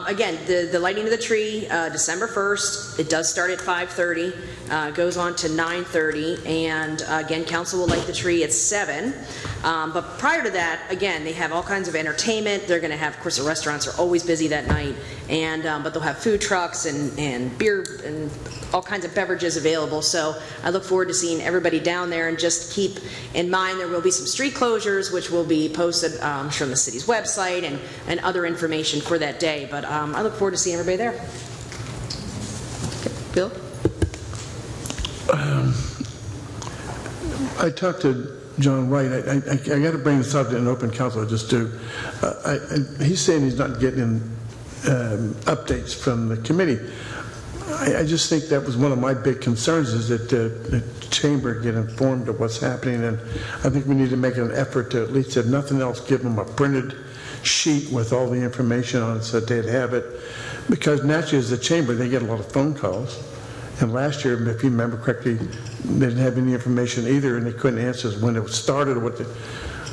again, the lighting of the tree, December 1st, it does start at 5:30, goes on to 9:30, and again, council will light the tree at 7. But prior to that, again, they have all kinds of entertainment. They're going to have, of course, the restaurants are always busy that night, and but they'll have food trucks and beer and all kinds of beverages available. So I look forward to seeing everybody down there, and just keep in mind there will be some street closures, which will be posted, I'm sure, on the city's website and other information for that day. But I look forward to seeing everybody there. Okay. Bill? I talked to John Wright. I got to bring this up in open council. I just do. He's saying he's not getting updates from the committee. I just think that was one of my big concerns, is that the chamber get informed of what's happening, and I think we need to make an effort to, at least if nothing else, give them a printed sheet with all the information on it so that they'd have it, because naturally as the chamber they get a lot of phone calls, and last year, if you remember correctly, they didn't have any information either, and they couldn't answer us when it started or what the,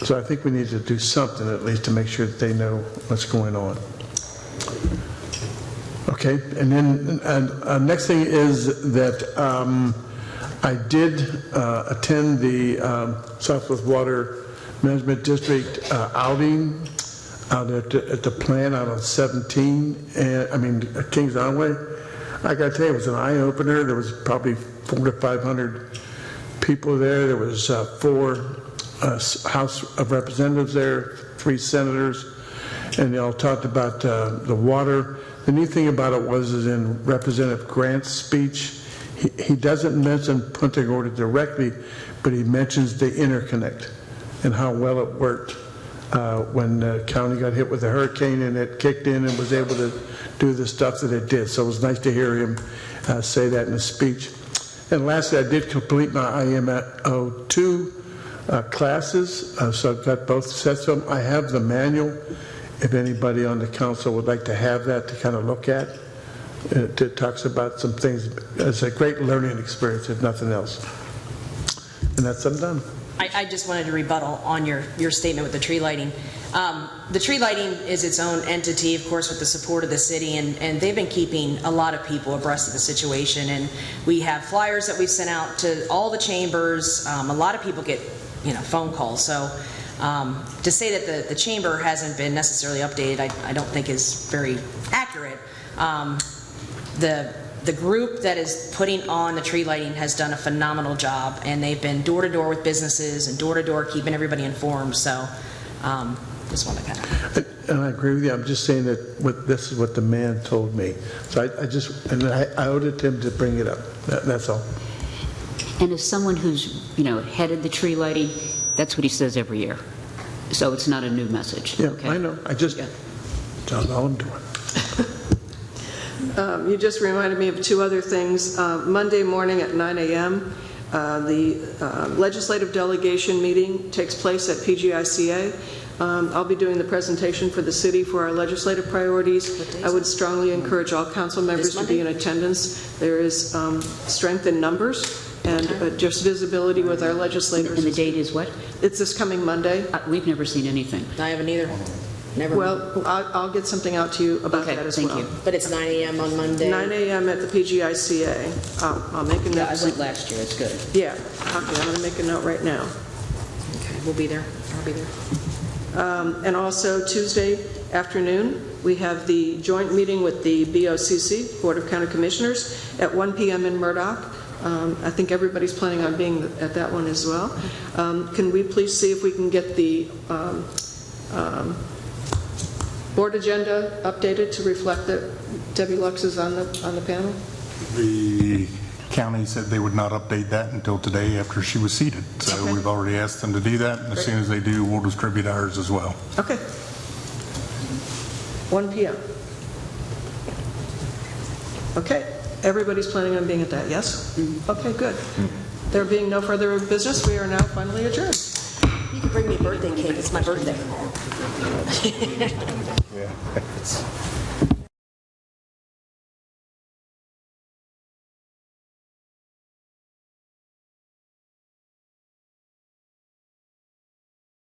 so I think we need to do something at least to make sure that they know what's going on. Okay, and then next thing is that I did attend the Southwest Water Management District outing out at the plant out on 17, Kings Island. I got to tell you, it was an eye-opener. There was probably 400 to 500 people there. There was 4 House of Representatives there, 3 senators, and they all talked about the water. The neat thing about it is in Representative Grant's speech, he doesn't mention Punta Gorda directly, but he mentions the interconnect and how well it worked when the county got hit with a hurricane and it kicked in and was able to do the stuff that it did. So it was nice to hear him say that in his speech. And lastly, I did complete my IMO 2 classes, so I've got both sets of them. I have the manual. If anybody on the council would like to have that to kind of look at, it talks about some things. It's a great learning experience, if nothing else. And that's, I'm done. I just wanted to rebuttal on your statement with the tree lighting. The tree lighting is its own entity, of course, with the support of the city, and they've been keeping a lot of people abreast of the situation. And we have flyers that we've sent out to all the chambers. A lot of people get, phone calls. So to say that the chamber hasn't been necessarily updated, I don't think is very accurate. The group that is putting on the tree lighting has done a phenomenal job, and they've been door to door with businesses and door to door keeping everybody informed. So just want to kind of. And I agree with you. I'm just saying that this is what the man told me. So I owed it to him to bring it up. That's all. And as someone who's headed the tree lighting, that's what he says every year. So it's not a new message. Yeah, okay? I know. That's all I'm doing. You just reminded me of 2 other things. Monday morning at 9 a.m., the legislative delegation meeting takes place at PGICA. I'll be doing the presentation for the city for our legislative priorities. I would strongly encourage all council members to be in attendance. There is strength in numbers and just visibility with our legislators. And the date is what? It's this coming Monday. We've never seen anything. I haven't either. Never. Well, I'll get something out to you about that as well. Thank you. But it's 9 a.m. on Monday. 9 a.m. at the PGICA. I'll make a note. Yeah, I went last year. It's good. Yeah. Okay, I'm going to make a note right now. Okay, we'll be there. I'll be there. And also Tuesday afternoon, we have the joint meeting with the BOCC, Board of County Commissioners, at 1 p.m. in Murdoch. I think everybody's planning on being at that one as well. Can we please see if we can get the board agenda updated to reflect that Debbie Lux is on the panel? The county said they would not update that until today after she was seated. So Okay. we've already asked them to do that, and as soon as they do, we'll distribute ours as well. Okay. 1 p.m. Okay. Everybody's planning on being at that, yes? Okay, good. There being no further business, we are now finally adjourned. You can bring me a birthday cake. It's my birthday. Yeah.